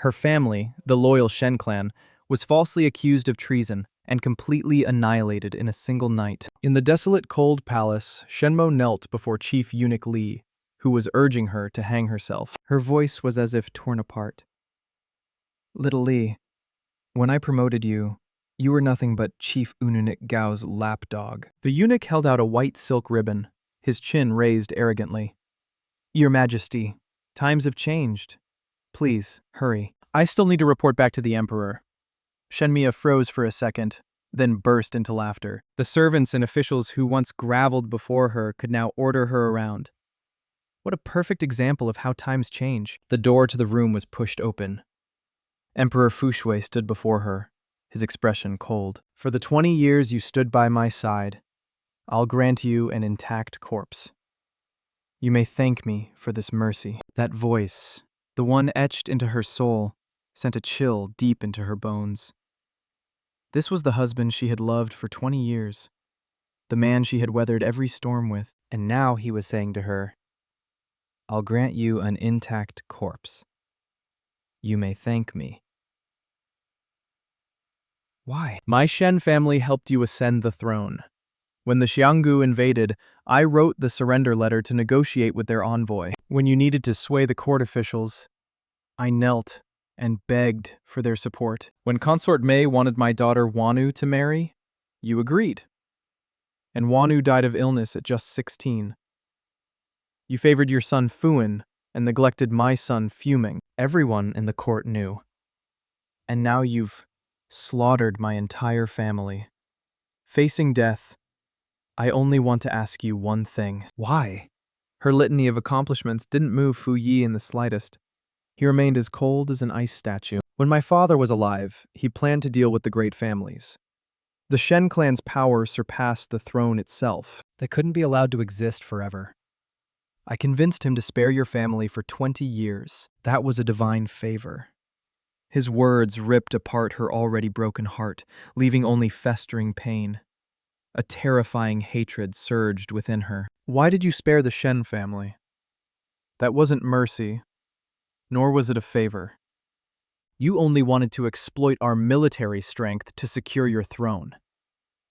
Her family, the loyal Shen clan, was falsely accused of treason and completely annihilated in a single night. In the desolate, cold palace, Shenmo knelt before Chief Eunuch Li, who was urging her to hang herself. Her voice was as if torn apart. "Little Li, when I promoted you, you were nothing but Chief Eunuch Gao's lapdog." The eunuch held out a white silk ribbon, his chin raised arrogantly. "Your Majesty, times have changed. Please, hurry. I still need to report back to the Emperor." Shenmia froze for a second, then burst into laughter. The servants and officials who once gravelled before her could now order her around. What a perfect example of how times change. The door to the room was pushed open. Emperor Fushui stood before her, his expression cold. "For the 20 years you stood by my side, I'll grant you an intact corpse. You may thank me for this mercy." That voice, the one etched into her soul, sent a chill deep into her bones. This was the husband she had loved for 20 years, the man she had weathered every storm with, and now he was saying to her, "I'll grant you an intact corpse. You may thank me." Why? "My Shen family helped you ascend the throne. When the Xianggu invaded, I wrote the surrender letter to negotiate with their envoy. When you needed to sway the court officials, I knelt and begged for their support. When Consort Mei wanted my daughter Wanu to marry, you agreed. And Wanu died of illness at just 16. You favored your son Fuan and neglected my son Fuming. Everyone in the court knew. And now you've slaughtered my entire family. Facing death, I only want to ask you one thing." Why? Her litany of accomplishments didn't move Fu Yi in the slightest. He remained as cold as an ice statue. "When my father was alive, he planned to deal with the great families. The Shen clan's power surpassed the throne itself. They couldn't be allowed to exist forever. I convinced him to spare your family for 20 years. That was a divine favor." His words ripped apart her already broken heart, leaving only festering pain. A terrifying hatred surged within her. "Why did you spare the Shen family? That wasn't mercy, nor was it a favor. You only wanted to exploit our military strength to secure your throne.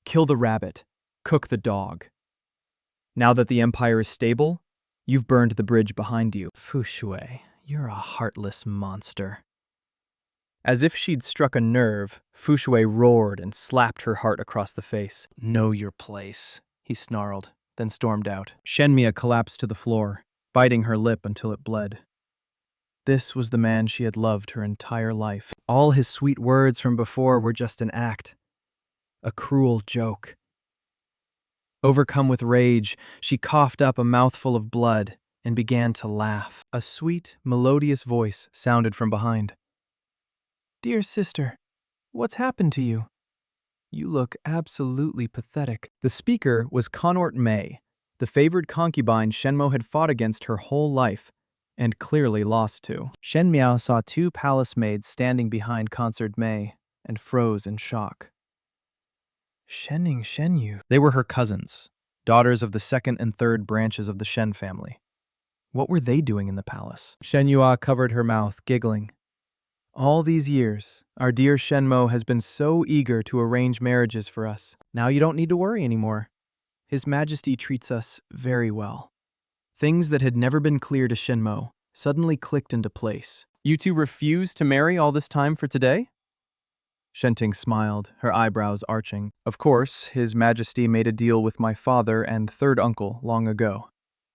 Kill the rabbit, cook the dog. Now that the empire is stable, you've burned the bridge behind you." "Fushui, you're a heartless monster." As if she'd struck a nerve, Fushui roared and slapped her heart across the face. "Know your place," he snarled, then stormed out. Shenmia collapsed to the floor, biting her lip until it bled. This was the man she had loved her entire life. All his sweet words from before were just an act, a cruel joke. Overcome with rage, she coughed up a mouthful of blood and began to laugh. A sweet, melodious voice sounded from behind. "Dear sister, what's happened to you? You look absolutely pathetic." The speaker was Consort Mei, the favored concubine Shenmo had fought against her whole life, and clearly lost to. Shen Miao saw 2 palace maids standing behind Consort Mei and froze in shock. Shening Shenyu. They were her cousins, daughters of the second and third branches of the Shen family. What were they doing in the palace? Shen Yua covered her mouth, giggling. "All these years, our dear Shenmo has been so eager to arrange marriages for us. Now you don't need to worry anymore. His Majesty treats us very well." Things that had never been clear to Shenmo suddenly clicked into place. "You two refused to marry all this time for today?" Shenting smiled, her eyebrows arching. "Of course, His Majesty made a deal with my father and third uncle long ago.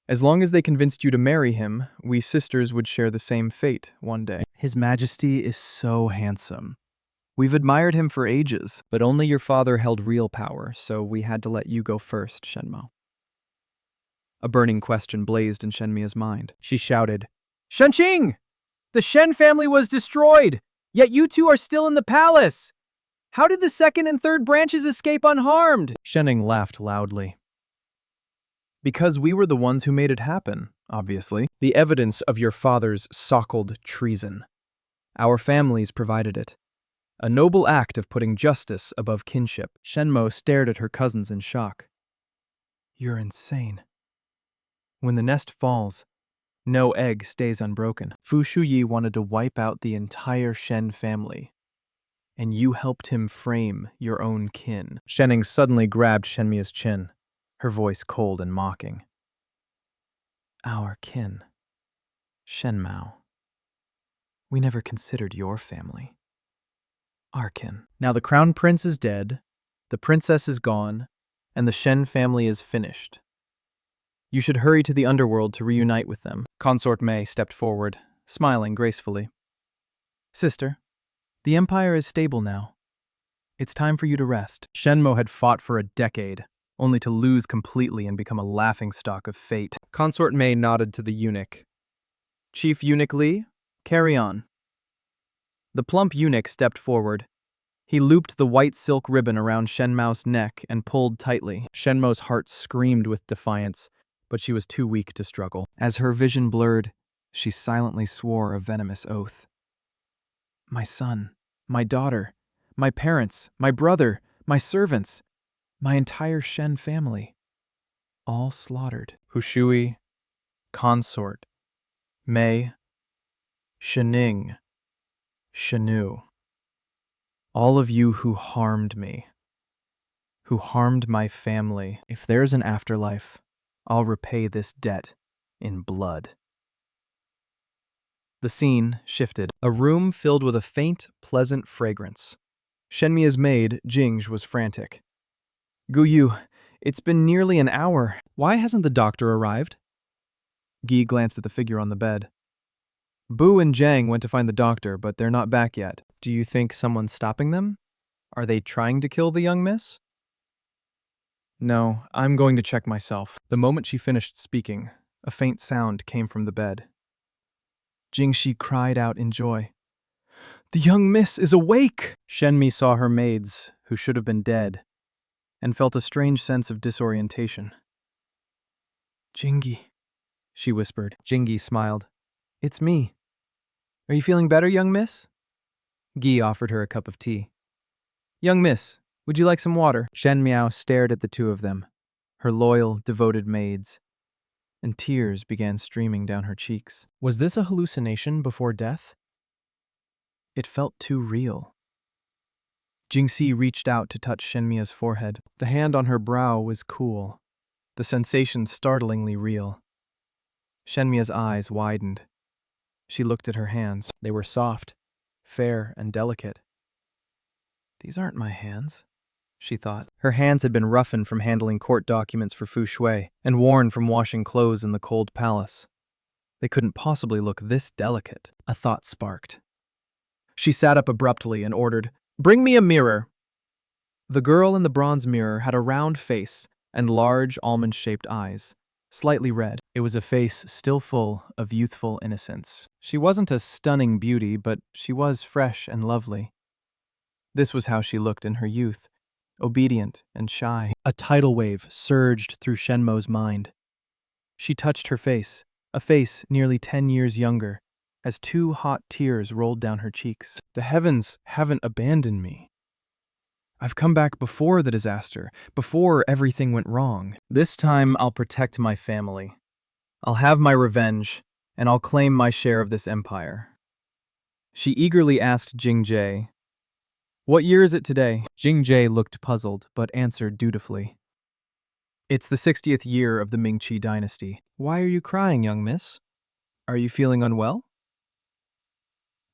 As long as they convinced you to marry him, we sisters would share the same fate one day. His Majesty is so handsome. We've admired him for ages, but only your father held real power, so we had to let you go first, Shenmo." A burning question blazed in Shenmia's mind. She shouted, "Shenqing! The Shen family was destroyed, yet you two are still in the palace! How did the second and third branches escape unharmed?" Shening laughed loudly. "Because we were the ones who made it happen, obviously. The evidence of your father's sockled treason. Our families provided it. A noble act of putting justice above kinship." Shenmo stared at her cousins in shock. "You're insane. When the nest falls, No egg stays unbroken. Fu Shuyi wanted to wipe out the entire Shen family, and you helped him frame your own kin. Shenning suddenly grabbed Shenmia's chin, her voice cold and mocking. Our kin. Shenmao. We never considered your family. Our kin. Now the crown prince is dead, the princess is gone, and the Shen family is finished. You should hurry to the underworld to reunite with them. Consort Mei stepped forward, smiling gracefully. Sister, the empire is stable now. It's time for you to rest. Shenmo had fought for a decade, only to lose completely and become a laughingstock of fate. Consort Mei nodded to the eunuch. Chief Eunuch Li, carry on. The plump eunuch stepped forward. He looped the white silk ribbon around Shenmao's neck and pulled tightly. Shenmo's heart screamed with defiance, but she was too weak to struggle. As her vision blurred, she silently swore a venomous oath. My son, my daughter, my parents, my brother, my servants, my entire Shen family, all slaughtered. Hushui, Consort, Mei, Shening, Shenu. All of you who harmed me, who harmed my family, if there's an afterlife, I'll repay this debt in blood. The scene shifted. A room filled with a faint, pleasant fragrance. Shenmia's maid, Jingj, was frantic. Guyu, it's been nearly an hour. Why hasn't the doctor arrived? Guy glanced at the figure on the bed. Bu and Zhang went to find the doctor, but they're not back yet. Do you think someone's stopping them? Are they trying to kill the young miss? No, I'm going to check myself. The moment she finished speaking, a faint sound came from the bed. Jingxi cried out in joy. The young miss is awake! Shenmi saw her maids, who should have been dead, and felt a strange sense of disorientation. Jingi, she whispered. Jingi smiled. It's me. Are you feeling better, young miss? Guy offered her a cup of tea. Young miss, would you like some water? Shen Miao stared at the two of them, her loyal, devoted maids, and tears began streaming down her cheeks. Was this a hallucination before death? It felt too real. Jingxi reached out to touch Shenmia's forehead. The hand on her brow was cool, the sensation startlingly real. Shenmia's eyes widened. She looked at her hands. They were soft, fair, and delicate. These aren't my hands, she thought. Her hands had been roughened from handling court documents for Fu Shui and worn from washing clothes in the cold palace. They couldn't possibly look this delicate. A thought sparked. She sat up abruptly and ordered, Bring me a mirror. The girl in the bronze mirror had a round face and large almond-shaped eyes, slightly red. It was a face still full of youthful innocence. She wasn't a stunning beauty, but she was fresh and lovely. This was how she looked in her youth, obedient and shy. A tidal wave surged through Shenmo's mind. She touched her face, a face nearly 10 years younger, as 2 hot tears rolled down her cheeks. The heavens haven't abandoned me. I've come back before the disaster, before everything went wrong. This time I'll protect my family. I'll have my revenge, and I'll claim my share of this empire. She eagerly asked Jingjie, What year is it today? Jingjie looked puzzled, but answered dutifully. It's the 60th year of the Mingqi dynasty. Why are you crying, young miss? Are you feeling unwell?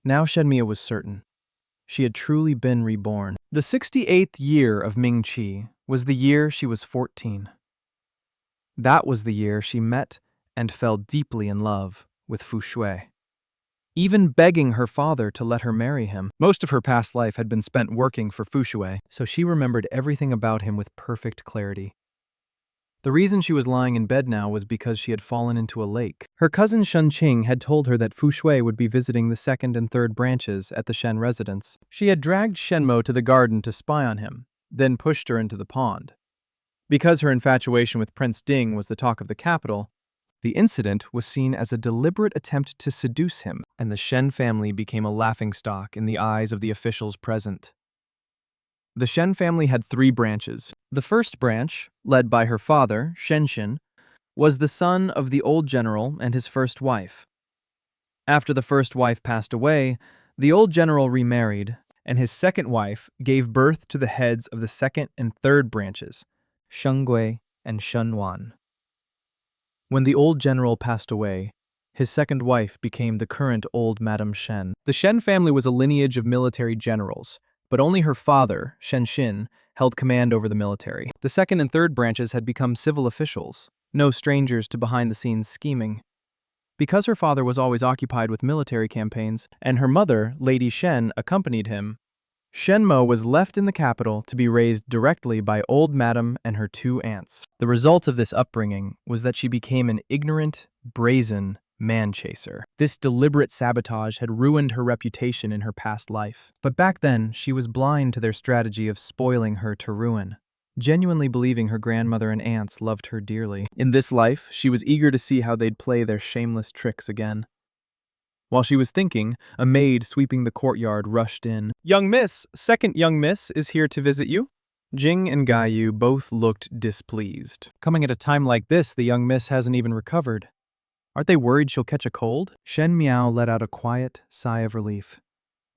Now Shenmia was certain. She had truly been reborn. The 68th year of Mingqi was the year she was 14. That was the year she met and fell deeply in love with Fu Shui, even begging her father to let her marry him. Most of her past life had been spent working for Fu Shui, so she remembered everything about him with perfect clarity. The reason she was lying in bed now was because she had fallen into a lake. Her cousin Shunqing had told her that Fu Shui would be visiting the 2nd and 3rd branches at the Shen residence. She had dragged Shenmo to the garden to spy on him, then pushed her into the pond. Because her infatuation with Prince Ding was the talk of the capital, the incident was seen as a deliberate attempt to seduce him, and the Shen family became a laughingstock in the eyes of the officials present. The Shen family had 3 branches. The first branch, led by her father, Shenshin, was the son of the old general and his first wife. After the first wife passed away, the old general remarried, and his second wife gave birth to the heads of the second and third branches, Shengui and Shenwan. When the old general passed away, his second wife became the current old Madame Shen. The Shen family was a lineage of military generals, but only her father, Shen Xin, held command over the military. The second and third branches had become civil officials, no strangers to behind-the-scenes scheming. Because her father was always occupied with military campaigns, and her mother, Lady Shen, accompanied him, Shenmo was left in the capital to be raised directly by old Madame and her two aunts. The result of this upbringing was that she became an ignorant, brazen man-chaser. This deliberate sabotage had ruined her reputation in her past life. But back then, she was blind to their strategy of spoiling her to ruin, genuinely believing her grandmother and aunts loved her dearly. In this life, she was eager to see how they'd play their shameless tricks again. While she was thinking, a maid sweeping the courtyard rushed in. "Young miss, second young miss is here to visit you." Jing and Gaiyu both looked displeased. Coming at a time like this, the young miss hasn't even recovered. Aren't they worried she'll catch a cold? Shen Miao let out a quiet sigh of relief.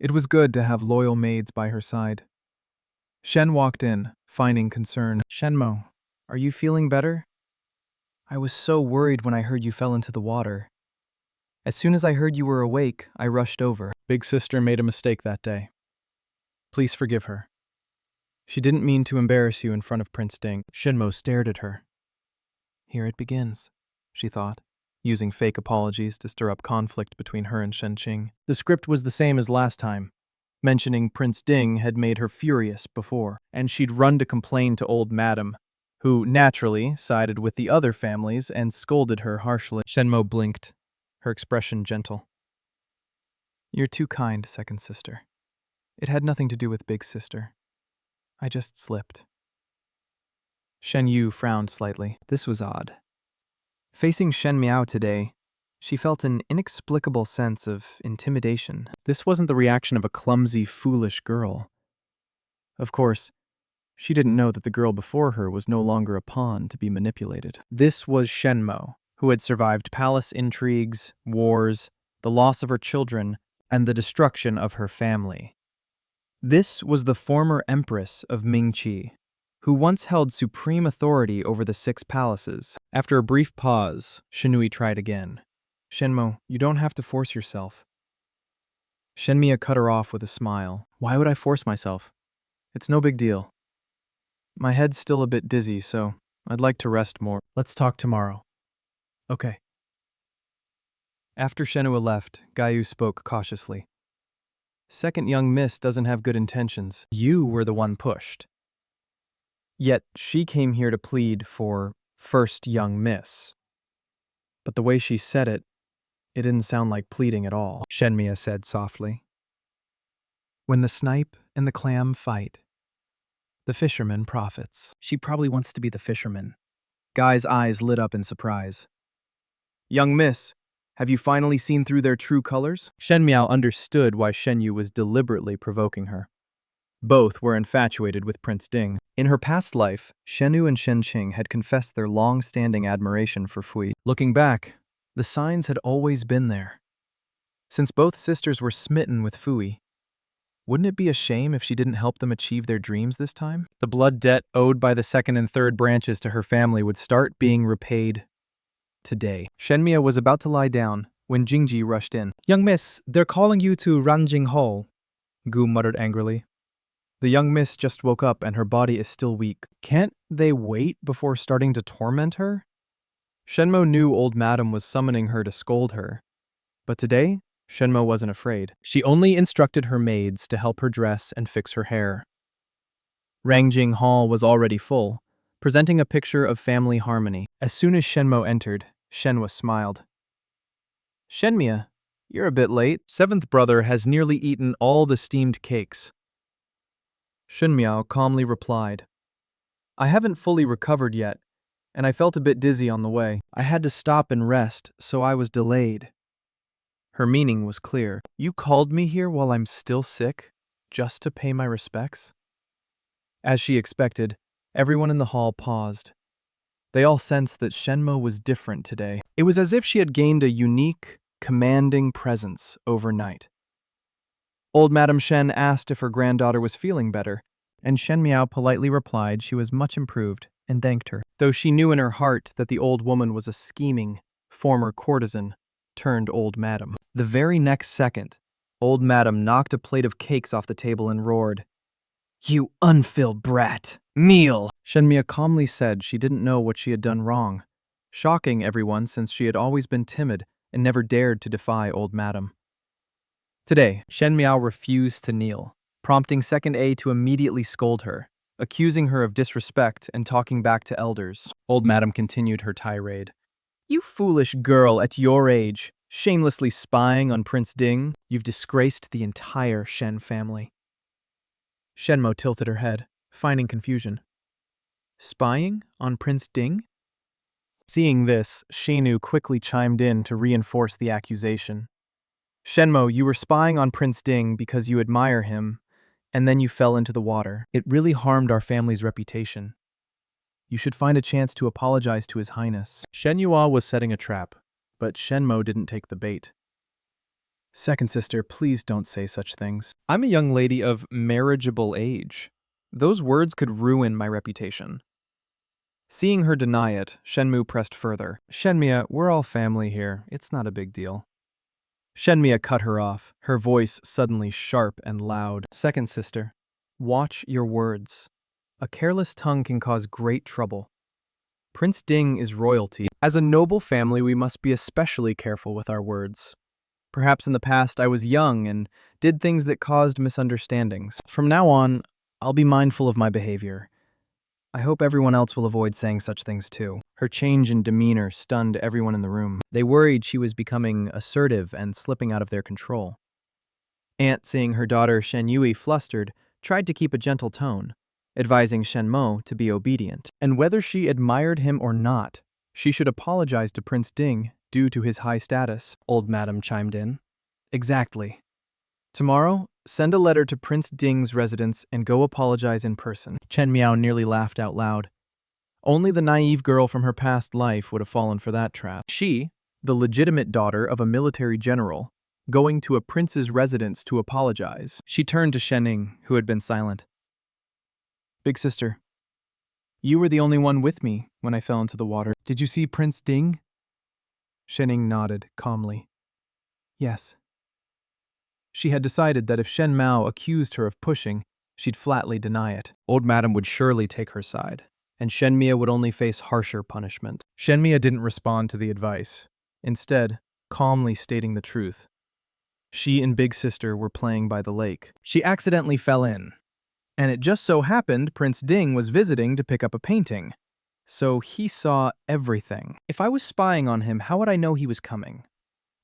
It was good to have loyal maids by her side. Shen walked in, feigning concern. "Shenmo, are you feeling better? I was so worried when I heard you fell into the water. As soon as I heard you were awake, I rushed over." Big sister made a mistake that day. Please forgive her. She didn't mean to embarrass you in front of Prince Ding. Shenmo stared at her. Here it begins, she thought, using fake apologies to stir up conflict between her and Shenqing. The script was the same as last time. Mentioning Prince Ding had made her furious before, and she'd run to complain to old Madame, who naturally sided with the other families and scolded her harshly. Shenmo blinked, her expression gentle. "You're too kind, second sister. It had nothing to do with big sister. I just slipped." Shen Yu frowned slightly. This was odd. Facing Shen Miao today, she felt an inexplicable sense of intimidation. This wasn't the reaction of a clumsy, foolish girl. Of course, she didn't know that the girl before her was no longer a pawn to be manipulated. This was Shenmo, who had survived palace intrigues, wars, the loss of her children, and the destruction of her family. This was the former empress of Mingqi, who once held supreme authority over the 6 palaces. After a brief pause, Shenui tried again. "Shenmo, you don't have to force yourself." Shenmia cut her off with a smile. "Why would I force myself? It's no big deal. My head's still a bit dizzy, so I'd like to rest more. Let's talk tomorrow." "Okay." After Shenhua left, Gaiyu spoke cautiously. "Second young miss doesn't have good intentions. You were the one pushed. Yet she came here to plead for first young miss. But the way she said it didn't sound like pleading at all," Shenmia said softly. "When the snipe and the clam fight, the fisherman profits." She probably wants to be the fisherman. Guy's eyes lit up in surprise. "Young miss, have you finally seen through their true colors?" Shen Miao understood why Shen Yu was deliberately provoking her. Both were infatuated with Prince Ding. In her past life, Shenyu and Shenqing had confessed their long-standing admiration for Fui. Looking back, the signs had always been there. Since both sisters were smitten with Fui, wouldn't it be a shame if she didn't help them achieve their dreams this time? The blood debt owed by the second and third branches to her family would start being repaid today. Shenmia was about to lie down when Jingji rushed in. "Young miss, they're calling you to Ranjing Hall," Gu muttered angrily. "The young miss just woke up and her body is still weak. Can't they wait before starting to torment her?" Shenmo knew old Madam was summoning her to scold her. But today, Shenmo wasn't afraid. She only instructed her maids to help her dress and fix her hair. Rangjing Hall was already full, presenting a picture of family harmony. As soon as Shenmo entered, Shenhua smiled. "Shenmia, you're a bit late. Seventh brother has nearly eaten all the steamed cakes." Shenmiao calmly replied, "I haven't fully recovered yet, and I felt a bit dizzy on the way. I had to stop and rest, so I was delayed." Her meaning was clear. "You called me here while I'm still sick, just to pay my respects?" As she expected, everyone in the hall paused. They all sensed that Shenmo was different today. It was as if she had gained a unique, commanding presence overnight. Old Madame Shen asked if her granddaughter was feeling better, and Shen Miao politely replied she was much improved and thanked her, though she knew in her heart that the old woman was a scheming, former courtesan turned old madam. The very next second, old madam knocked a plate of cakes off the table and roared, "You unfilled brat! Meal!" Shenmia calmly said she didn't know what she had done wrong, shocking everyone since she had always been timid and never dared to defy old madam. Today, Shen Miao refused to kneel, prompting Second A to immediately scold her, accusing her of disrespect and talking back to elders. Old madam continued her tirade. "You foolish girl at your age, shamelessly spying on Prince Ding, you've disgraced the entire Shen family." Shenmo tilted her head, finding confusion. Spying on Prince Ding? Seeing this, Shenu quickly chimed in to reinforce the accusation. "Shenmo, you were spying on Prince Ding because you admire him, and then you fell into the water. It really harmed our family's reputation. You should find a chance to apologize to His Highness." Shen Yua was setting a trap, but Shenmo didn't take the bait. "Second sister, please don't say such things. I'm a young lady of marriageable age. Those words could ruin my reputation." Seeing her deny it, Shenmu pressed further. "Shenmia, we're all family here. It's not a big deal." Shenmia cut her off, her voice suddenly sharp and loud. "Second sister, watch your words. A careless tongue can cause great trouble. Prince Ding is royalty. As a noble family, we must be especially careful with our words. Perhaps in the past I was young and did things that caused misunderstandings. From now on, I'll be mindful of my behavior. I hope everyone else will avoid saying such things too." Her change in demeanor stunned everyone in the room. They worried she was becoming assertive and slipping out of their control. Aunt, seeing her daughter Shen Yui flustered, tried to keep a gentle tone, advising Shen Mo to be obedient. And whether she admired him or not, she should apologize to Prince Ding due to his high status, old madam chimed in. "Exactly. Tomorrow, send a letter to Prince Ding's residence and go apologize in person." Chen Miao nearly laughed out loud. Only the naive girl from her past life would have fallen for that trap. She, the legitimate daughter of a military general, going to a prince's residence to apologize. She turned to Shening, who had been silent. "Big sister, you were the only one with me when I fell into the water. Did you see Prince Ding?" Shening nodded calmly. "Yes." She had decided that if Shen Mao accused her of pushing, she'd flatly deny it. Old madam would surely take her side, and Shenmia would only face harsher punishment. Shenmia didn't respond to the advice, instead, calmly stating the truth. She and Big Sister were playing by the lake. She accidentally fell in, and it just so happened Prince Ding was visiting to pick up a painting. So he saw everything. If I was spying on him, how would I know he was coming?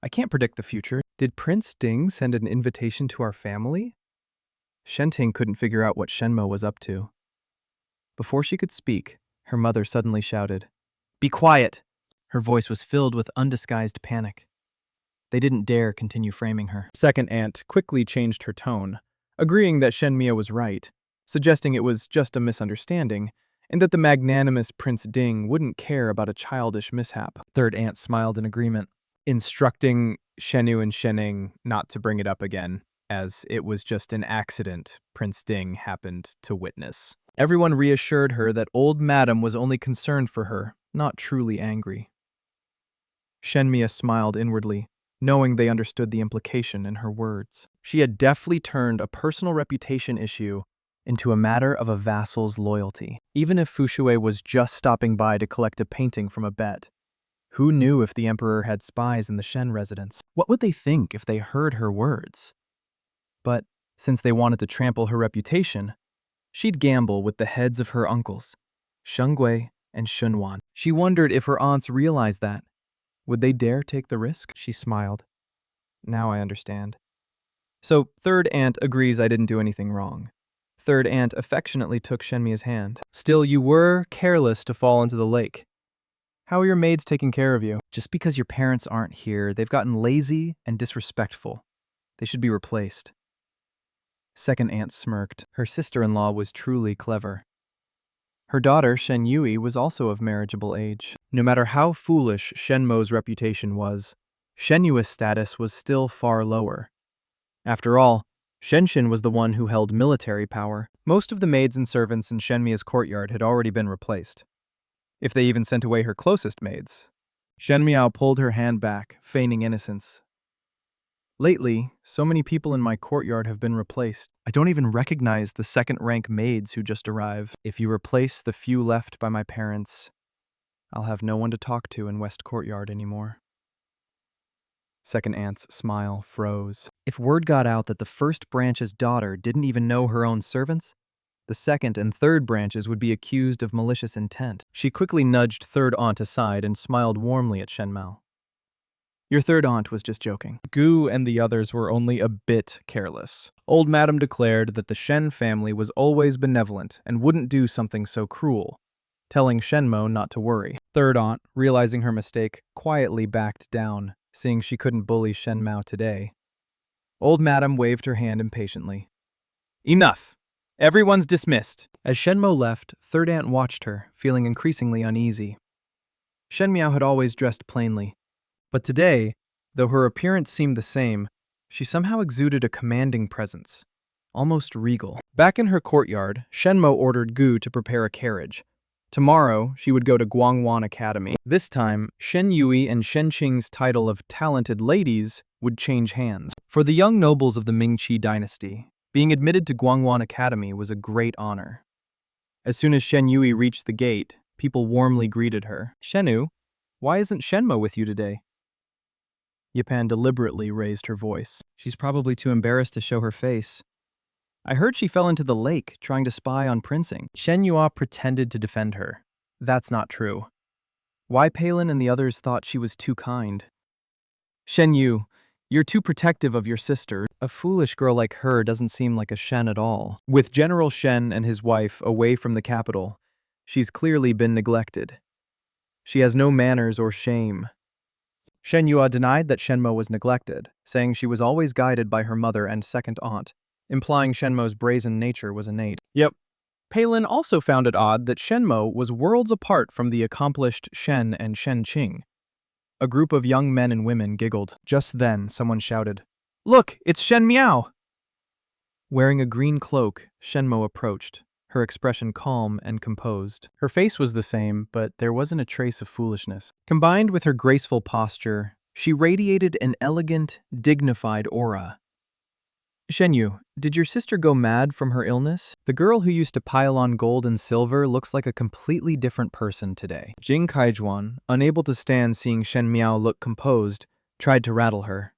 I can't predict the future. Did Prince Ding send an invitation to our family? Shenting couldn't figure out what Shenmo was up to. Before she could speak, her mother suddenly shouted, "Be quiet!" Her voice was filled with undisguised panic. They didn't dare continue framing her. Second aunt quickly changed her tone, agreeing that Shenmia was right, suggesting it was just a misunderstanding, and that the magnanimous Prince Ding wouldn't care about a childish mishap. Third aunt smiled in agreement, instructing Shenu and Shening not to bring it up again, as it was just an accident Prince Ding happened to witness. Everyone reassured her that old madam was only concerned for her, not truly angry. Shenmia smiled inwardly, knowing they understood the implication in her words. She had deftly turned a personal reputation issue into a matter of a vassal's loyalty. Even if Fushui was just stopping by to collect a painting from a bet, who knew if the emperor had spies in the Shen residence? What would they think if they heard her words? But since they wanted to trample her reputation, she'd gamble with the heads of her uncles, Shengui and Shunwan. She wondered if her aunts realized that. Would they dare take the risk? She smiled. Now I understand. So third aunt agrees I didn't do anything wrong. Third aunt affectionately took Shenmia's hand. Still, you were careless to fall into the lake. How are your maids taking care of you? Just because your parents aren't here, they've gotten lazy and disrespectful. They should be replaced. Second aunt smirked. Her sister-in-law was truly clever. Her daughter, Shen Yui, was also of marriageable age. No matter how foolish Shenmo's reputation was, Shenyui's status was still far lower. After all, Shenshin was the one who held military power. Most of the maids and servants in Shenmia's courtyard had already been replaced, if they even sent away her closest maids. Shenmiao pulled her hand back, feigning innocence. Lately, so many people in my courtyard have been replaced. I don't even recognize the second-rank maids who just arrived. If you replace the few left by my parents, I'll have no one to talk to in West Courtyard anymore. Second Aunt's smile froze. If word got out that the first branch's daughter didn't even know her own servants, the second and third branches would be accused of malicious intent. She quickly nudged Third Aunt aside and smiled warmly at Shenmao. Your third aunt was just joking. Gu and the others were only a bit careless. Old Madam declared that the Shen family was always benevolent and wouldn't do something so cruel, telling Shenmo not to worry. Third aunt, realizing her mistake, quietly backed down, seeing she couldn't bully Shenmao today. Old Madam waved her hand impatiently. Enough! Everyone's dismissed. As Shenmo left, Third Aunt watched her, feeling increasingly uneasy. Shenmiao had always dressed plainly, but today, though her appearance seemed the same, she somehow exuded a commanding presence, almost regal. Back in her courtyard, Shenmo ordered Gu to prepare a carriage. Tomorrow, she would go to Guangwan Academy. This time, Shen Yui and Shen Qing's title of talented ladies would change hands. For the young nobles of the Mingqi dynasty, being admitted to Guangwan Academy was a great honor. As soon as Shen Yui reached the gate, people warmly greeted her. Shenu, why isn't Shenmo with you today? Yapan deliberately raised her voice. She's probably too embarrassed to show her face. I heard she fell into the lake trying to spy on Princing. Shen Yua pretended to defend her. That's not true. Why Palin and the others thought she was too kind? Shen Yu, you're too protective of your sister. A foolish girl like her doesn't seem like a Shen at all. With General Shen and his wife away from the capital, she's clearly been neglected. She has no manners or shame. Shen Yua denied that Shenmo was neglected, saying she was always guided by her mother and second aunt, implying Shenmo's brazen nature was innate. Yep. Palin also found it odd that Shenmo was worlds apart from the accomplished Shen and Shen Qing. A group of young men and women giggled. Just then, someone shouted, "Look, it's Shen Miao!" Wearing a green cloak, Shenmo approached, her expression calm and composed. Her face was the same, but there wasn't a trace of foolishness. Combined with her graceful posture, she radiated an elegant, dignified aura. Shenyu, did your sister go mad from her illness? The girl who used to pile on gold and silver looks like a completely different person today. Jing Kaijuan, unable to stand seeing Shen Miao look composed, tried to rattle her.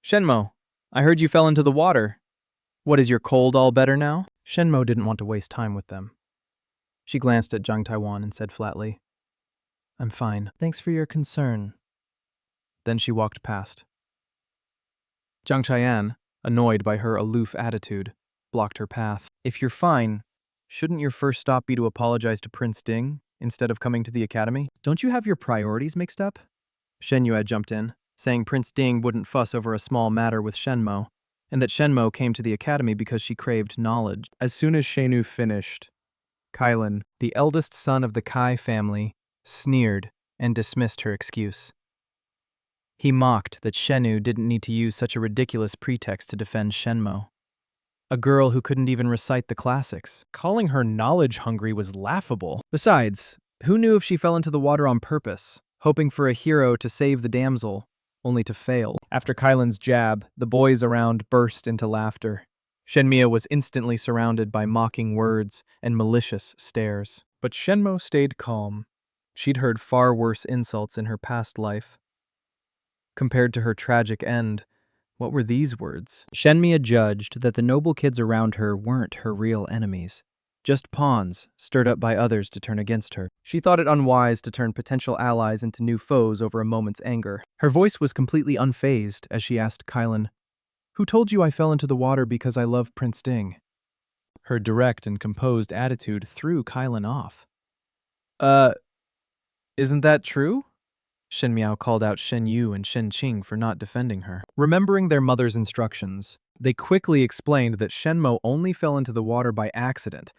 Shenmo, I heard you fell into the water. What, is your cold all better now? Shenmo didn't want to waste time with them. She glanced at Zhang Taiwan and said flatly, I'm fine. Thanks for your concern. Then she walked past. Zhang Chaiyan, annoyed by her aloof attitude, blocked her path. If you're fine, shouldn't your first stop be to apologize to Prince Ding instead of coming to the academy? Don't you have your priorities mixed up? Shen Yue jumped in, saying Prince Ding wouldn't fuss over a small matter with Shenmo, and that Shenmo came to the academy because she craved knowledge. As soon as Shenu finished, Kailan, the eldest son of the Kai family, sneered and dismissed her excuse. He mocked that Shenu didn't need to use such a ridiculous pretext to defend Shenmo, a girl who couldn't even recite the classics. Calling her knowledge-hungry was laughable. Besides, who knew if she fell into the water on purpose, hoping for a hero to save the damsel, only to fail? After Kailan's jab, the boys around burst into laughter. Shenmia was instantly surrounded by mocking words and malicious stares. But Shenmo stayed calm. She'd heard far worse insults in her past life. Compared to her tragic end, what were these words? Shenmia judged that the noble kids around her weren't her real enemies, just pawns stirred up by others to turn against her. She thought it unwise to turn potential allies into new foes over a moment's anger. Her voice was completely unfazed as she asked Kailan, Who told you I fell into the water because I love Prince Ding? Her direct and composed attitude threw Kailan off. Isn't that true? Shen Miao called out Shen Yu and Shen Qing for not defending her. Remembering their mother's instructions, they quickly explained that Shenmo only fell into the water by accident,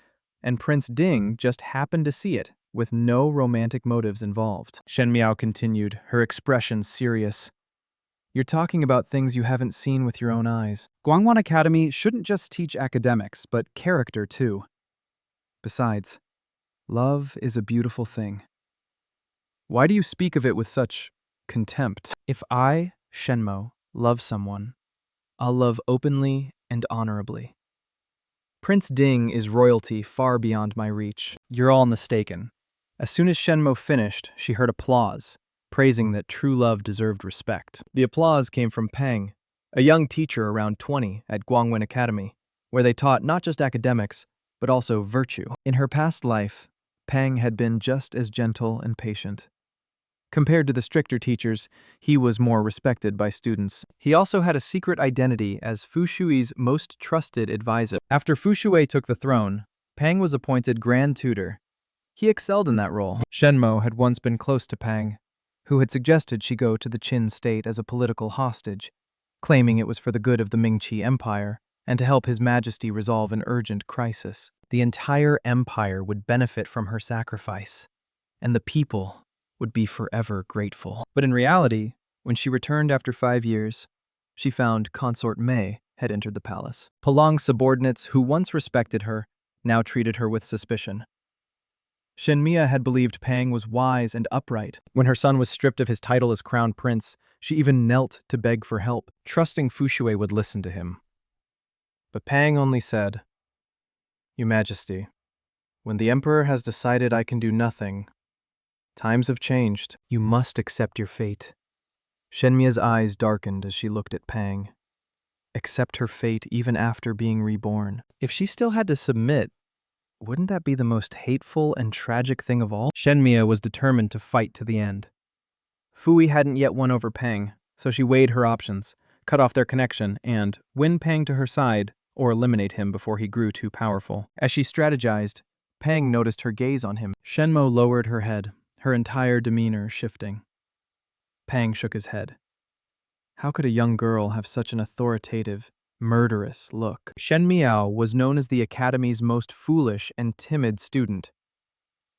and Prince Ding just happened to see it, with no romantic motives involved. Shen Miao continued, her expression serious. You're talking about things you haven't seen with your own eyes. Guangwan Academy shouldn't just teach academics, but character too. Besides, love is a beautiful thing. Why do you speak of it with such contempt? If I, Shenmo, love someone, I'll love openly and honorably. Prince Ding is royalty far beyond my reach. You're all mistaken. As soon as Shenmo finished, she heard applause, praising that true love deserved respect. The applause came from Pang, a young teacher around 20 at Guangwen Academy, where they taught not just academics, but also virtue. In her past life, Pang had been just as gentle and patient. Compared to the stricter teachers, he was more respected by students. He also had a secret identity as Fu Shui's most trusted advisor. After Fu Shui took the throne, Pang was appointed Grand Tutor. He excelled in that role. Shenmo had once been close to Pang, who had suggested she go to the Qin state as a political hostage, claiming it was for the good of the Mingqi Empire and to help His Majesty resolve an urgent crisis. The entire empire would benefit from her sacrifice, and the people would be forever grateful. But in reality, when she returned after 5 years, she found Consort Mei had entered the palace. Palong's subordinates, who once respected her, now treated her with suspicion. Shenmia had believed Pang was wise and upright. When her son was stripped of his title as crown prince, she even knelt to beg for help, trusting Fu Shui would listen to him. But Pang only said, Your Majesty, when the Emperor has decided I can do nothing, times have changed. You must accept your fate. Shenmia's eyes darkened as she looked at Pang. Accept her fate even after being reborn. If she still had to submit, wouldn't that be the most hateful and tragic thing of all? Shenmia was determined to fight to the end. Fui hadn't yet won over Pang, so she weighed her options, cut off their connection, and win Pang to her side or eliminate him before he grew too powerful. As she strategized, Pang noticed her gaze on him. Shenmo lowered her head, her entire demeanor shifting. Pang shook his head. How could a young girl have such an authoritative, murderous look? Shen Miao was known as the Academy's most foolish and timid student.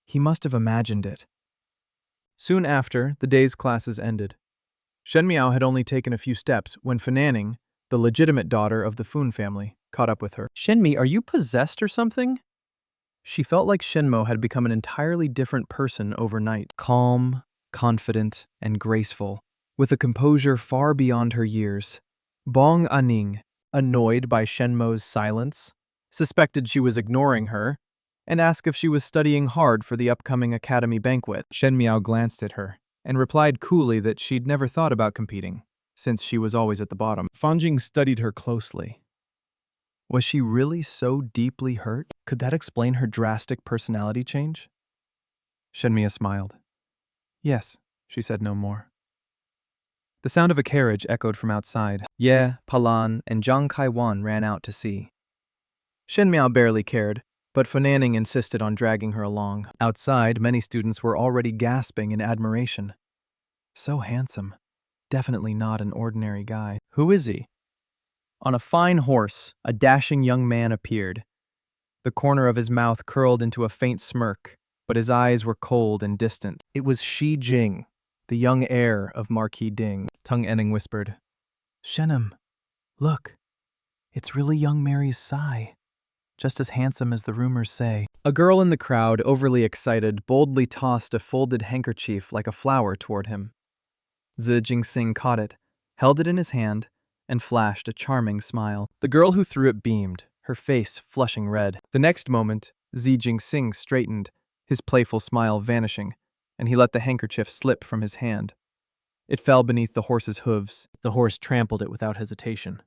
He must have imagined it. Soon after, the day's classes ended. Shen Miao had only taken a few steps when Fananning, the legitimate daughter of the Fun family, caught up with her. Shenmi, are you possessed or something? She felt like Shenmo had become an entirely different person overnight. Calm, confident, and graceful, with a composure far beyond her years. Bong Aning, annoyed by Shenmo's silence, suspected she was ignoring her, and asked if she was studying hard for the upcoming academy banquet. Shen Miao glanced at her and replied coolly that she'd never thought about competing, since she was always at the bottom. Fanjing studied her closely. Was she really so deeply hurt? Could that explain her drastic personality change? Shenmia smiled. Yes, she said no more. The sound of a carriage echoed from outside. Ye, Palan, and Zhang Kaiwan ran out to see. Shenmiao barely cared, but Fananning insisted on dragging her along. Outside, many students were already gasping in admiration. So handsome. Definitely not an ordinary guy. Who is he? On a fine horse, a dashing young man appeared. The corner of his mouth curled into a faint smirk, but his eyes were cold and distant. It was Shi Jing, the young heir of Marquis Ding. Tung Enning whispered, Shenum, look, it's really young Mary's Sai, just as handsome as the rumors say. A girl in the crowd, overly excited, boldly tossed a folded handkerchief like a flower toward him. Zi Jingxing caught it, held it in his hand, and flashed a charming smile. The girl who threw it beamed, her face flushing red. The next moment, Zi Jingxing straightened, his playful smile vanishing, and he let the handkerchief slip from his hand. It fell beneath the horse's hooves. The horse trampled it without hesitation.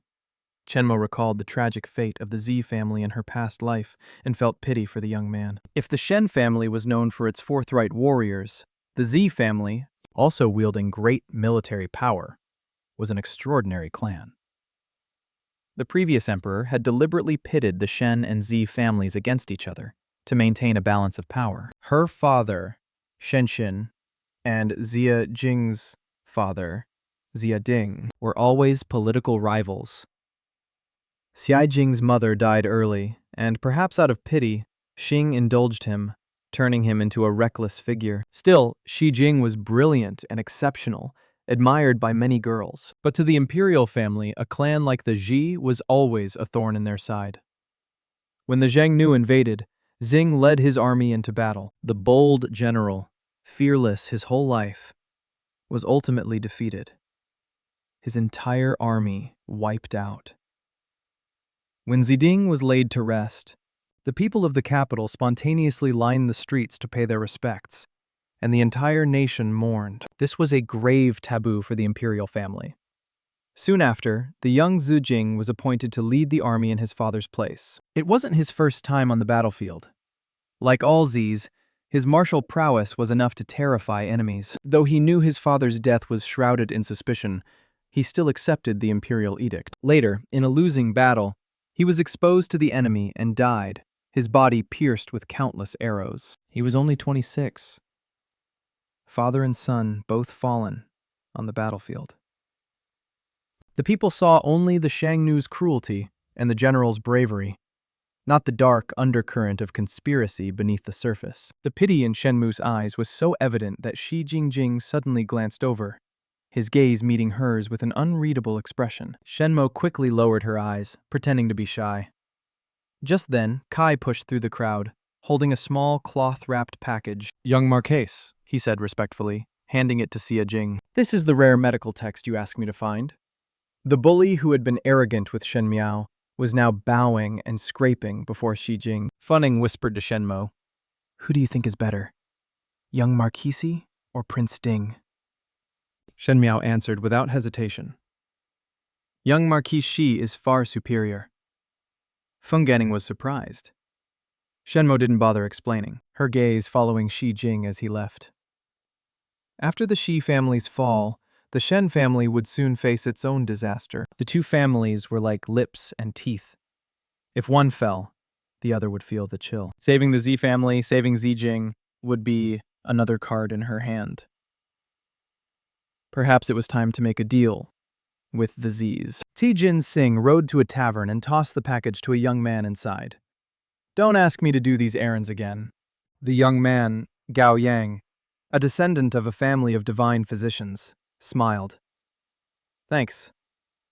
Chenmo recalled the tragic fate of the Zi family in her past life and felt pity for the young man. If the Shen family was known for its forthright warriors, the Zi family, also wielding great military power, was an extraordinary clan. The previous emperor had deliberately pitted the Shen and Zi families against each other to maintain a balance of power. Her father, Shenxin, and Xia Jing's father, Xia Ding, were always political rivals. Xia Jing's mother died early, and perhaps out of pity, Xing indulged him, turning him into a reckless figure. Still, Xi Jing was brilliant and exceptional, admired by many girls. But to the imperial family, a clan like the Ji was always a thorn in their side. When the Xiongnu invaded, Xing led his army into battle. The bold general, fearless his whole life, was ultimately defeated. His entire army wiped out. When Ziding was laid to rest, the people of the capital spontaneously lined the streets to pay their respects, and the entire nation mourned. This was a grave taboo for the imperial family. Soon after, the young Zhu Jing was appointed to lead the army in his father's place. It wasn't his first time on the battlefield. Like all Z's, his martial prowess was enough to terrify enemies. Though he knew his father's death was shrouded in suspicion, he still accepted the imperial edict. Later, in a losing battle, he was exposed to the enemy and died, his body pierced with countless arrows. He was only 26. Father and son both fallen on the battlefield. The people saw only the Xiongnu's cruelty and the general's bravery, not the dark undercurrent of conspiracy beneath the surface. The pity in Shenmu's eyes was so evident that Shi Jingjing suddenly glanced over, his gaze meeting hers with an unreadable expression. Shenmu quickly lowered her eyes, pretending to be shy. Just then, Kai pushed through the crowd, holding a small cloth-wrapped package. "Young Marquise," he said respectfully, handing it to Xia Jing. "This is the rare medical text you asked me to find." The bully who had been arrogant with Shen Miao was now bowing and scraping before Xi Jing. Funning whispered to Shenmo, "Who do you think is better, young Marquise or Prince Ding?" Shen Miao answered without hesitation, "Young Marquis Xi is far superior." Feng Ganning was surprised. Shenmo didn't bother explaining, her gaze following Xi Jing as he left. After the Xi family's fall, the Shen family would soon face its own disaster. The two families were like lips and teeth. If one fell, the other would feel the chill. Saving the Z family, saving Zijing, would be another card in her hand. Perhaps it was time to make a deal with the Z's. Tijin Singh rode to a tavern and tossed the package to a young man inside. "Don't ask me to do these errands again." The young man, Gao Yang, a descendant of a family of divine physicians, smiled. "Thanks.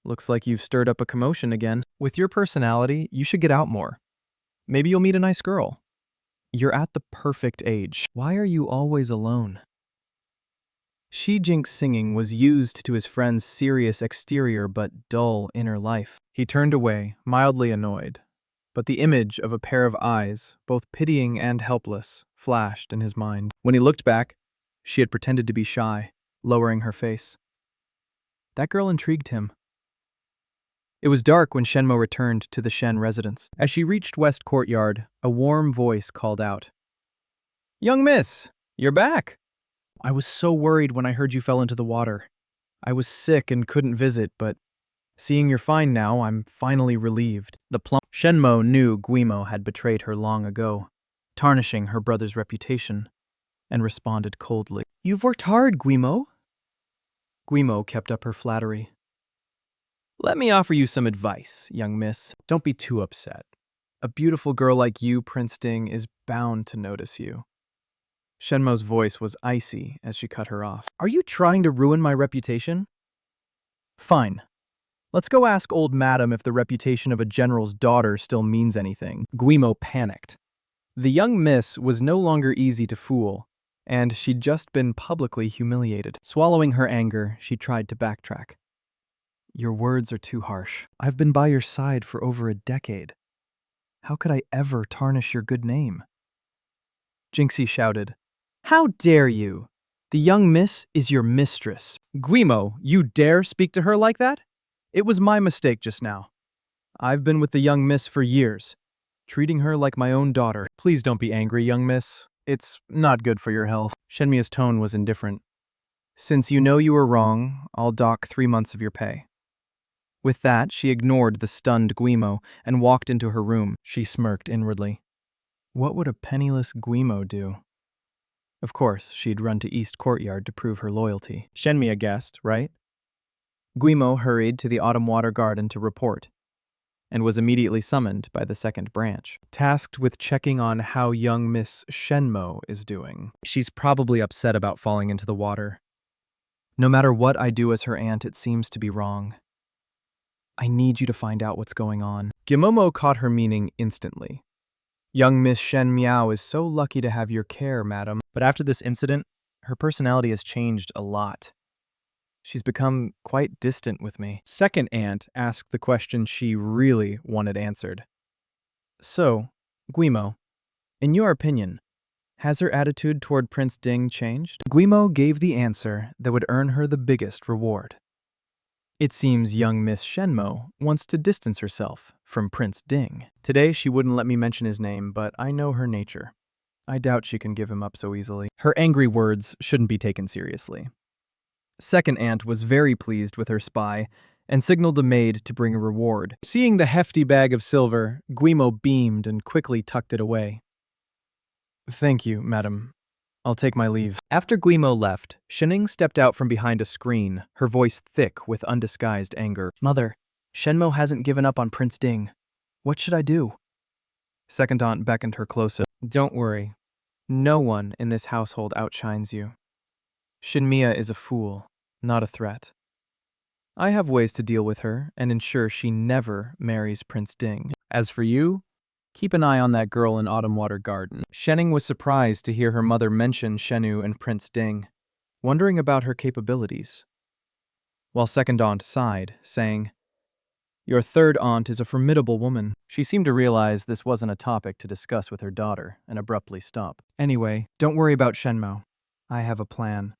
Looks like you've stirred up a commotion again. With your personality, you should get out more. Maybe you'll meet a nice girl. You're at the perfect age. Why are you always alone?" Shi Jing's singing was used to his friend's serious exterior but dull inner life. He turned away, mildly annoyed, but the image of a pair of eyes, both pitying and helpless, flashed in his mind. When he looked back, she had pretended to be shy, lowering her face. That girl intrigued him. It was dark when Shenmo returned to the Shen residence. As she reached West Courtyard, a warm voice called out, "Young miss, you're back. I was so worried when I heard you fell into the water. I was sick and couldn't visit, but seeing you're fine now, I'm finally relieved." The plump Shenmo knew Guimo had betrayed her long ago, tarnishing her brother's reputation, and responded coldly, "You've worked hard, Guimo." Guimo kept up her flattery. "Let me offer you some advice, young miss. Don't be too upset. A beautiful girl like you, Prince Ding, is bound to notice you." Shenmo's voice was icy as she cut her off. "Are you trying to ruin my reputation?" "Fine. Let's go ask old madam if the reputation of a general's daughter still means anything." Guimo panicked. The young miss was no longer easy to fool, and she'd just been publicly humiliated. Swallowing her anger, she tried to backtrack. "Your words are too harsh. I've been by your side for over a decade. How could I ever tarnish your good name?" Jinxie shouted, "How dare you? The young miss is your mistress." "Guimo, you dare speak to her like that? It was my mistake just now. I've been with the young miss for years, treating her like my own daughter. Please don't be angry, young miss. It's not good for your health." Shenmia's tone was indifferent. "Since you know you were wrong, I'll dock 3 months of your pay." With that, she ignored the stunned Guimo and walked into her room. She smirked inwardly. What would a penniless Guimo do? Of course, she'd run to East Courtyard to prove her loyalty. Shenmia guessed, right? Guimo hurried to the Autumn Water Garden to report. and was immediately summoned by the second branch, tasked with checking on how young Miss Shenmo is doing. She's probably upset about falling into the water. No matter what I do as her aunt, it seems to be wrong. I need you to find out what's going on. Gimomo caught her meaning instantly. Young Miss Shen Miao is so lucky to have your care, madam. But after this incident, her personality has changed a lot. She's become quite distant with me. Second aunt asked the question she really wanted answered. So, Guimo, in your opinion, has her attitude toward Prince Ding changed? Guimo gave the answer that would earn her the biggest reward. It seems young Miss Shenmo wants to distance herself from Prince Ding. Today she wouldn't let me mention his name, but I know her nature. I doubt she can give him up so easily. Her angry words shouldn't be taken seriously. Second aunt was very pleased with her spy and signaled a maid to bring a reward. Seeing the hefty bag of silver, Guimo beamed and quickly tucked it away. Thank you, madam. I'll take my leave. After Guimo left, Shining stepped out from behind a screen, her voice thick with undisguised anger. Mother, Shenmo hasn't given up on Prince Ding. What should I do? Second aunt beckoned her closer. Don't worry. No one in this household outshines you. Shinmia is a fool, not a threat. I have ways to deal with her and ensure she never marries Prince Ding. As for you, keep an eye on that girl in Autumn Water Garden. Shening was surprised to hear her mother mention Shenu and Prince Ding, wondering about her capabilities. While second aunt sighed, saying, Your third aunt is a formidable woman. She seemed to realize this wasn't a topic to discuss with her daughter and abruptly stopped. Anyway, don't worry about Shenmo. I have a plan.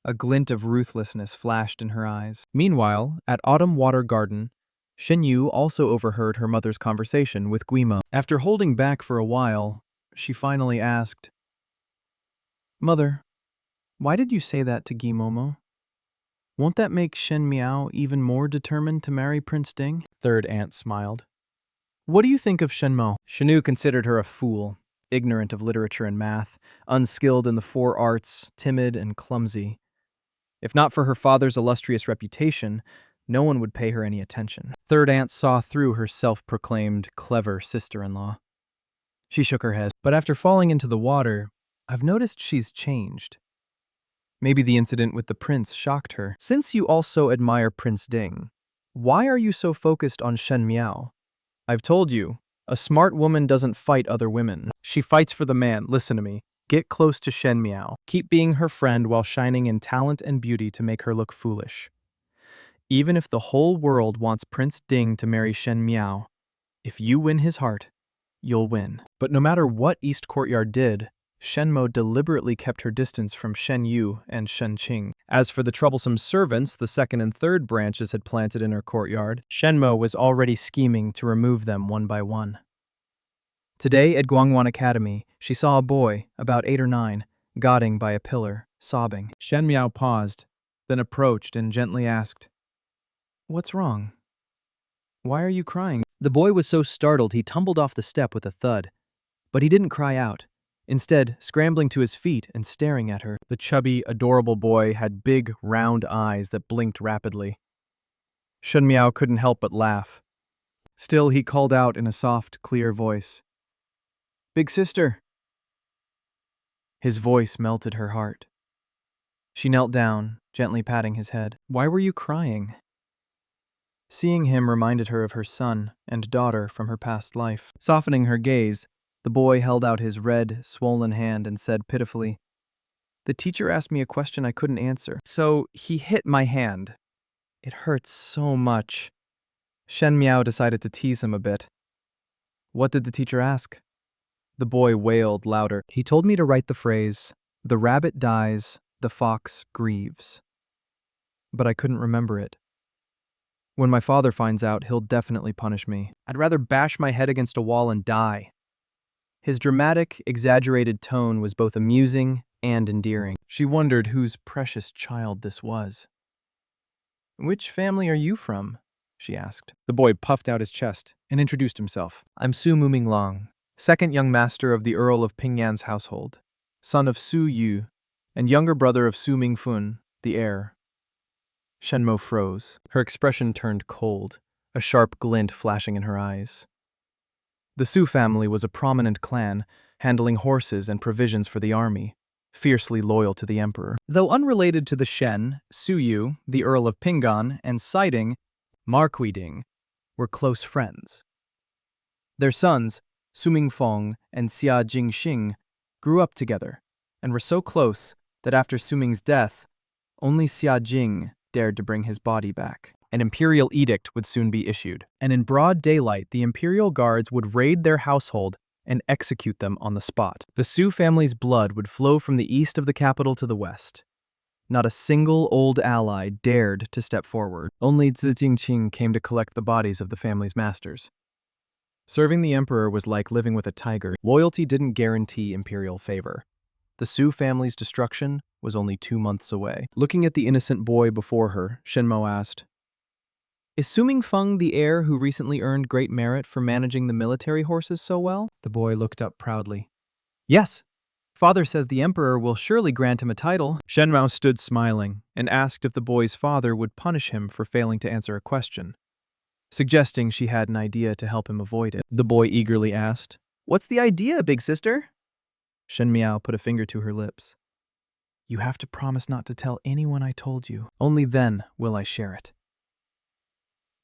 A glint of ruthlessness flashed in her eyes. Meanwhile, at Autumn Water Garden, Shenyu also overheard her mother's conversation with Guimo. After holding back for a while, she finally asked, Mother, why did you say that to Guimomo? Won't that make Shen Miao even more determined to marry Prince Ding? Third aunt smiled. What do you think of Shenmo? Shenu considered her a fool, ignorant of literature and math, unskilled in the four arts, timid and clumsy. If not for her father's illustrious reputation, no one would pay her any attention. Third aunt saw through her self-proclaimed clever sister-in-law. She shook her head. But after falling into the water, I've noticed she's changed. Maybe the incident with the prince shocked her. Since you also admire Prince Ding, why are you so focused on Shen Miao? I've told you, a smart woman doesn't fight other women. She fights for the man. Listen to me. Get close to Shen Miao. Keep being her friend while shining in talent and beauty to make her look foolish. Even if the whole world wants Prince Ding to marry Shen Miao, if you win his heart, you'll win. But no matter what East Courtyard did, Shenmo deliberately kept her distance from Shen Yu and Shen Qing. As for the troublesome servants the second and third branches had planted in her courtyard, Shenmo was already scheming to remove them one by one. Today at Guangwan Academy, she saw a boy, about 8 or 9, gadding by a pillar, sobbing. Shen Miao paused, then approached and gently asked, What's wrong? Why are you crying? The boy was so startled he tumbled off the step with a thud. But he didn't cry out, instead scrambling to his feet and staring at her. The chubby, adorable boy had big, round eyes that blinked rapidly. Shen Miao couldn't help but laugh. Still, he called out in a soft, clear voice, Big sister! His voice melted her heart. She knelt down, gently patting his head. Why were you crying? Seeing him reminded her of her son and daughter from her past life. Softening her gaze, the boy held out his red, swollen hand and said pitifully, The teacher asked me a question I couldn't answer, so he hit my hand. It hurts so much. Shen Miao decided to tease him a bit. What did the teacher ask? The boy wailed louder. He told me to write the phrase, The rabbit dies, the fox grieves. But I couldn't remember it. When my father finds out, he'll definitely punish me. I'd rather bash my head against a wall and die. His dramatic, exaggerated tone was both amusing and endearing. She wondered whose precious child this was. Which family are you from? She asked. The boy puffed out his chest and introduced himself. I'm Su Muming Long, second young master of the Earl of Pingyan's household, son of Su Yu, and younger brother of Su Mingfun, the heir. Shenmo froze. Her expression turned cold. a sharp glint flashing in her eyes. The Su family was a prominent clan, handling horses and provisions for the army, fiercely loyal to the emperor. Though unrelated to the Shen, Su Yu, the Earl of Pinggan, and Siding, Marquis Ding, were close friends. Their sons, Su Mingfeng and Xia Jingxing, grew up together, and were so close that after Su Ming's death, only Xia Jing dared to bring his body back. An imperial edict would soon be issued, and in broad daylight the imperial guards would raid their household and execute them on the spot. The Su family's blood would flow from the east of the capital to the west. Not a single old ally dared to step forward. Only Zi Jingqing came to collect the bodies of the family's masters. Serving the emperor was like living with a tiger. Loyalty didn't guarantee imperial favor. The Su family's destruction was only 2 months away. Looking at the innocent boy before her, Shenmo asked, "Is Su Mingfeng the heir who recently earned great merit for managing the military horses so well?" The boy looked up proudly. "Yes. Father says the emperor will surely grant him a title." Shenmao stood smiling and asked if the boy's father would punish him for failing to answer a question, suggesting she had an idea to help him avoid it. The boy eagerly asked, "What's the idea, big sister?" Shen Miao put a finger to her lips. "You have to promise not to tell anyone I told you. Only then will I share it."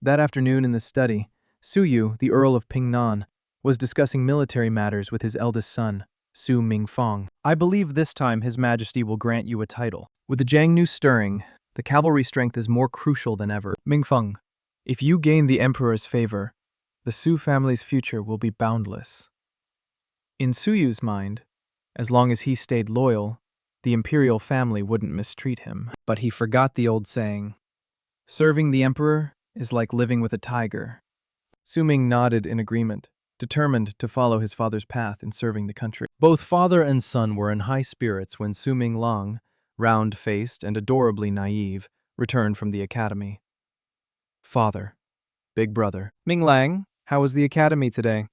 That afternoon in the study, Su Yu, the Earl of Pingnan, was discussing military matters with his eldest son, Su Mingfeng. "I believe this time His Majesty will grant you a title. With the Jiangnu stirring, the cavalry strength is more crucial than ever. Mingfeng, if you gain the emperor's favor, the Su family's future will be boundless." In Su Yu's mind, as long as he stayed loyal, the imperial family wouldn't mistreat him. But he forgot the old saying, "Serving the emperor is like living with a tiger." Su Ming nodded in agreement, determined to follow his father's path in serving the country. Both father and son were in high spirits when Su Ming Lang, round-faced and adorably naive, returned from the academy. "Father, big brother, Ming Lang, how was the academy today?"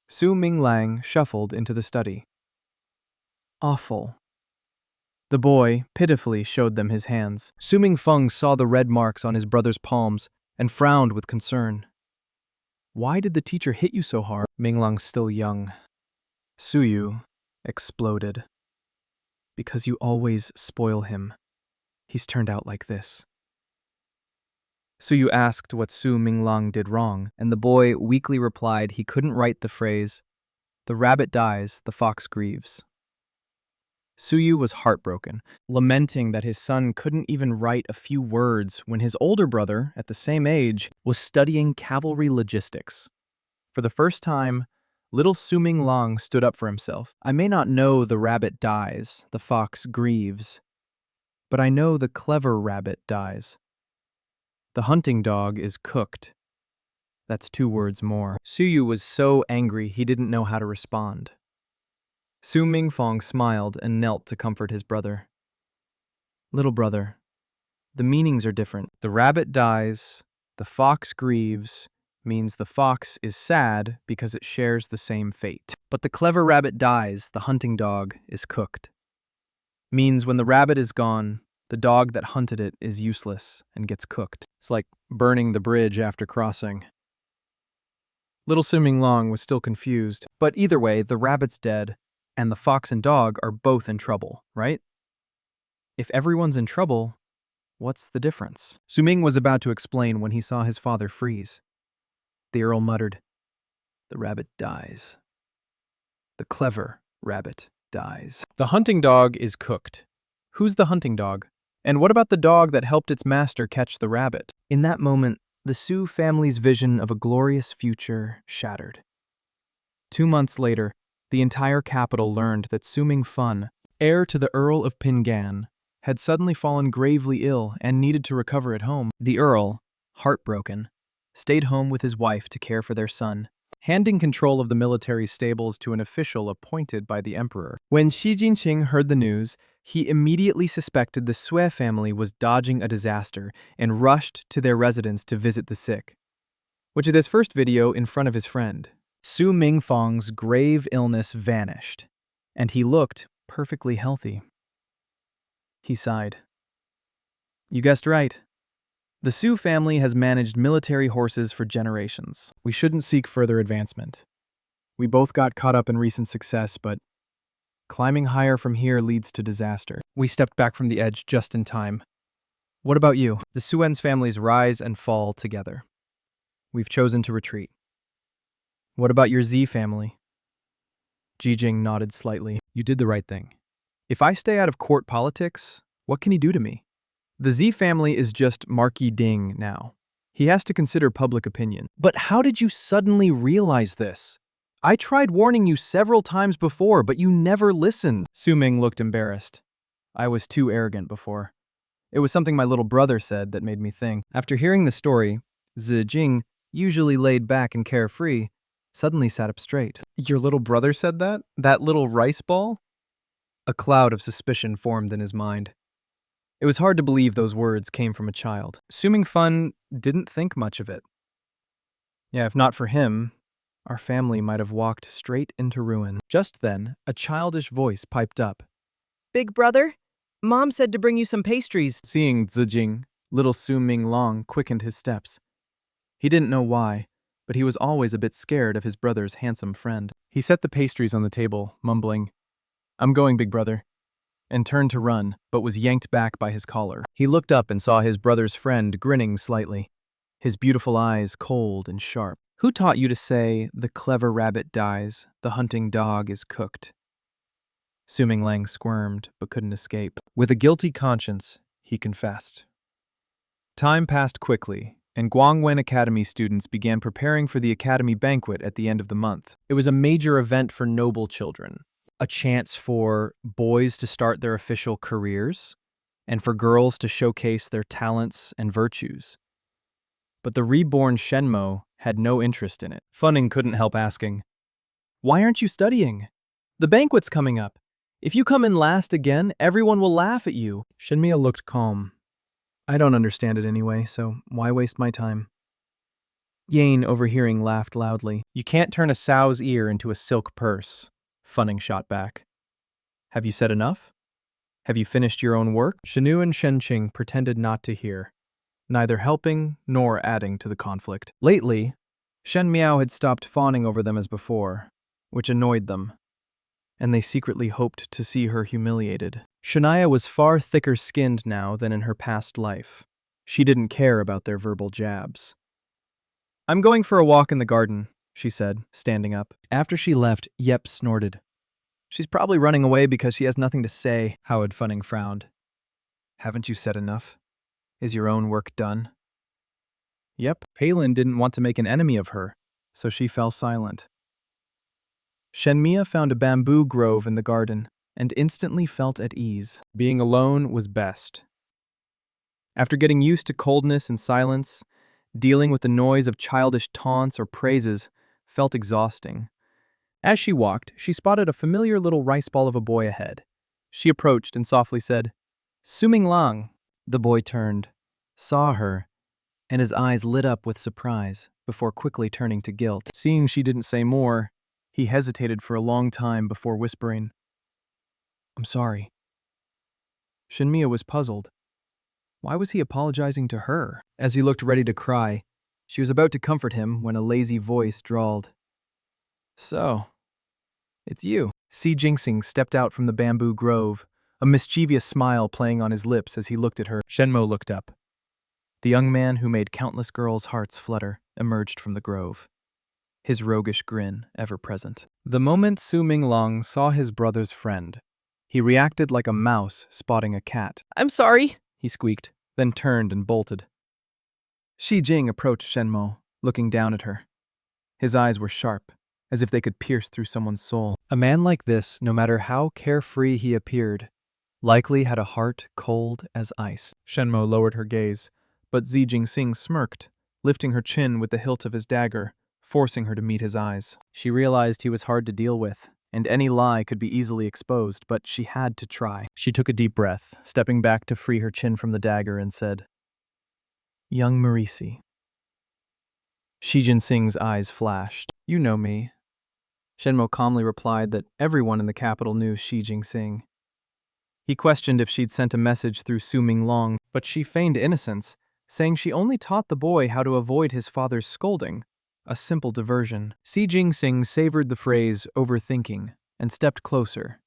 Su Ming Lang shuffled into the study. "Awful." The boy pitifully showed them his hands. Su Mingfeng saw the red marks on his brother's palms and frowned with concern. "Why did the teacher hit you so hard?" Minglang's still young. Su Yu exploded. "Because you always spoil him. He's turned out like this." Su Yu asked what Su Minglang did wrong, and the boy weakly replied he couldn't write the phrase, "The rabbit dies, the fox grieves." Su Yu was heartbroken, lamenting that his son couldn't even write a few words when his older brother, at the same age, was studying cavalry logistics. For the first time, little Su Minglang stood up for himself. "I may not know the rabbit dies, the fox grieves, but I know the clever rabbit dies. The hunting dog is cooked." That's 2 words more. Su Yu was so angry he didn't know how to respond. Su Mingfeng smiled and knelt to comfort his brother. "Little brother, the meanings are different. The rabbit dies, the fox grieves, means the fox is sad because it shares the same fate. But the clever rabbit dies, the hunting dog is cooked. Means when the rabbit is gone, the dog that hunted it is useless and gets cooked. It's like burning the bridge after crossing." Little Su Minglang was still confused, but either way, the rabbit's dead, and the fox and dog are both in trouble, right? If everyone's in trouble, what's the difference? Su Ming was about to explain when he saw his father freeze. The Earl muttered, "The rabbit dies. The clever rabbit dies. The hunting dog is cooked. Who's the hunting dog? And what about the dog that helped its master catch the rabbit?" In that moment, the Su family's vision of a glorious future shattered. 2 months later, the entire capital learned that Su Mingfeng, heir to the Earl of Pinggan, had suddenly fallen gravely ill and needed to recover at home. The Earl, heartbroken, stayed home with his wife to care for their son, handing control of the military stables to an official appointed by the emperor. When Xi Jinping heard the news, he immediately suspected the Sui family was dodging a disaster and rushed to their residence to visit the sick. Which is his first video in front of his friend. Su Mingfeng's grave illness vanished, and he looked perfectly healthy. He sighed. "You guessed right. The Su family has managed military horses for generations. We shouldn't seek further advancement. We both got caught up in recent success, but climbing higher from here leads to disaster. We stepped back from the edge just in time. What about you? The Suen's families rise and fall together. We've chosen to retreat. What about your Z family? Jijing nodded slightly. You did the right thing. If I stay out of court politics, what can he do to me? The Z family is just Marky Ding now. He has to consider public opinion. But how did you suddenly realize this? I tried warning you several times before, but you never listened. Su Ming looked embarrassed. I was too arrogant before. It was something my little brother said that made me think. After hearing the story, Zijing, usually laid back and carefree, suddenly sat up straight. Your little brother said that? That little rice ball? A cloud of suspicion formed in his mind. It was hard to believe those words came from a child. Su Mingfun didn't think much of it. Yeah, if not for him, our family might have walked straight into ruin. Just then, a childish voice piped up. Big brother, Mom said to bring you some pastries. Seeing Zijing, little Su Ming Long quickened his steps. He didn't know why, but he was always a bit scared of his brother's handsome friend. He set the pastries on the table, mumbling, "I'm going, big brother," and turned to run, but was yanked back by his collar. He looked up and saw his brother's friend grinning slightly, his beautiful eyes cold and sharp. Who taught you to say, "The clever rabbit dies, the hunting dog is cooked"? Su Ming Lang squirmed, but couldn't escape. With a guilty conscience, he confessed. Time passed quickly, and Guangwen Academy students began preparing for the academy banquet at the end of the month. It was a major event for noble children, a chance for boys to start their official careers, and for girls to showcase their talents and virtues. But the reborn Shenmo had no interest in it. Funning couldn't help asking, "Why aren't you studying? The banquet's coming up. If you come in last again, everyone will laugh at you." Shenmia looked calm. I don't understand it anyway, so why waste my time? Yane, overhearing, laughed loudly. You can't turn a sow's ear into a silk purse. Funning shot back. Have you said enough? Have you finished your own work? Shenu and Shenqing pretended not to hear, neither helping nor adding to the conflict. Lately, Shen Miao had stopped fawning over them as before, which annoyed them, and they secretly hoped to see her humiliated. Shania was far thicker-skinned now than in her past life. She didn't care about their verbal jabs. "I'm going for a walk in the garden," she said, standing up. After she left, Yep snorted. "She's probably running away because she has nothing to say." Howard Funning frowned. "Haven't you said enough? Is your own work done?" Yep, Palin didn't want to make an enemy of her, so she fell silent. Shenmia found a bamboo grove in the garden and instantly felt at ease. Being alone was best. After getting used to coldness and silence, dealing with the noise of childish taunts or praises felt exhausting. As she walked, she spotted a familiar little rice ball of a boy ahead. She approached and softly said, "Su Ming Lang." The boy turned, saw her, and his eyes lit up with surprise before quickly turning to guilt. Seeing she didn't say more, he hesitated for a long time before whispering, "I'm sorry." Shinmia was puzzled. Why was he apologizing to her? As he looked ready to cry, she was about to comfort him when a lazy voice drawled, "So, it's you." Si Jinxing stepped out from the bamboo grove, a mischievous smile playing on his lips as he looked at her. Shenmo looked up. The young man who made countless girls' hearts flutter emerged from the grove, his roguish grin ever present. The moment Su Ming Long saw his brother's friend, he reacted like a mouse spotting a cat. I'm sorry, He squeaked, then turned and bolted. Shi Jing approached Shenmo, looking down at her. His eyes were sharp, as if they could pierce through someone's soul. A man like this, no matter how carefree he appeared, likely had a heart cold as ice. Shenmo lowered her gaze, but Zi Jingxing smirked, lifting her chin with the hilt of his dagger, forcing her to meet his eyes. She realized he was hard to deal with, and any lie could be easily exposed, but she had to try. She took a deep breath, stepping back to free her chin from the dagger, and said, "Young Marisi." Shi Jinsing's eyes flashed. "You know me." Shenmo calmly replied that everyone in the capital knew Shi Jingsing. He questioned if she'd sent a message through Su Ming Long, but she feigned innocence, saying she only taught the boy how to avoid his father's scolding, a simple diversion. Si Jing-sing savored the phrase overthinking and stepped closer,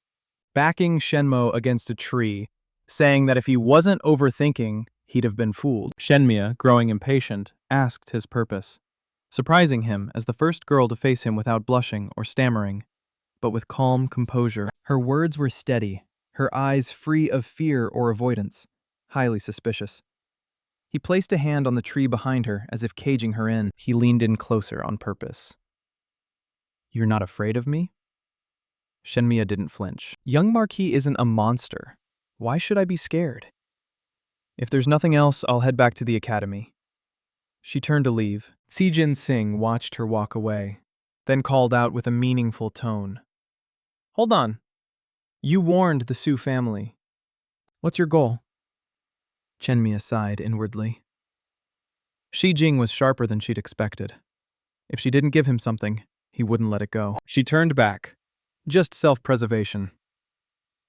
backing Shenmo against a tree, saying that if he wasn't overthinking, he'd have been fooled. Shenmia, growing impatient, asked his purpose, surprising him as the first girl to face him without blushing or stammering, but with calm composure. Her words were steady, her eyes free of fear or avoidance, highly suspicious. He placed a hand on the tree behind her as if caging her in. He leaned in closer on purpose. "You're not afraid of me?" Shenmia didn't flinch. "Young Marquis isn't a monster. Why should I be scared? If there's nothing else, I'll head back to the academy." She turned to leave. Si Jing-sing watched her walk away, then called out with a meaningful tone, "Hold on. You warned the Su family. What's your goal?" Shenmia sighed inwardly. Shi Jing was sharper than she'd expected. If she didn't give him something, he wouldn't let it go. She turned back. Just self-preservation.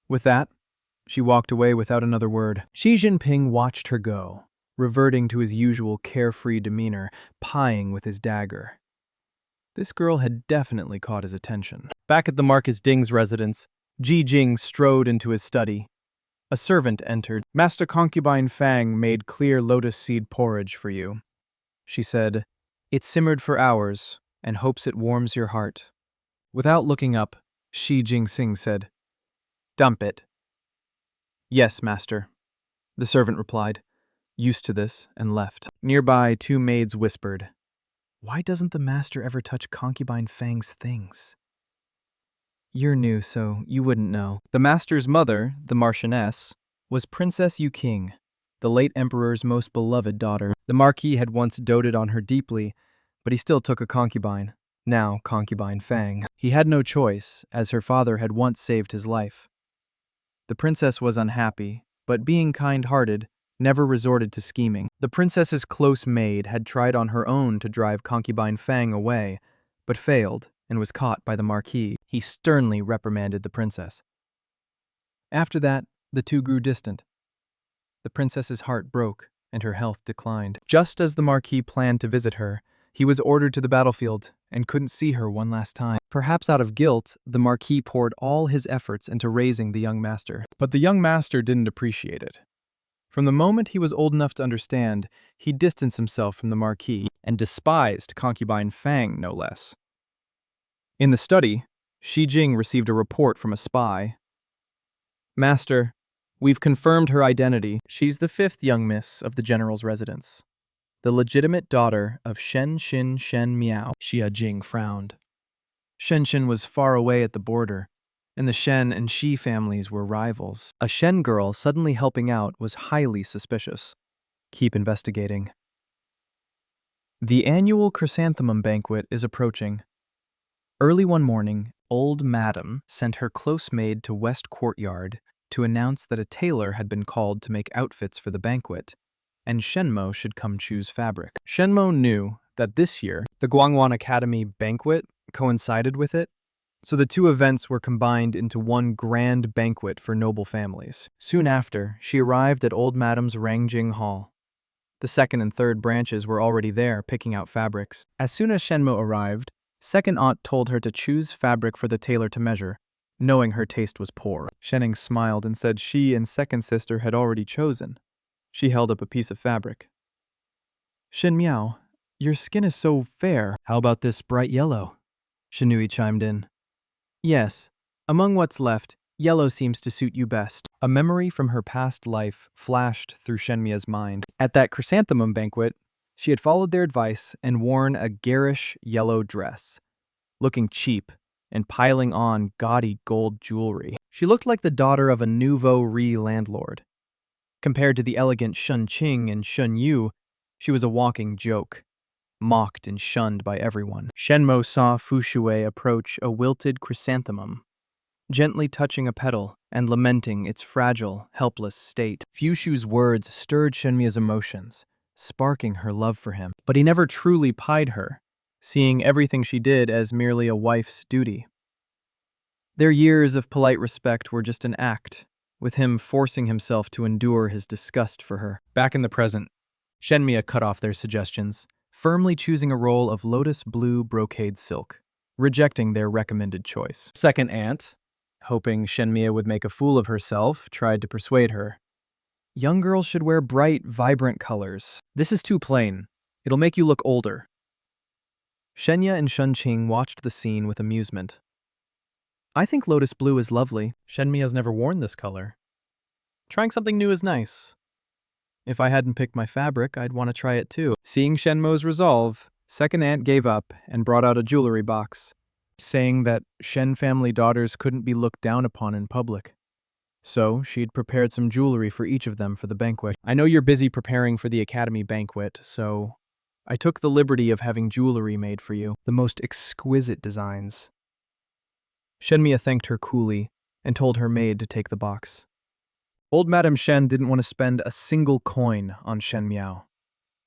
With that, she walked away without another word. Xi Jinping watched her go, reverting to his usual carefree demeanor, pieing with his dagger. This girl had definitely caught his attention. Back at the Marcus Ding's residence, Ji Jing strode into his study. A servant entered. "Master Concubine Fang made clear lotus seed porridge for you," she said. "It simmered for hours, and hopes it warms your heart." Without looking up, Shi Jing-sing said, "Dump it." "Yes, master," the servant replied, used to this, and left. Nearby, two maids whispered, "Why doesn't the master ever touch Concubine Fang's things?" "You're new, so you wouldn't know." The master's mother, the Marchioness, was Princess Yu Qing, the late emperor's most beloved daughter. The Marquis had once doted on her deeply, but he still took a concubine, now Concubine Fang. He had no choice, as her father had once saved his life. The princess was unhappy, but being kind-hearted, never resorted to scheming. The princess's close maid had tried on her own to drive Concubine Fang away, but failed and was caught by the Marquis. He sternly reprimanded the princess. After that, the two grew distant. The princess's heart broke, and her health declined. Just as the Marquis planned to visit her, he was ordered to the battlefield and couldn't see her one last time. Perhaps out of guilt, the Marquis poured all his efforts into raising the young master. But the young master didn't appreciate it. From the moment he was old enough to understand, he distanced himself from the Marquis and despised Concubine Fang, no less. In the study, Shi Jing received a report from a spy. "Master, we've confirmed her identity. She's the fifth young miss of the general's residence, the legitimate daughter of Shen Miao." Xia Jing frowned. Shen was far away at the border, and the Shen and Shi families were rivals. A Shen girl suddenly helping out was highly suspicious. Keep investigating. The annual chrysanthemum banquet is approaching. Early one morning, old Madam sent her close maid to West Courtyard to announce that a tailor had been called to make outfits for the banquet, and Shenmo should come choose fabric. Shenmo knew that this year, the Guangwan Academy banquet coincided with it, so the two events were combined into one grand banquet for noble families. Soon after, she arrived at old Madam's Rangjing Hall. The second and third branches were already there, picking out fabrics. As soon as Shenmo arrived, second aunt told her to choose fabric for the tailor to measure, knowing her taste was poor. Shenning smiled and said she and second sister had already chosen. She held up a piece of fabric. "Shen Miao, your skin is so fair. How about this bright yellow?" Shenui chimed in. "Yes, among what's left, yellow seems to suit you best." A memory from her past life flashed through Shenmia's mind. At that chrysanthemum banquet, she had followed their advice and worn a garish yellow dress, looking cheap and piling on gaudy gold jewelry. She looked like the daughter of a nouveau riche landlord. Compared to the elegant Shun Qing and Shun Yu, she was a walking joke, mocked and shunned by everyone. Shenmo saw Fu Shui approach a wilted chrysanthemum, gently touching a petal and lamenting its fragile, helpless state. Fu Shu's words stirred Shenmia's emotions, sparking her love for him. But he never truly pied her, seeing everything she did as merely a wife's duty. Their years of polite respect were just an act, with him forcing himself to endure his disgust for her. Back in the present, Shenmue cut off their suggestions, firmly choosing a roll of lotus blue brocade silk, rejecting their recommended choice. Second aunt, hoping Shenmue would make a fool of herself, tried to persuade her. Young girls should wear bright, vibrant colors. This is too plain. It'll make you look older. Shenya and Shunqing watched the scene with amusement. I think lotus blue is lovely. Shenmue has never worn this color. Trying something new is nice. If I hadn't picked my fabric, I'd want to try it too. Seeing Shenmo's resolve, second aunt gave up and brought out a jewelry box, saying that Shen family daughters couldn't be looked down upon in public. So, she'd prepared some jewelry for each of them for the banquet. I know you're busy preparing for the academy banquet, so I took the liberty of having jewelry made for you. The most exquisite designs. Shenmue thanked her coolly and told her maid to take the box. Old Madame Shen didn't want to spend a single coin on Shen Miao.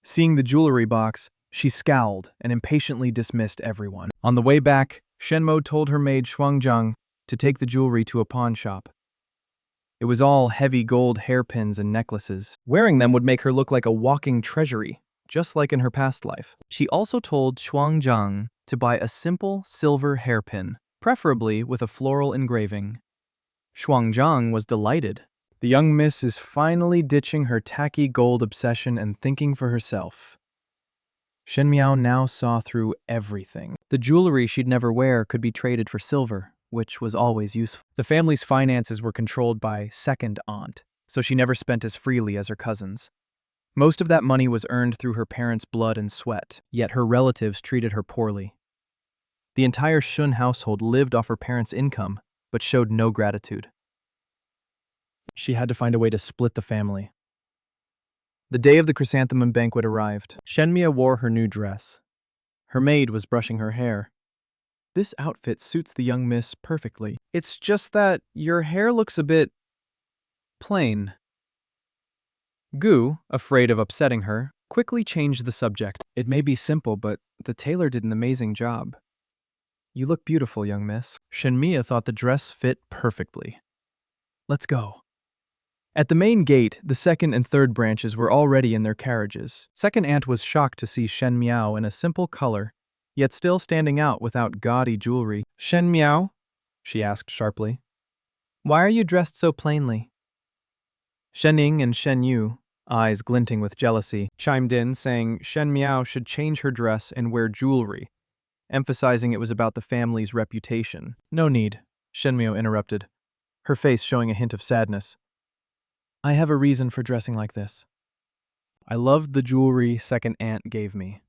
Seeing the jewelry box, she scowled and impatiently dismissed everyone. On the way back, Shenmo told her maid Shuangzhang to take the jewelry to a pawn shop. It was all heavy gold hairpins and necklaces. Wearing them would make her look like a walking treasury, just like in her past life. She also told Shuangzhang to buy a simple silver hairpin, preferably with a floral engraving. Shuangzhang was delighted. The young miss is finally ditching her tacky gold obsession and thinking for herself. Shen Miao now saw through everything. The jewelry she'd never wear could be traded for silver, which was always useful. The family's finances were controlled by second aunt, so she never spent as freely as her cousins. Most of that money was earned through her parents' blood and sweat, yet her relatives treated her poorly. The entire Shun household lived off her parents' income, but showed no gratitude. She had to find a way to split the family. The day of the chrysanthemum banquet arrived. Shenmue wore her new dress. Her maid was brushing her hair. This outfit suits the young miss perfectly. It's just that your hair looks a bit plain. Gu, afraid of upsetting her, quickly changed the subject. It may be simple, but the tailor did an amazing job. You look beautiful, young miss. Shenmue thought the dress fit perfectly. Let's go. At the main gate, the second and third branches were already in their carriages. Second aunt was shocked to see Shen Miao in a simple color, yet still standing out without gaudy jewelry. Shen Miao? She asked sharply. Why are you dressed so plainly? Shen Ying and Shen Yu, eyes glinting with jealousy, chimed in saying Shen Miao should change her dress and wear jewelry, emphasizing it was about the family's reputation. No need, Shen Miao interrupted, her face showing a hint of sadness. I have a reason for dressing like this. I loved the jewelry second aunt gave me,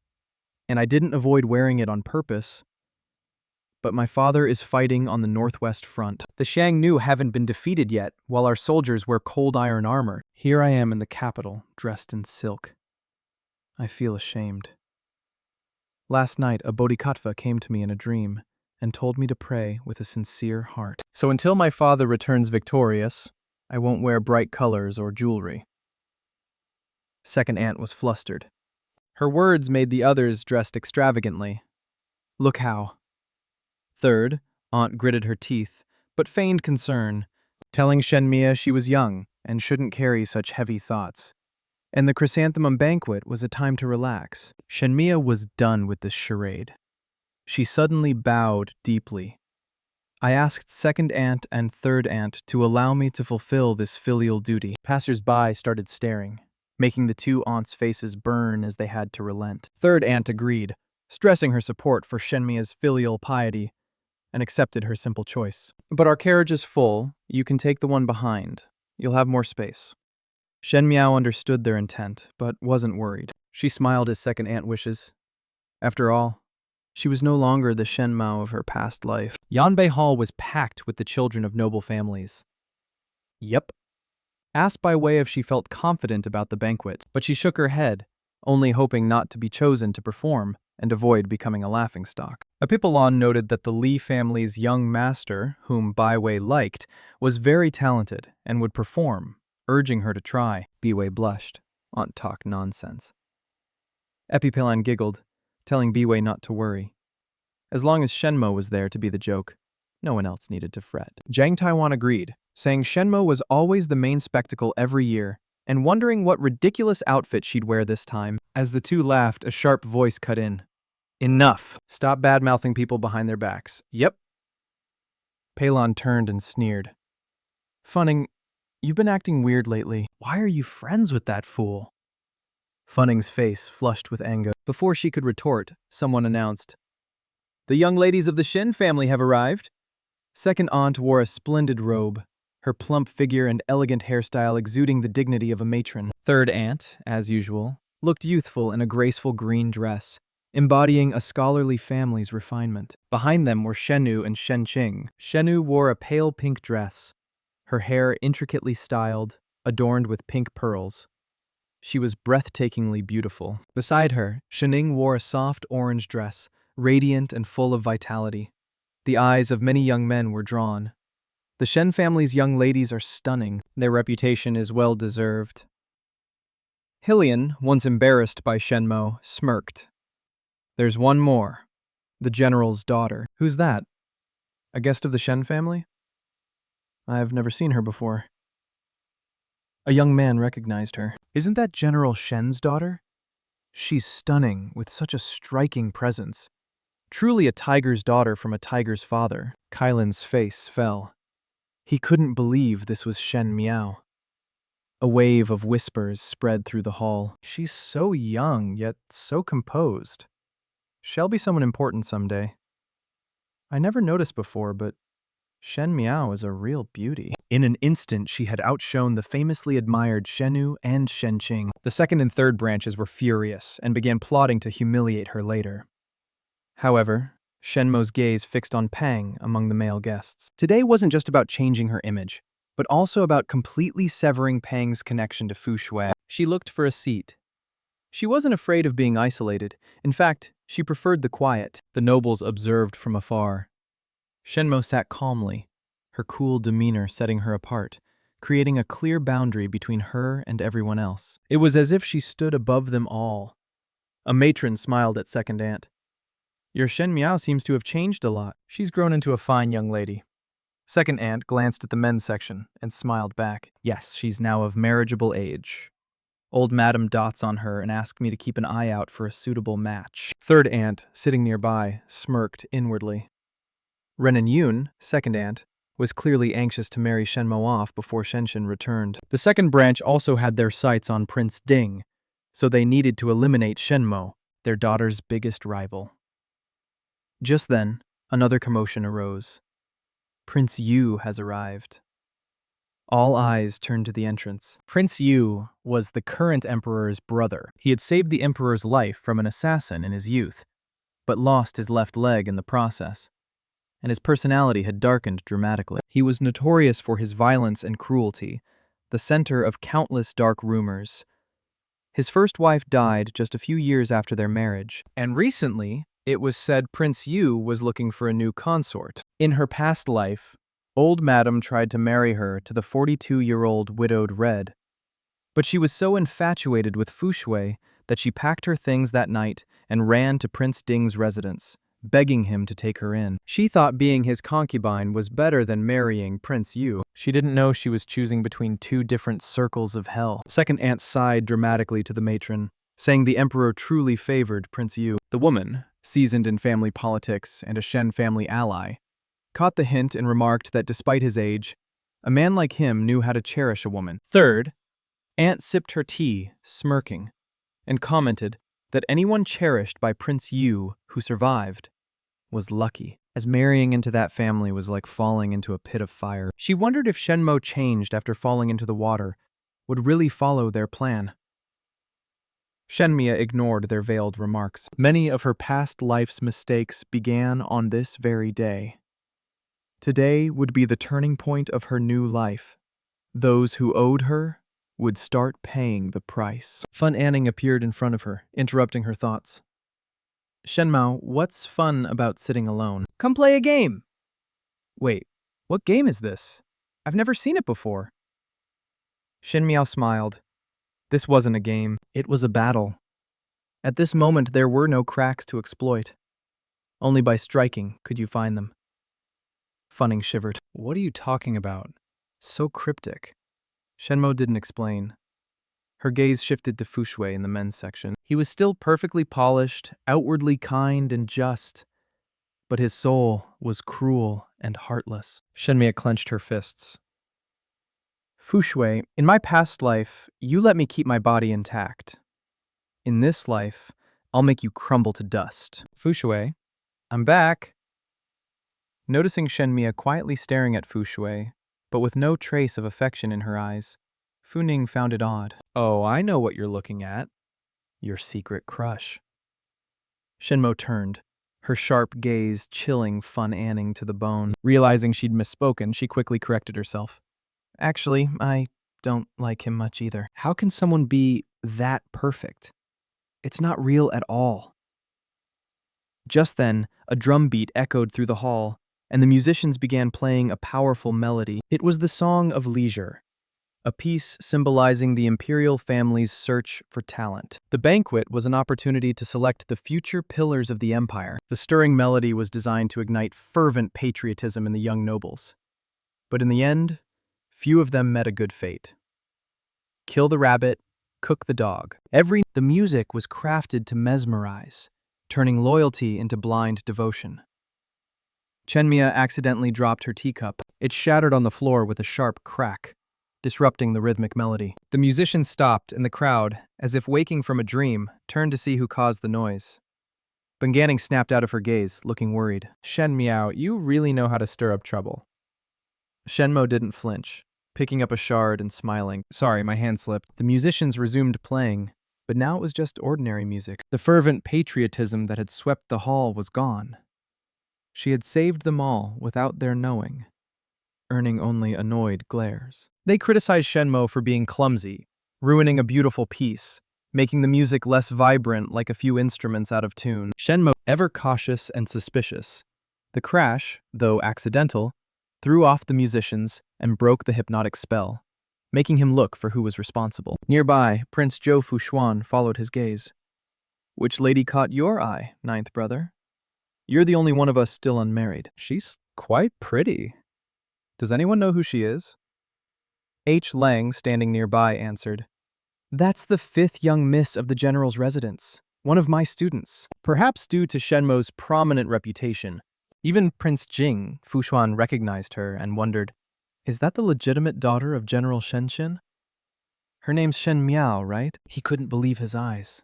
and I didn't avoid wearing it on purpose. But my father is fighting on the northwest front. The Xiangnu haven't been defeated yet, while our soldiers wear cold iron armor. Here I am in the capital, dressed in silk. I feel ashamed. Last night, a bodhisattva came to me in a dream and told me to pray with a sincere heart. So until my father returns victorious, I won't wear bright colors or jewelry. Second aunt was flustered. Her words made the others dressed extravagantly. Look how. Third, aunt gritted her teeth, but feigned concern, telling Shenmue she was young and shouldn't carry such heavy thoughts. And the chrysanthemum banquet was a time to relax. Shenmue was done with this charade. She suddenly bowed deeply. I asked second aunt and third aunt to allow me to fulfill this filial duty. Passers-by started staring, making the two aunts' faces burn as they had to relent. Third aunt agreed, stressing her support for Shenmue's filial piety, and accepted her simple choice. But our carriage is full. You can take the one behind. You'll have more space. Shen Miao understood their intent, but wasn't worried. She smiled as second aunt wishes. After all, she was no longer the Shen Mao of her past life. Yanbei Hall was packed with the children of noble families. Yep. Asked by way of she felt confident about the banquet, but she shook her head, only hoping not to be chosen to perform and avoid becoming a laughingstock. Apipalon noted that the Li family's young master, whom Bai Wei liked, was very talented and would perform, urging her to try. Bai Wei blushed. Aunt talk nonsense. Epipalan giggled, telling Bai Wei not to worry. As long as Shenmo was there to be the joke, no one else needed to fret. Jiang Taiwan agreed, saying Shenmo was always the main spectacle every year, and wondering what ridiculous outfit she'd wear this time. As the two laughed, a sharp voice cut in. Enough! Stop bad-mouthing people behind their backs. Yep. Palon turned and sneered. Funning, you've been acting weird lately. Why are you friends with that fool? Funning's face flushed with anger. Before she could retort, someone announced, "The young ladies of the Shen family have arrived." Second aunt wore a splendid robe, her plump figure and elegant hairstyle exuding the dignity of a matron. Third aunt, as usual, looked youthful in a graceful green dress, embodying a scholarly family's refinement. Behind them were Shenu and Shenqing. Shenu wore a pale pink dress, her hair intricately styled, adorned with pink pearls. She was breathtakingly beautiful. Beside her, Shening wore a soft orange dress, radiant and full of vitality. The eyes of many young men were drawn. The Shen family's young ladies are stunning. Their reputation is well deserved. Hillian, once embarrassed by Shenmo, smirked. There's one more. The general's daughter. Who's that? A guest of the Shen family? I've never seen her before. A young man recognized her. Isn't that General Shen's daughter? She's stunning, with such a striking presence. Truly a tiger's daughter from a tiger's father. Kylan's face fell. He couldn't believe this was Shen Miao. A wave of whispers spread through the hall. She's so young, yet so composed. She'll be someone important someday. I never noticed before, but Shen Miao is a real beauty. In an instant, she had outshone the famously admired Shenu and Shenqing. The second and third branches were furious and began plotting to humiliate her later. However, Shenmo's gaze fixed on Pang among the male guests. Today wasn't just about changing her image, but also about completely severing Pang's connection to Fu Shui. She looked for a seat. She wasn't afraid of being isolated. In fact, she preferred the quiet. The nobles observed from afar. Shenmo sat calmly, her cool demeanor setting her apart, creating a clear boundary between her and everyone else. It was as if she stood above them all. A matron smiled at second aunt. Your Shen Miao seems to have changed a lot. She's grown into a fine young lady. Second aunt glanced at the men's section and smiled back. Yes, she's now of marriageable age. Old Madam dots on her and asked me to keep an eye out for a suitable match. Third aunt, sitting nearby, smirked inwardly. Ren and Yun, second aunt, was clearly anxious to marry Shenmo off before Shenshin returned. The second branch also had their sights on Prince Ding, so they needed to eliminate Shenmo, their daughter's biggest rival. Just then, another commotion arose. Prince Yu has arrived. All eyes turned to the entrance. Prince Yu was the current emperor's brother. He had saved the emperor's life from an assassin in his youth, but lost his left leg in the process, and his personality had darkened dramatically. He was notorious for his violence and cruelty, the center of countless dark rumors. His first wife died just a few years after their marriage, and recently, it was said Prince Yu was looking for a new consort. In her past life, old Madam tried to marry her to the 42-year-old widowed Red, but she was so infatuated with Fu Shui that she packed her things that night and ran to Prince Ding's residence, begging him to take her in. She thought being his concubine was better than marrying Prince Yu. She didn't know she was choosing between two different circles of hell. Second aunt sighed dramatically to the matron, saying the emperor truly favored Prince Yu. The woman, seasoned in family politics and a Shen family ally, caught the hint and remarked that despite his age, a man like him knew how to cherish a woman. Third, aunt sipped her tea, smirking, and commented that anyone cherished by Prince Yu who survived was lucky, as marrying into that family was like falling into a pit of fire. She wondered if Shenmo changed after falling into the water, would really follow their plan. Shenmia ignored their veiled remarks. Many of her past life's mistakes began on this very day. Today would be the turning point of her new life. Those who owed her would start paying the price. Fun Anning appeared in front of her, interrupting her thoughts. Shenmao, what's fun about sitting alone? Come play a game! Wait, what game is this? I've never seen it before. Shenmiao smiled. This wasn't a game, it was a battle. At this moment, there were no cracks to exploit. Only by striking could you find them. Funning shivered. What are you talking about? So cryptic. Shenmo didn't explain. Her gaze shifted to Fushui in the men's section. He was still perfectly polished, outwardly kind and just, but his soul was cruel and heartless. Shenmue clenched her fists. Fushui, in my past life, you let me keep my body intact. In this life, I'll make you crumble to dust. Fushui, I'm back. Noticing Shenmue quietly staring at Fushui, but with no trace of affection in her eyes, Funing found it odd. Oh, I know what you're looking at. Your secret crush. Shenmue turned, her sharp gaze chilling Fun Anning to the bone. Realizing she'd misspoken, she quickly corrected herself. Actually, I don't like him much either. How can someone be that perfect? It's not real at all. Just then, a drum beat echoed through the hall, and the musicians began playing a powerful melody. It was the Song of Leisure, a piece symbolizing the imperial family's search for talent. The banquet was an opportunity to select the future pillars of the empire. The stirring melody was designed to ignite fervent patriotism in the young nobles. But in the end, few of them met a good fate. Kill the rabbit, cook the dog. The music was crafted to mesmerize, turning loyalty into blind devotion. Shenmue accidentally dropped her teacup. It shattered on the floor with a sharp crack, disrupting the rhythmic melody. The musicians stopped, and the crowd, as if waking from a dream, turned to see who caused the noise. Bunganning snapped out of her gaze, looking worried. Shenmue, you really know how to stir up trouble. Shenmue didn't flinch, picking up a shard and smiling. Sorry, my hand slipped. The musicians resumed playing, but now it was just ordinary music. The fervent patriotism that had swept the hall was gone. She had saved them all without their knowing, earning only annoyed glares. They criticized Shenmue for being clumsy, ruining a beautiful piece, making the music less vibrant like a few instruments out of tune. Shenmue, ever cautious and suspicious. The crash, though accidental, threw off the musicians and broke the hypnotic spell, making him look for who was responsible. Nearby, Prince Zhou Fushuan followed his gaze. Which lady caught your eye, ninth brother? You're the only one of us still unmarried. She's quite pretty. Does anyone know who she is? H. Lang, standing nearby, answered, That's the 5th young miss of the general's residence, one of my students. Perhaps due to Shenmue's prominent reputation, even Prince Jing, Fushuan recognized her and wondered, Is that the legitimate daughter of General Shenshin? Her name's Shen Miao, right? He couldn't believe his eyes.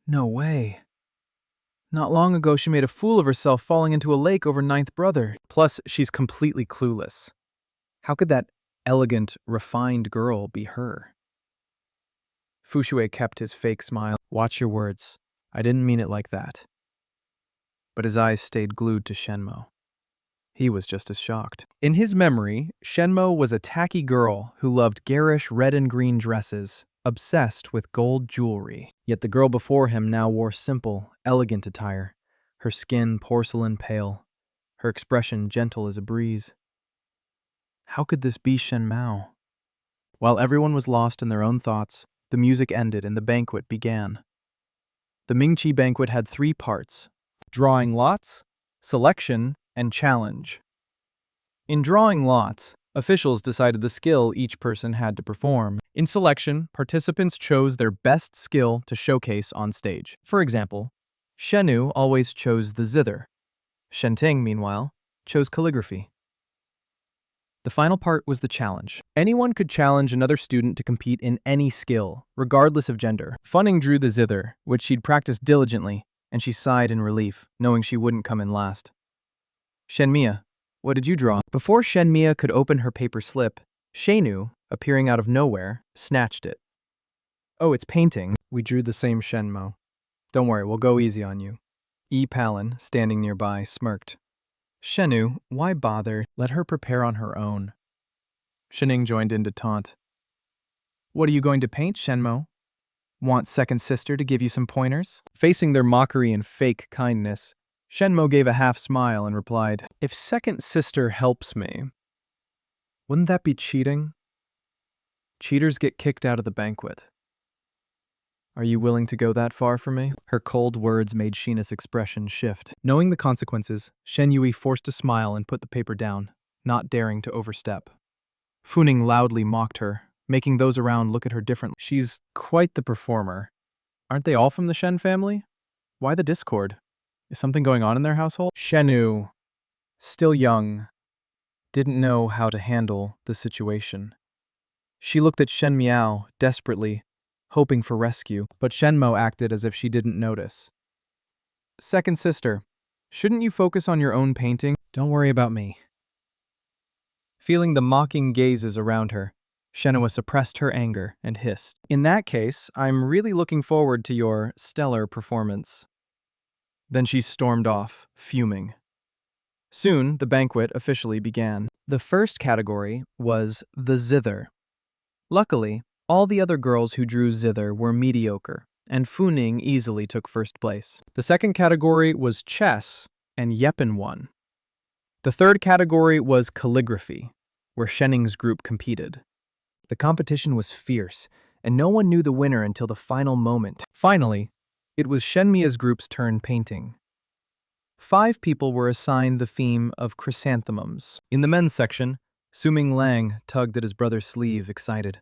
No way. Not long ago she made a fool of herself falling into a lake over ninth brother. Plus, she's completely clueless. How could that elegant, refined girl be her? Fushui kept his fake smile. Watch your words. I didn't mean it like that. But his eyes stayed glued to Shenmue. He was just as shocked. In his memory, Shenmue was a tacky girl who loved garish red and green dresses, obsessed with gold jewelry. Yet the girl before him now wore simple, elegant attire, her skin porcelain pale, her expression gentle as a breeze. How could this be Shenmue? While everyone was lost in their own thoughts, the music ended and the banquet began. The Mingqi banquet had 3 parts: drawing lots, selection, and challenge. In drawing lots, officials decided the skill each person had to perform. In selection, participants chose their best skill to showcase on stage. For example, Shenu always chose the zither. Shenting, meanwhile, chose calligraphy. The final part was the challenge. Anyone could challenge another student to compete in any skill, regardless of gender. Funning drew the zither, which she'd practiced diligently, and she sighed in relief, knowing she wouldn't come in last. Shenmue, what did you draw? Before Shenmue could open her paper slip, Shenu, appearing out of nowhere, snatched it. Oh, it's painting. We drew the same Shenmue. Don't worry, we'll go easy on you. E. Palin, standing nearby, smirked. Shenu, why bother? Let her prepare on her own. Shening joined in to taunt. What are you going to paint, Shenmue? Want second sister to give you some pointers? Facing their mockery and fake kindness, Shenmue gave a half smile and replied, If second sister helps me, wouldn't that be cheating? Cheaters get kicked out of the banquet. Are you willing to go that far for me? Her cold words made Sheena's expression shift. Knowing the consequences, Shen Yui forced a smile and put the paper down, not daring to overstep. Funing loudly mocked her, making those around look at her differently. She's quite the performer. Aren't they all from the Shen family? Why the discord? Is something going on in their household? Shenu, still young, didn't know how to handle the situation. She looked at Shen Miao desperately, hoping for rescue, but Shenmo acted as if she didn't notice. Second sister, shouldn't you focus on your own painting? Don't worry about me. Feeling the mocking gazes around her, Shenhua suppressed her anger and hissed. In that case, I'm really looking forward to your stellar performance. Then she stormed off, fuming. Soon, the banquet officially began. The first category was the zither. Luckily, all the other girls who drew zither were mediocre, and Fu Ning easily took first place. The second category was chess, and Yeppen won. The third category was calligraphy, where Shenning's group competed. The competition was fierce, and no one knew the winner until the final moment. Finally, it was Shenmia's group's turn painting. 5 people were assigned the theme of chrysanthemums. In the men's section, Suming Lang tugged at his brother's sleeve, excited.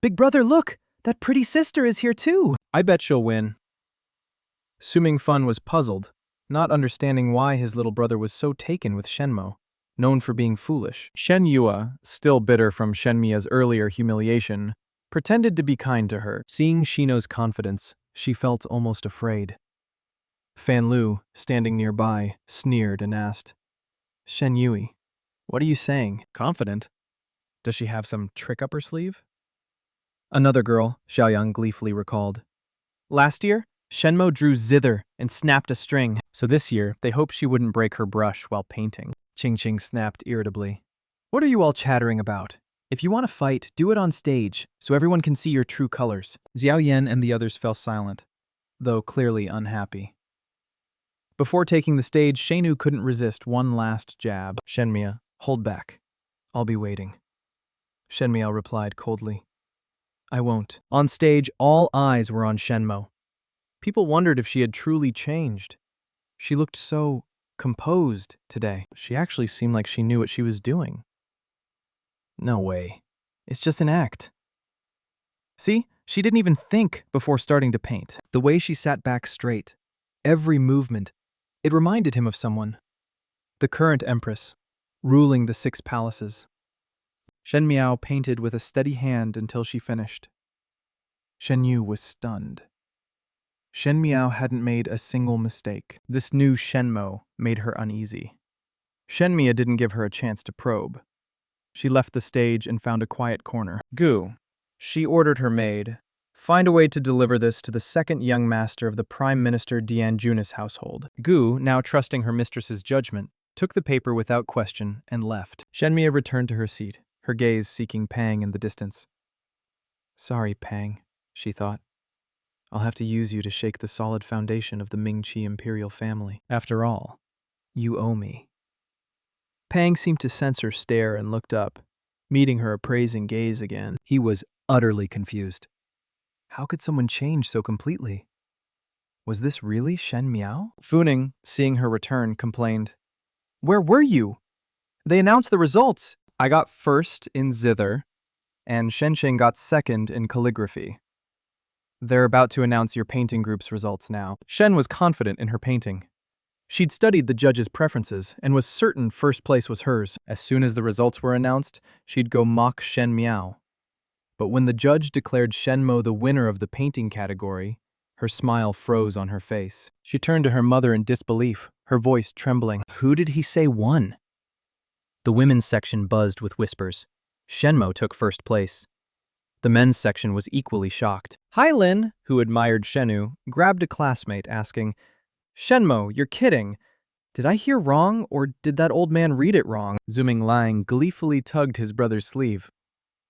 "Big brother, look! That pretty sister is here too!" "I bet she'll win." Suming Fun was puzzled, not understanding why his little brother was so taken with Shenmo, known for being foolish. Shen Yue, still bitter from Shenmia's earlier humiliation, pretended to be kind to her. Seeing Shino's confidence, she felt almost afraid. Fan Lu, standing nearby, sneered and asked, "Shen Yue, what are you saying? Confident? Does she have some trick up her sleeve?" Another girl, Xiaoyang gleefully recalled. Last year, Shenmo drew zither and snapped a string, so this year they hoped she wouldn't break her brush while painting. Qing Qing snapped irritably. "What are you all chattering about? If you want to fight, do it on stage, so everyone can see your true colors." Xiao Yan and the others fell silent, though clearly unhappy. Before taking the stage, Shenu couldn't resist one last jab. "Shenmia, hold back. I'll be waiting." Shenmia replied coldly. "I won't." On stage, all eyes were on Shenmo. People wondered if she had truly changed. She looked so composed today. She actually seemed like she knew what she was doing. No way. It's just an act. See, she didn't even think before starting to paint. The way she sat back straight, every movement, it reminded him of someone. The current empress, ruling the 6 palaces. Shen Miao painted with a steady hand until she finished. Shen Yu was stunned. Shen Miao hadn't made a single mistake. This new Shenmo made her uneasy. Shen Mia didn't give her a chance to probe. She left the stage and found a quiet corner. "Gu," she ordered her maid, "find a way to deliver this to the second young master of the Prime Minister Dianjuna's household." Gu, now trusting her mistress's judgment, took the paper without question and left. Shen Mia returned to her seat, her gaze seeking Pang in the distance. "Sorry, Pang," she thought. "I'll have to use you to shake the solid foundation of the Mingqi imperial family. After all, you owe me." Pang seemed to sense her stare and looked up, meeting her appraising gaze again. He was utterly confused. How could someone change so completely? Was this really Shen Miao? Fu Ning, seeing her return, complained, "Where were you? They announced the results. I got first in zither, and Shensheng got second in calligraphy. They're about to announce your painting group's results now." Shen was confident in her painting. She'd studied the judges' preferences and was certain first place was hers. As soon as the results were announced, she'd go mock Shen Miao. But when the judge declared Shenmo the winner of the painting category, her smile froze on her face. She turned to her mother in disbelief, her voice trembling. "Who did he say won?" The women's section buzzed with whispers. Shenmo took first place. The men's section was equally shocked. Hai Lin, who admired Shenu, grabbed a classmate, asking, "Shenmo, you're kidding. Did I hear wrong, or did that old man read it wrong?" Zuming Lang gleefully tugged his brother's sleeve.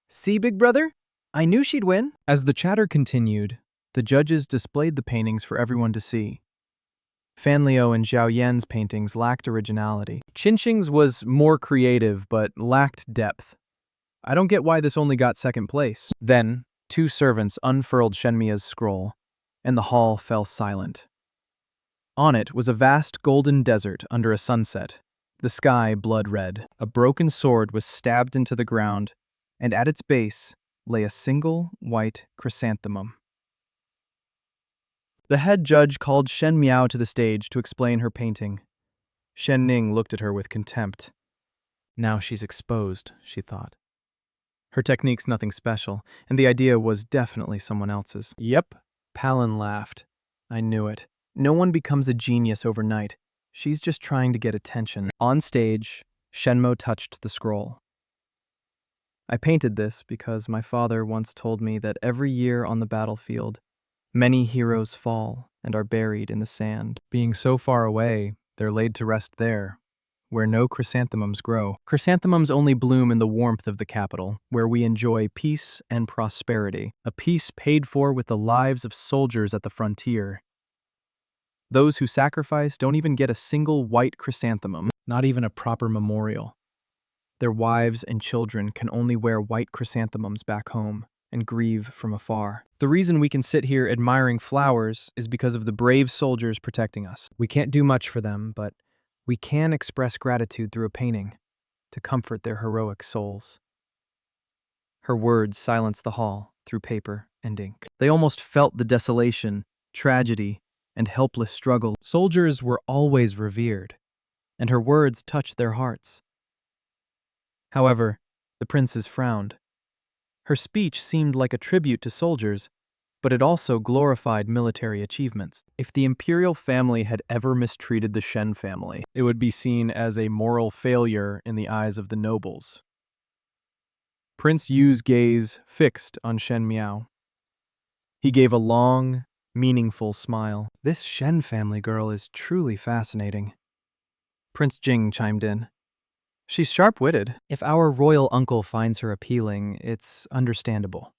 "See, big brother? I knew she'd win." As the chatter continued, the judges displayed the paintings for everyone to see. Fan Liu and Zhao Yan's paintings lacked originality. Qinqing's was more creative, but lacked depth. I don't get why this only got second place. Then, 2 servants unfurled Shenmia's scroll, and the hall fell silent. On it was a vast golden desert under a sunset, the sky blood red. A broken sword was stabbed into the ground, and at its base, lay a single white chrysanthemum. The head judge called Shen Miao to the stage to explain her painting. Shen Ning looked at her with contempt. Now she's exposed, she thought. Her technique's nothing special, and the idea was definitely someone else's. Yep, Palin laughed. I knew it. No one becomes a genius overnight. She's just trying to get attention. On stage, Shenmo touched the scroll. I painted this because my father once told me that every year on the battlefield, many heroes fall and are buried in the sand. Being so far away, they're laid to rest there, where no chrysanthemums grow. Chrysanthemums only bloom in the warmth of the capital, where we enjoy peace and prosperity, a peace paid for with the lives of soldiers at the frontier. Those who sacrifice don't even get a single white chrysanthemum, not even a proper memorial. Their wives and children can only wear white chrysanthemums back home and grieve from afar. The reason we can sit here admiring flowers is because of the brave soldiers protecting us. We can't do much for them, but we can express gratitude through a painting to comfort their heroic souls. Her words silenced the hall through paper and ink. They almost felt the desolation, tragedy, and helpless struggle. Soldiers were always revered, and her words touched their hearts. However, the princess frowned. Her speech seemed like a tribute to soldiers, but it also glorified military achievements. If the imperial family had ever mistreated the Shen family, it would be seen as a moral failure in the eyes of the nobles. Prince Yu's gaze fixed on Shen Miao. He gave a long, meaningful smile. This Shen family girl is truly fascinating. Prince Jing chimed in. She's sharp-witted. If our royal uncle finds her appealing, it's understandable.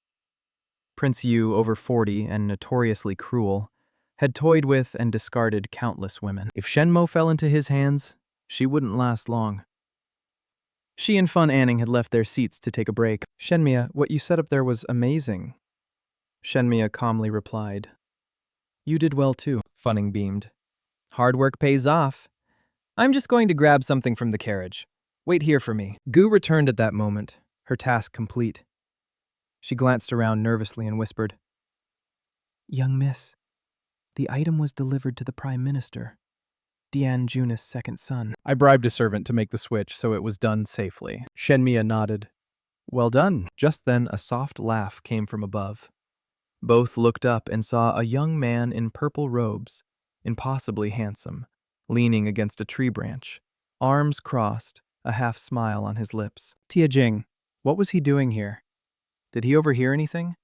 Prince Yu, over 40 and notoriously cruel, had toyed with and discarded countless women. If Shenmo fell into his hands, she wouldn't last long. She and Fun Anning had left their seats to take a break. Shenmia, what you set up there was amazing. Shenmia calmly replied. You did well too. Funning beamed. Hard work pays off. I'm just going to grab something from the carriage. Wait here for me. Gu returned at that moment, her task complete. She glanced around nervously and whispered, Young miss, the item was delivered to the Prime Minister, Dian Junis' second son. I bribed a servant to make the switch, so it was done safely. Shenmia nodded. Well done. Just then, a soft laugh came from above. Both looked up and saw a young man in purple robes, impossibly handsome, leaning against a tree branch, arms crossed, a half smile on his lips. Tia Jing, what was he doing here? Did he overhear anything?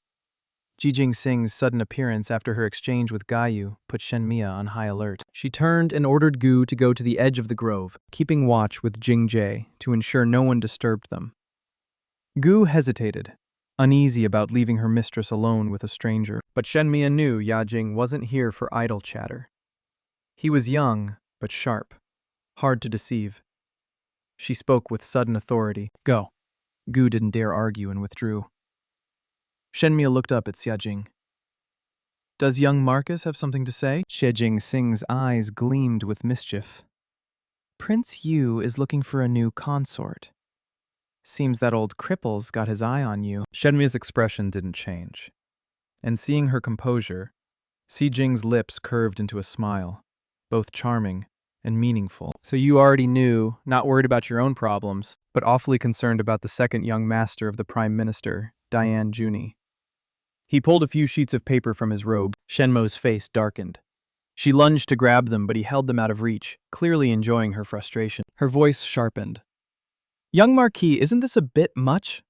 Ji Jing Sing's sudden appearance after her exchange with Gayu put Shenmia on high alert. She turned and ordered Gu to go to the edge of the grove, keeping watch with Jing Jie to ensure no one disturbed them. Gu hesitated, uneasy about leaving her mistress alone with a stranger, but Shenmia knew Ya Jing wasn't here for idle chatter. He was young, but sharp, hard to deceive. She spoke with sudden authority. Go. Gu didn't dare argue and withdrew. Shenmia looked up at Xia Jing. Does young Marcus have something to say? Xie Jing Sing's eyes gleamed with mischief. Prince Yu is looking for a new consort. Seems that old cripple's got his eye on you. Shenmia's expression didn't change. And seeing her composure, Xi Jing's lips curved into a smile, both charming and meaningful. So you already knew, not worried about your own problems, but awfully concerned about the second young master of the Prime Minister, Dian Juni. He pulled a few sheets of paper from his robe. Shenmo's face darkened. She lunged to grab them, but he held them out of reach, clearly enjoying her frustration. Her voice sharpened. Young Marquis, isn't this a bit much?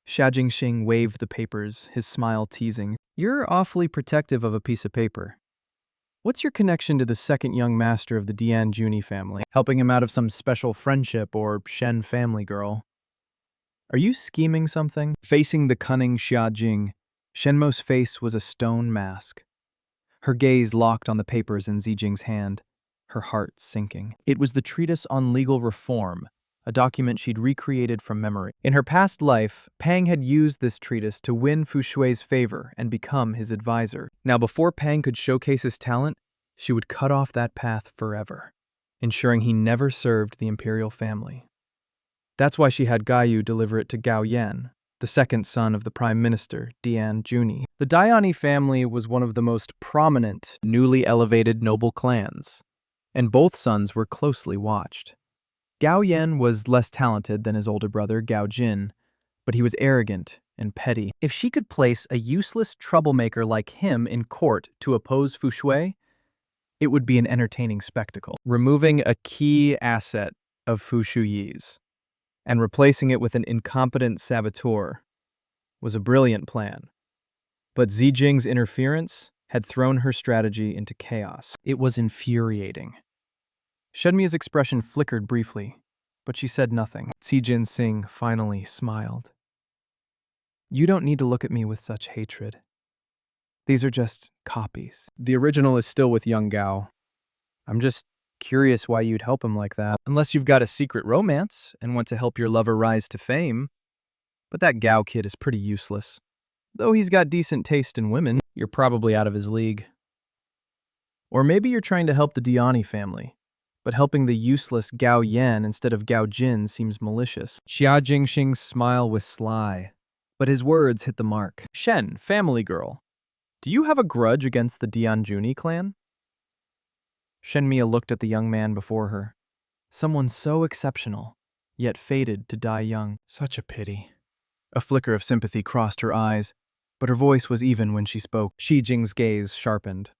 Xia Jingxing waved the papers, his smile teasing. You're awfully protective of a piece of paper. What's your connection to the second young master of the Dian Juni family? Helping him out of some special friendship or Shen family girl? Are you scheming something? Facing the cunning Xia Jing, Shenmo's face was a stone mask. Her gaze locked on the papers in Zijing's hand, her heart sinking. It was the treatise on legal reform, a document she'd recreated from memory. In her past life, Pang had used this treatise to win Fu Shui's favor and become his advisor. Now, before Pang could showcase his talent, she would cut off that path forever, ensuring he never served the imperial family. That's why she had Gayu deliver it to Gao Yan, the second son of the Prime Minister, Dian Juni. The Diani family was one of the most prominent, newly elevated noble clans, and both sons were closely watched. Gao Yan was less talented than his older brother, Gao Jin, but he was arrogant and petty. If she could place a useless troublemaker like him in court to oppose Fu Shui, it would be an entertaining spectacle. Removing a key asset of Fu Shuyi's and replacing it with an incompetent saboteur was a brilliant plan. But Zijing's interference had thrown her strategy into chaos. It was infuriating. Shenmia's expression flickered briefly, but she said nothing. Zijin Singh finally smiled. You don't need to look at me with such hatred. These are just copies. The original is still with young Gao. I'm just curious why you'd help him like that. Unless you've got a secret romance and want to help your lover rise to fame. But that Gao kid is pretty useless. Though he's got decent taste in women, you're probably out of his league. Or maybe you're trying to help the Diani family, but helping the useless Gao Yan instead of Gao Jin seems malicious. Xia Jingxing's smile was sly, but his words hit the mark. Shen, family girl, do you have a grudge against the Dianjuni clan? Shenmia looked at the young man before her. Someone so exceptional, yet fated to die young. Such a pity. A flicker of sympathy crossed her eyes, but her voice was even when she spoke. Shi Jing's gaze sharpened.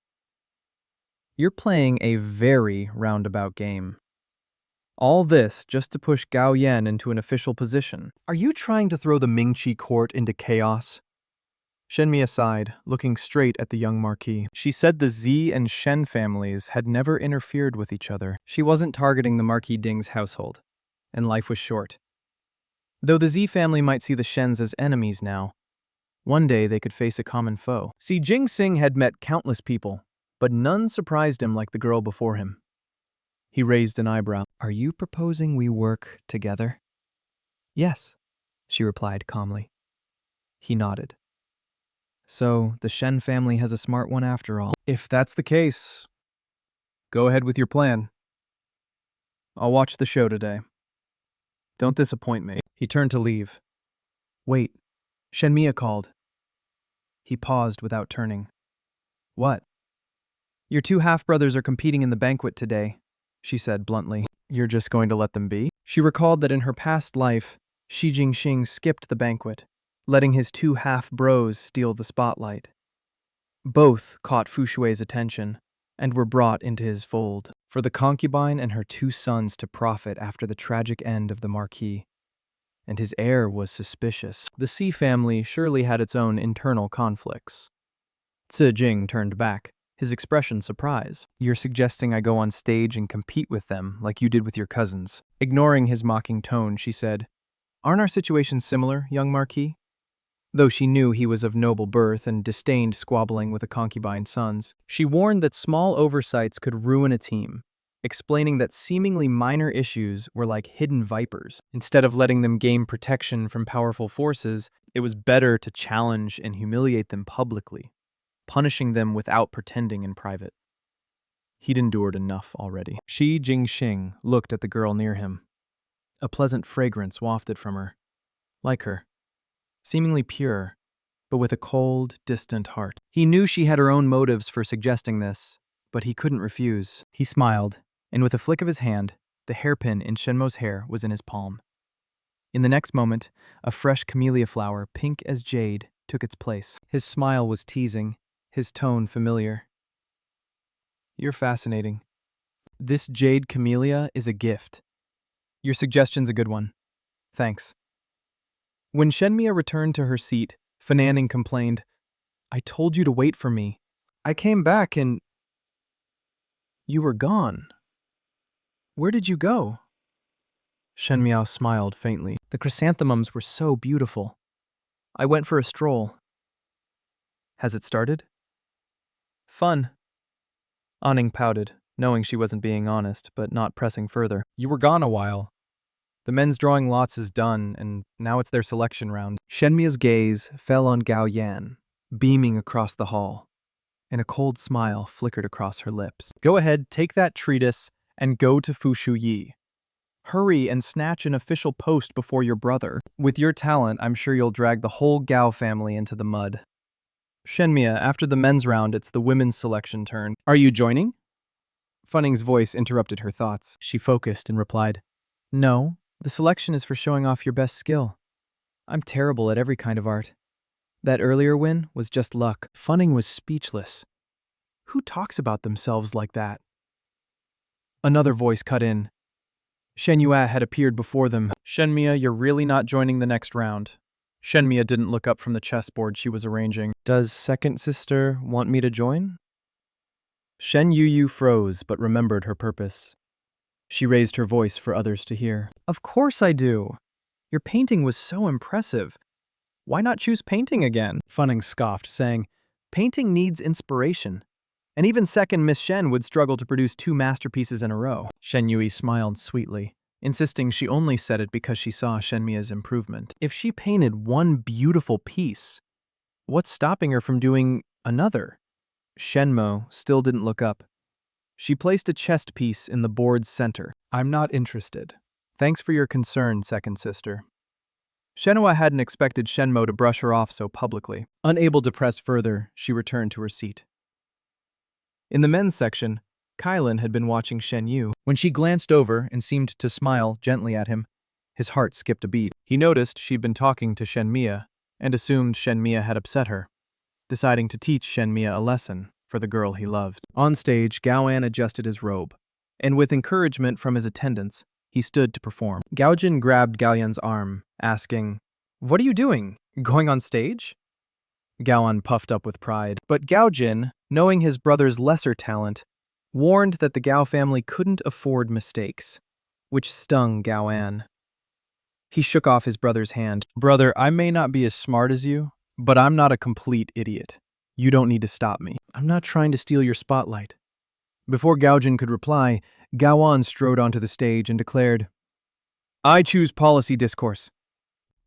You're playing a very roundabout game. All this just to push Gao Yan into an official position. Are you trying to throw the Mingqi court into chaos? Shenmia sighed, looking straight at the young marquis. She said the Zi and Shen families had never interfered with each other. She wasn't targeting the Marquis Ding's household, and life was short. Though the Zi family might see the Shens as enemies now, one day they could face a common foe. Si Jingsing had met countless people, but none surprised him like the girl before him. He raised an eyebrow. Are you proposing we work together? Yes, she replied calmly. He nodded. So, the Shen family has a smart one after all. If that's the case, go ahead with your plan. I'll watch the show today. Don't disappoint me. He turned to leave. Wait, Shenmia called. He paused without turning. What? Your two half-brothers are competing in the banquet today, she said bluntly. You're just going to let them be? She recalled that in her past life, Shi Jingxing skipped the banquet, letting his two half-bros steal the spotlight. Both caught Fu Shui's attention and were brought into his fold, for the concubine and her two sons to profit after the tragic end of the Marquis. And his heir was suspicious. The Si family surely had its own internal conflicts. Zi Jing turned back, his expression surprise. You're suggesting I go on stage and compete with them like you did with your cousins. Ignoring his mocking tone, she said, Aren't our situations similar, young Marquis? Though she knew he was of noble birth and disdained squabbling with the concubine's sons, she warned that small oversights could ruin a team, explaining that seemingly minor issues were like hidden vipers. Instead of letting them gain protection from powerful forces, it was better to challenge and humiliate them publicly, punishing them without pretending in private. He'd endured enough already. Shi Jingxing looked at the girl near him. A pleasant fragrance wafted from her, like her. Seemingly pure, but with a cold, distant heart. He knew she had her own motives for suggesting this, but he couldn't refuse. He smiled, and with a flick of his hand, the hairpin in Shenmo's hair was in his palm. In the next moment, a fresh camellia flower, pink as jade, took its place. His smile was teasing, his tone familiar. You're fascinating. This jade camellia is a gift. Your suggestion's a good one. Thanks. When Shenmia returned to her seat, Fananning complained, I told you to wait for me. I came back and... You were gone. Where did you go? Shenmia smiled faintly. The chrysanthemums were so beautiful. I went for a stroll. Has it started? Fun. Anning pouted, knowing she wasn't being honest, but not pressing further. You were gone a while. The men's drawing lots is done, and now it's their selection round. Shenmia's gaze fell on Gao Yan, beaming across the hall, and a cold smile flickered across her lips. Go ahead, take that treatise, and go to Fu Shuyi. Hurry and snatch an official post before your brother. With your talent, I'm sure you'll drag the whole Gao family into the mud. Shenmia, after the men's round, it's the women's selection turn. Are you joining? Funning's voice interrupted her thoughts. She focused and replied, No, the selection is for showing off your best skill. I'm terrible at every kind of art. That earlier win was just luck. Funning was speechless. Who talks about themselves like that? Another voice cut in. Shenyue had appeared before them. Shenmia, you're really not joining the next round. Shenmia didn't look up from the chessboard she was arranging. Does second sister want me to join? Shen Yu froze but remembered her purpose. She raised her voice for others to hear. Of course I do. Your painting was so impressive. Why not choose painting again? Funning scoffed, saying, Painting needs inspiration. And even second Miss Shen would struggle to produce 2 masterpieces in a row. Shen Yui smiled sweetly, insisting she only said it because she saw Shenmia's improvement. If she painted one beautiful piece, what's stopping her from doing another? Shenmo still didn't look up. She placed a chest piece in the board's center. I'm not interested. Thanks for your concern, second sister. Shenhua hadn't expected Shenmo to brush her off so publicly. Unable to press further, she returned to her seat. In the men's section, Kylan had been watching Shen Yu. When she glanced over and seemed to smile gently at him, his heart skipped a beat. He noticed she'd been talking to Shenmia and assumed Shenmia had upset her, deciding to teach Shenmia a lesson for the girl he loved. On stage, Gaoan adjusted his robe, and with encouragement from his attendants, he stood to perform. Gaojin grabbed Gaoyan's arm, asking, What are you doing? Going on stage? Gaoan puffed up with pride, but Gaojin, knowing his brother's lesser talent, warned that the Gao family couldn't afford mistakes, which stung Gaoan. He shook off his brother's hand. Brother, I may not be as smart as you, but I'm not a complete idiot. You don't need to stop me. I'm not trying to steal your spotlight. Before Gaojin could reply, Gaoan strode onto the stage and declared, I choose policy discourse.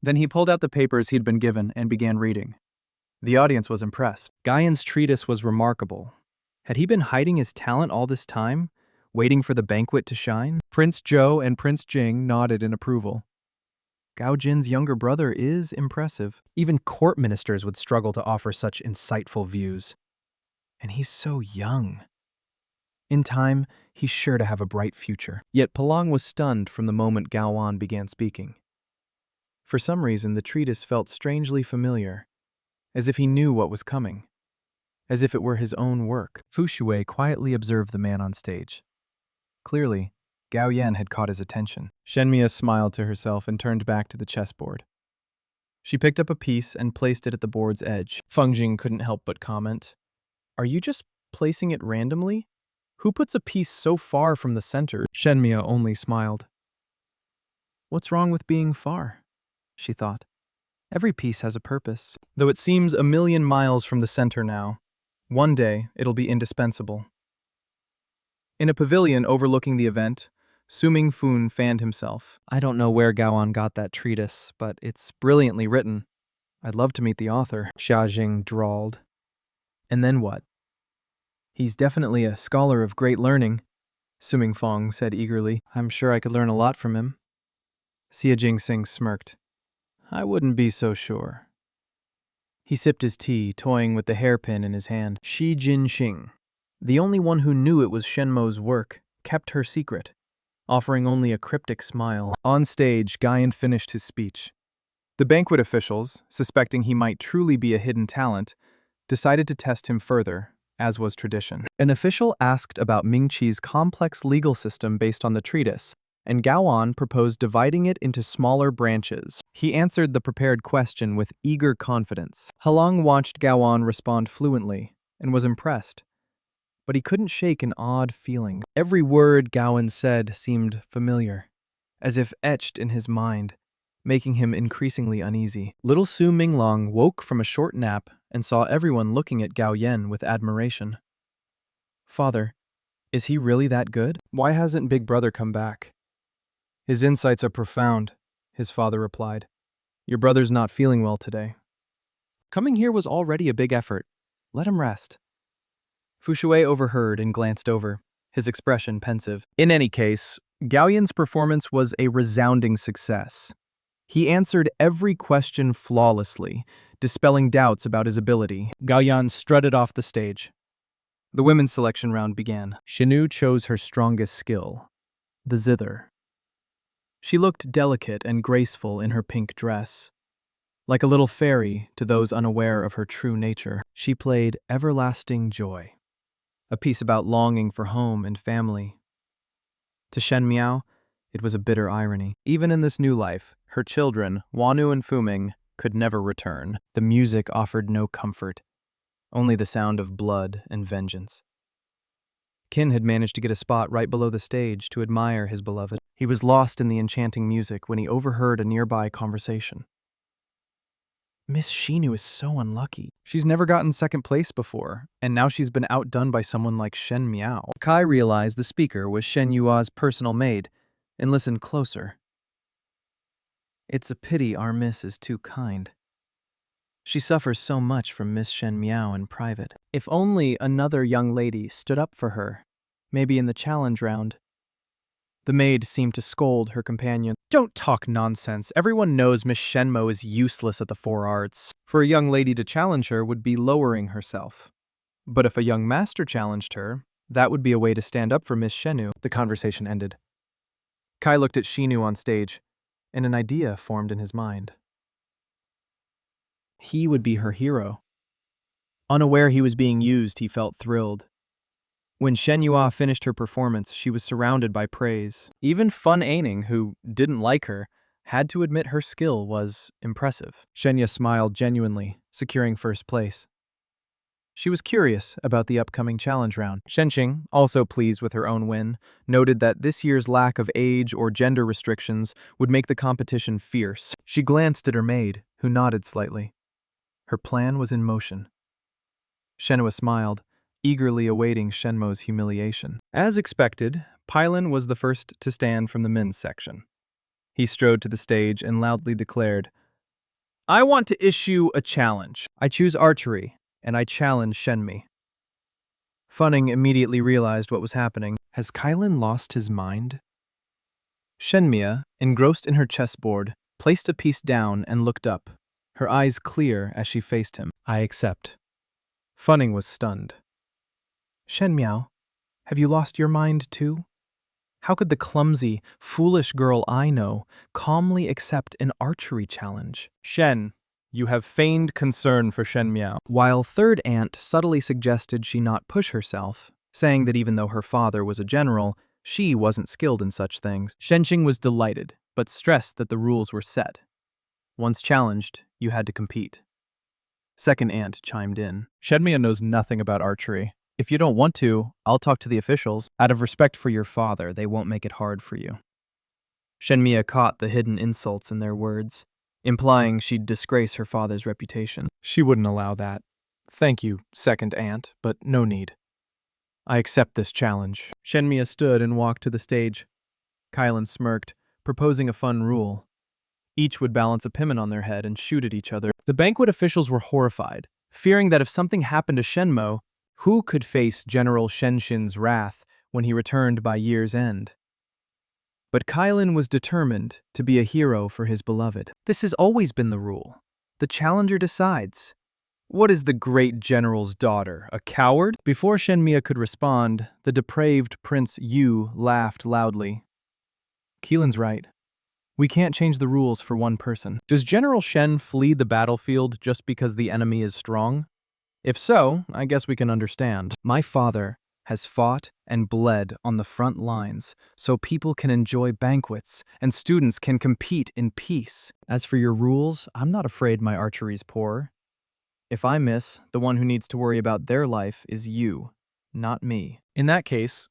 Then he pulled out the papers he'd been given and began reading. The audience was impressed. Gaoyan's treatise was remarkable. Had he been hiding his talent all this time, waiting for the banquet to shine? Prince Zhou and Prince Jing nodded in approval. Gaojin's younger brother is impressive. Even court ministers would struggle to offer such insightful views. And he's so young. In time, he's sure to have a bright future. Yet Palong was stunned from the moment Gaoan began speaking. For some reason, the treatise felt strangely familiar, as if he knew what was coming, as if it were his own work. Fu Shui quietly observed the man on stage. Clearly, Gao Yan had caught his attention. Shenmia smiled to herself and turned back to the chessboard. She picked up a piece and placed it at the board's edge. Feng Jing couldn't help but comment, Are you just placing it randomly? Who puts a piece so far from the center? Shenmia only smiled. What's wrong with being far? She thought. Every piece has a purpose. Though it seems a million miles from the center now, one day it'll be indispensable. In a pavilion overlooking the event, Su Mingfun fanned himself. I don't know where Gaoan got that treatise, but it's brilliantly written. I'd love to meet the author, Xia Jing drawled. And then what? He's definitely a scholar of great learning, Su Mingfong said eagerly. I'm sure I could learn a lot from him. Xia Jingsing smirked. I wouldn't be so sure. He sipped his tea, toying with the hairpin in his hand. Shi Jinxing, the only one who knew it was Shenmo's work, kept her secret, offering only a cryptic smile. On stage, Gaoyan finished his speech. The banquet officials, suspecting he might truly be a hidden talent, decided to test him further, as was tradition. An official asked about Mingqi's complex legal system based on the treatise, and Gaoan proposed dividing it into smaller branches. He answered the prepared question with eager confidence. Halong watched Gaoan respond fluently and was impressed, but he couldn't shake an odd feeling. Every word Gaoan said seemed familiar, as if etched in his mind, making him increasingly uneasy. Little Su Minglong woke from a short nap and saw everyone looking at Gao Yen with admiration. Father, is he really that good? Why hasn't Big Brother come back? His insights are profound, his father replied. Your brother's not feeling well today. Coming here was already a big effort. Let him rest. Fu Shui overheard and glanced over, his expression pensive. In any case, Gaoyan's performance was a resounding success. He answered every question flawlessly, dispelling doubts about his ability. Gaoyan strutted off the stage. The women's selection round began. Shinu chose her strongest skill, the zither. She looked delicate and graceful in her pink dress. Like a little fairy to those unaware of her true nature, she played Everlasting Joy, a piece about longing for home and family. To Shen Miao, it was a bitter irony. Even in this new life, her children, Wanu and Fuming, could never return. The music offered no comfort, only the sound of blood and vengeance. Qin had managed to get a spot right below the stage to admire his beloved. He was lost in the enchanting music when he overheard a nearby conversation. Miss Shinu is so unlucky. She's never gotten second place before, and now she's been outdone by someone like Shen Miao. Kai realized the speaker was Shen Yua's personal maid and listened closer. It's a pity our miss is too kind. She suffers so much from Miss Shen Miao in private. If only another young lady stood up for her, maybe in the challenge round. The maid seemed to scold her companion. Don't talk nonsense. Everyone knows Miss Shenmo is useless at the four arts. For a young lady to challenge her would be lowering herself. But if a young master challenged her, that would be a way to stand up for Miss Shenu. The conversation ended. Kai looked at Shinu on stage, and an idea formed in his mind. He would be her hero. Unaware he was being used, he felt thrilled. When Shen Yua finished her performance, she was surrounded by praise. Even Fun Aining, who didn't like her, had to admit her skill was impressive. Shenya smiled genuinely, securing first place. She was curious about the upcoming challenge round. Shenqing, also pleased with her own win, noted that this year's lack of age or gender restrictions would make the competition fierce. She glanced at her maid, who nodded slightly. Her plan was in motion. Shenhua smiled, eagerly awaiting Shenmo's humiliation. As expected, Pylon was the first to stand from the men's section. He strode to the stage and loudly declared, "I want to issue a challenge. I choose archery, and I challenge Shenmi." Funning immediately realized what was happening. Has Kylan lost his mind? Shenmia, engrossed in her chessboard, placed a piece down and looked up, her eyes clear as she faced him. I accept. Funning was stunned. Shen Miao, have you lost your mind too? How could the clumsy, foolish girl I know calmly accept an archery challenge? Shen, you have feigned concern for Shen Miao. While third aunt subtly suggested she not push herself, saying that even though her father was a general, she wasn't skilled in such things. Shenqing was delighted, but stressed that the rules were set. Once challenged, you had to compete. Second aunt chimed in. Shenmia knows nothing about archery. If you don't want to, I'll talk to the officials. Out of respect for your father, they won't make it hard for you. Shenmia caught the hidden insults in their words, implying she'd disgrace her father's reputation. She wouldn't allow that. Thank you, second aunt, but no need. I accept this challenge. Shenmia stood and walked to the stage. Kylan smirked, proposing a fun rule. Each would balance a pimon on their head and shoot at each other. The banquet officials were horrified, fearing that if something happened to Shenmo, who could face General Shenxin's wrath when he returned by year's end? But Kylan was determined to be a hero for his beloved. This has always been the rule. The challenger decides. What is the great general's daughter, a coward? Before Shenmia could respond, the depraved Prince Yu laughed loudly. Keelan's right. We can't change the rules for one person. Does General Shen flee the battlefield just because the enemy is strong? If so, I guess we can understand. My father has fought and bled on the front lines so people can enjoy banquets and students can compete in peace. As for your rules, I'm not afraid my archery's poor. If I miss, the one who needs to worry about their life is you, not me. In that case,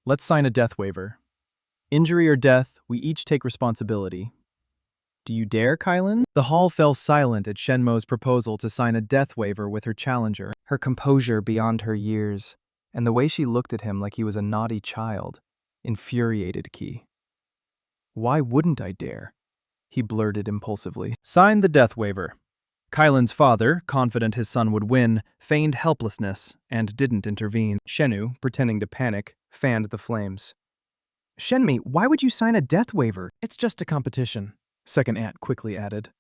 let's sign a death waiver. Injury or death, we each take responsibility. Do you dare, Kylan? The hall fell silent at Shenmo's proposal to sign a death waiver with her challenger. Her composure beyond her years, and the way she looked at him like he was a naughty child, infuriated Qi. Why wouldn't I dare? He blurted impulsively. Sign the death waiver. Kylan's father, confident his son would win, feigned helplessness and didn't intervene. Shenu, pretending to panic, fanned the flames. Shenmi, why would you sign a death waiver? It's just a competition, second aunt quickly added.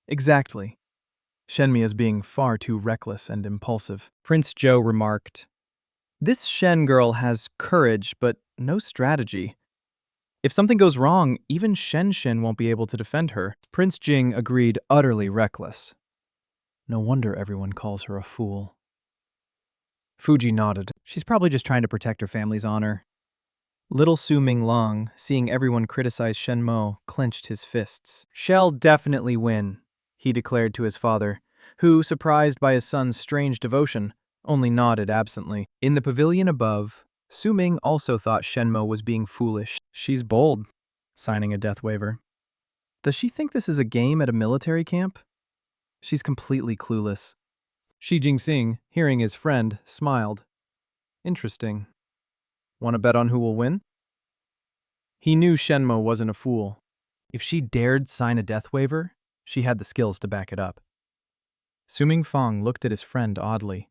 Exactly. Shenmi is being far too reckless and impulsive. Prince Zhou remarked. This Shen girl has courage, but no strategy. If something goes wrong, even Shen won't be able to defend her. Prince Jing agreed, utterly reckless. No wonder everyone calls her a fool. Fuji nodded. She's probably just trying to protect her family's honor. Little Su Minglong, seeing everyone criticize Shen Mo, clenched his fists. She'll definitely win, he declared to his father, who, surprised by his son's strange devotion, only nodded absently. In the pavilion above, Su Ming also thought Shen Mo was being foolish. She's bold, signing a death waiver. Does she think this is a game at a military camp? She's completely clueless. Shi Jingxing, hearing his friend, smiled. Interesting. Want to bet on who will win? He knew Shenmo wasn't a fool. If she dared sign a death waiver, she had the skills to back it up. Su Mingfang looked at his friend oddly.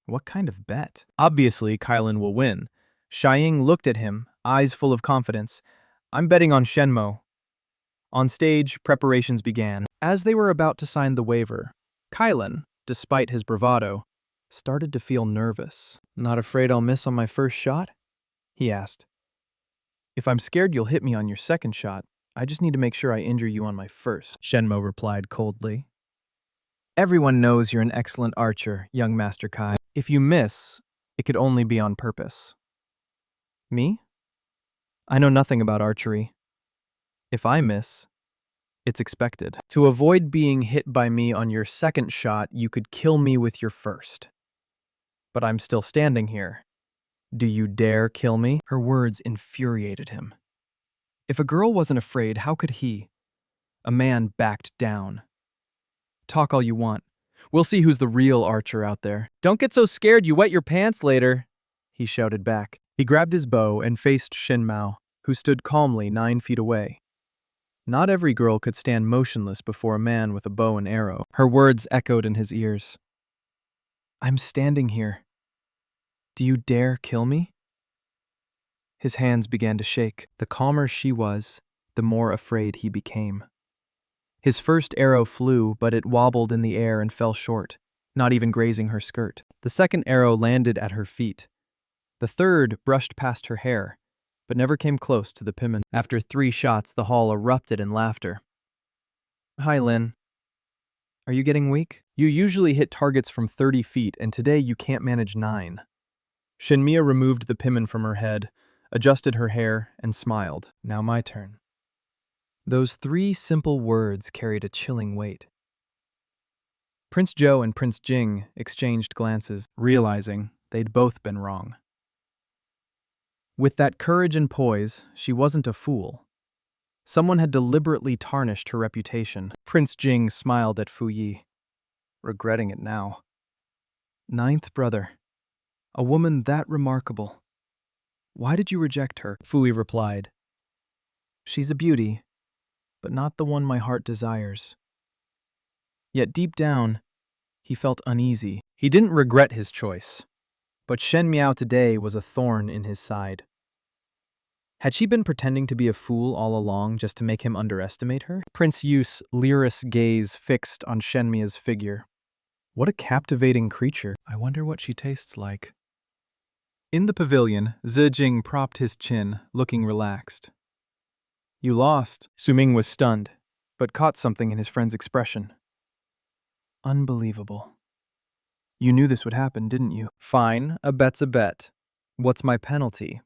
What kind of bet? Obviously, Kylan will win. Xiaying looked at him, eyes full of confidence. I'm betting on Shenmo. On stage, preparations began. As they were about to sign the waiver, Kylan, despite his bravado, started to feel nervous. Not afraid I'll miss on my first shot? He asked. If I'm scared you'll hit me on your second shot, I just need to make sure I injure you on my first, Shenmo replied coldly. Everyone knows you're an excellent archer, young Master Kai. If you miss, it could only be on purpose. Me? I know nothing about archery. If I miss, it's expected. To avoid being hit by me on your second shot, you could kill me with your first. But I'm still standing here. Do you dare kill me? Her words infuriated him. If a girl wasn't afraid, how could he? A man backed down. Talk all you want. We'll see who's the real archer out there. Don't get so scared you wet your pants later, he shouted back. He grabbed his bow and faced Shin Mao, who stood calmly 9 feet away. Not every girl could stand motionless before a man with a bow and arrow. Her words echoed in his ears. I'm standing here. Do you dare kill me? His hands began to shake. The calmer she was, the more afraid he became. His first arrow flew, but it wobbled in the air and fell short, not even grazing her skirt. The second arrow landed at her feet. The third brushed past her hair, but never came close to the Pimin. After 3 shots, the hall erupted in laughter. Hi, Lin. Are you getting weak? You usually hit targets from 30 feet, and today you can't manage 9. Shenmia removed the Pimin from her head, adjusted her hair, and smiled. Now my turn. Those 3 simple words carried a chilling weight. Prince Zhou and Prince Jing exchanged glances, realizing they'd both been wrong. With that courage and poise, she wasn't a fool. Someone had deliberately tarnished her reputation. Prince Jing smiled at Fu Yi, regretting it now. 9th brother. A woman that remarkable. Why did you reject her? Fu Yi replied. She's a beauty, but not the one my heart desires. Yet deep down, he felt uneasy. He didn't regret his choice, but Shen Miao today was a thorn in his side. Had she been pretending to be a fool all along just to make him underestimate her? Prince Yu's leerous gaze fixed on Shen Mia's figure. What a captivating creature. I wonder what she tastes like. In the pavilion, Zijing propped his chin, looking relaxed. You lost. Su Ming was stunned, but caught something in his friend's expression. Unbelievable. You knew this would happen, didn't you? Fine, a bet's a bet. What's my penalty?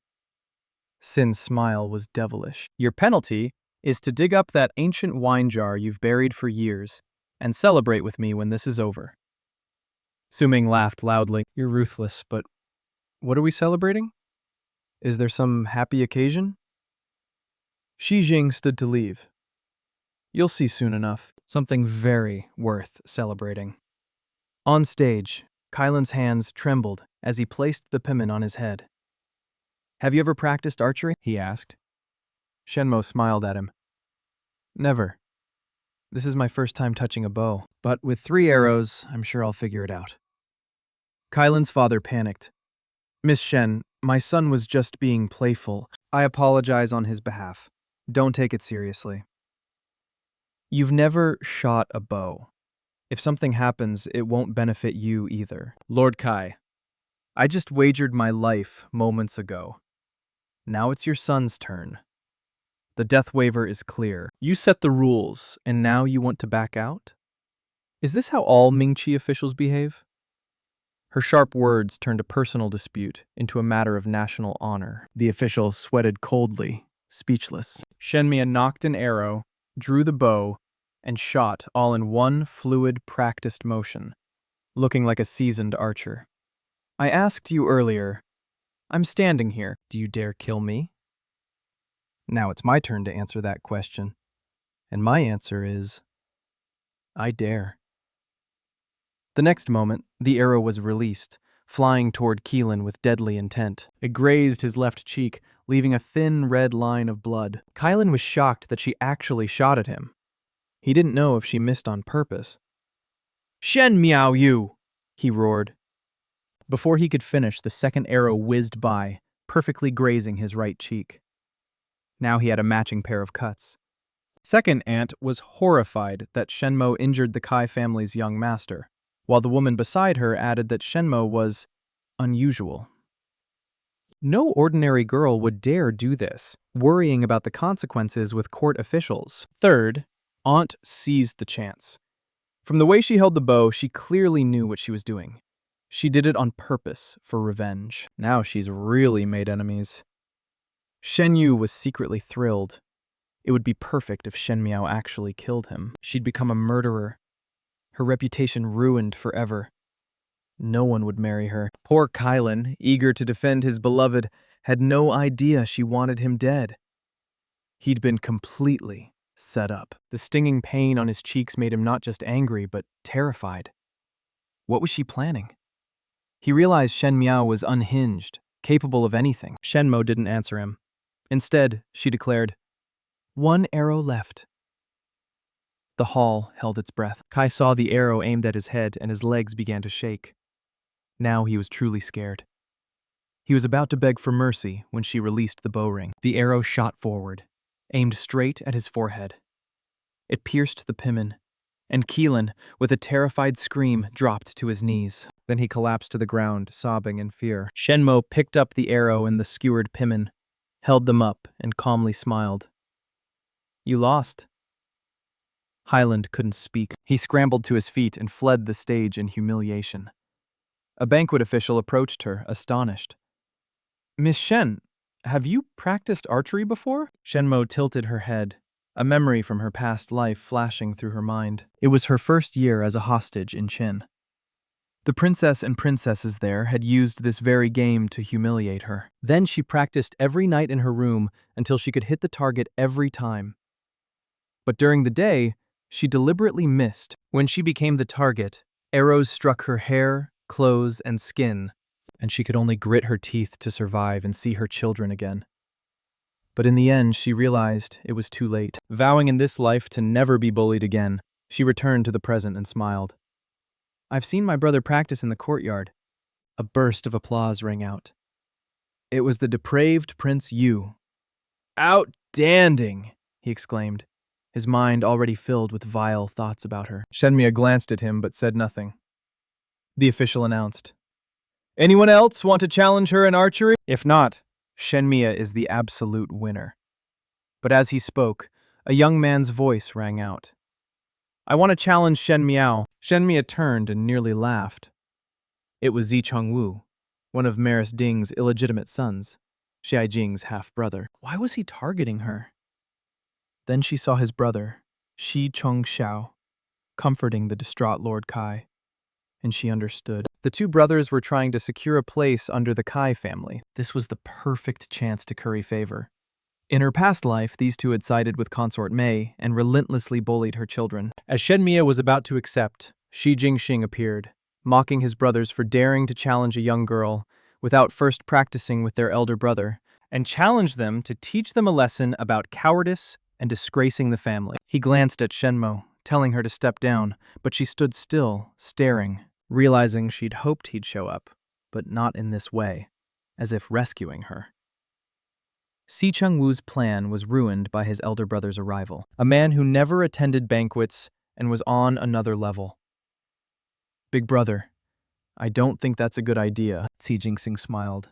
Sin's smile was devilish. Your penalty is to dig up that ancient wine jar you've buried for years and celebrate with me when this is over. Su Ming laughed loudly. You're ruthless, but what are we celebrating? Is there some happy occasion? Shi Jing stood to leave. You'll see soon enough. Something very worth celebrating. On stage, Kylan's hands trembled as he placed the Pimin on his head. Have you ever practiced archery? He asked. Shenmo smiled at him. Never. This is my first time touching a bow, but with 3 arrows, I'm sure I'll figure it out. Kylan's father panicked. Miss Shen, my son was just being playful. I apologize on his behalf. Don't take it seriously. You've never shot a bow. If something happens, it won't benefit you either. Lord Kai, I just wagered my life moments ago. Now it's your son's turn. The death waiver is clear. You set the rules, and now you want to back out? Is this how all Mingqi officials behave? Her sharp words turned a personal dispute into a matter of national honor. The official sweated coldly, speechless. Shenmue knocked an arrow, drew the bow, and shot all in one fluid, practiced motion, looking like a seasoned archer. I asked you earlier. I'm standing here. Do you dare kill me? Now it's my turn to answer that question. And my answer is, I dare. The next moment, the arrow was released, flying toward Keelan with deadly intent. It grazed his left cheek, leaving a thin red line of blood. Kylan was shocked that she actually shot at him. He didn't know if she missed on purpose. Shen Miao you! He roared. Before he could finish, the second arrow whizzed by, perfectly grazing his right cheek. Now he had a matching pair of cuts. Second aunt was horrified that Shenmue injured the Kai family's young master, while the woman beside her added that Shenmue was unusual. No ordinary girl would dare do this, worrying about the consequences with court officials. Third, Aunt seized the chance. From the way she held the bow, she clearly knew what she was doing. She did it on purpose for revenge. Now she's really made enemies. Shen Yu was secretly thrilled. It would be perfect if Shen Miao actually killed him. She'd become a murderer. Her reputation ruined forever. No one would marry her. Poor Kylan, eager to defend his beloved, had no idea she wanted him dead. He'd been completely set up. The stinging pain on his cheeks made him not just angry, but terrified. What was she planning? He realized Shen Miao was unhinged, capable of anything. Shenmue didn't answer him. Instead, she declared, "One arrow left." The hall held its breath. Kai saw the arrow aimed at his head and his legs began to shake. Now he was truly scared. He was about to beg for mercy when she released the bow ring. The arrow shot forward, aimed straight at his forehead. It pierced the pimin, and Keelan, with a terrified scream, dropped to his knees. Then he collapsed to the ground, sobbing in fear. Shenmue picked up the arrow and the skewered pimin, held them up, and calmly smiled. "You lost." Highland couldn't speak. He scrambled to his feet and fled the stage in humiliation. A banquet official approached her, astonished. "Miss Shen, have you practiced archery before?" Shenmue tilted her head, a memory from her past life flashing through her mind. It was her first year as a hostage in Qin. The princess and princesses there had used this very game to humiliate her. Then she practiced every night in her room until she could hit the target every time. But during the day, she deliberately missed. When she became the target, arrows struck her hair, clothes, and skin, and she could only grit her teeth to survive and see her children again. But in the end, she realized it was too late. Vowing in this life to never be bullied again, she returned to the present and smiled. "I've seen my brother practice in the courtyard." A burst of applause rang out. It was the depraved Prince Yu. "Outstanding!" he exclaimed, his mind already filled with vile thoughts about her. Shenmue glanced at him but said nothing. The official announced, "Anyone else want to challenge her in archery? If not, Shenmue is the absolute winner." But as he spoke, a young man's voice rang out. "I want to challenge Shen Miao." Shenmue turned and nearly laughed. It was Zi Chongwu, one of Maris Ding's illegitimate sons, Xia Jing's half-brother. Why was he targeting her? Then she saw his brother, Shi Chongxiao, comforting the distraught Lord Kai, and she understood. The two brothers were trying to secure a place under the Kai family. This was the perfect chance to curry favor. In her past life, these two had sided with consort Mei and relentlessly bullied her children. As Shenmue was about to accept, Shi Jingxing appeared, mocking his brothers for daring to challenge a young girl without first practicing with their elder brother, and challenged them to teach them a lesson about cowardice and disgracing the family. He glanced at Shenmue, telling her to step down, but she stood still, staring, realizing she'd hoped he'd show up, but not in this way, as if rescuing her. Si Cheng-woo's plan was ruined by his elder brother's arrival. A man who never attended banquets and was on another level. Big brother, I don't think that's a good idea, Si Jingsing smiled.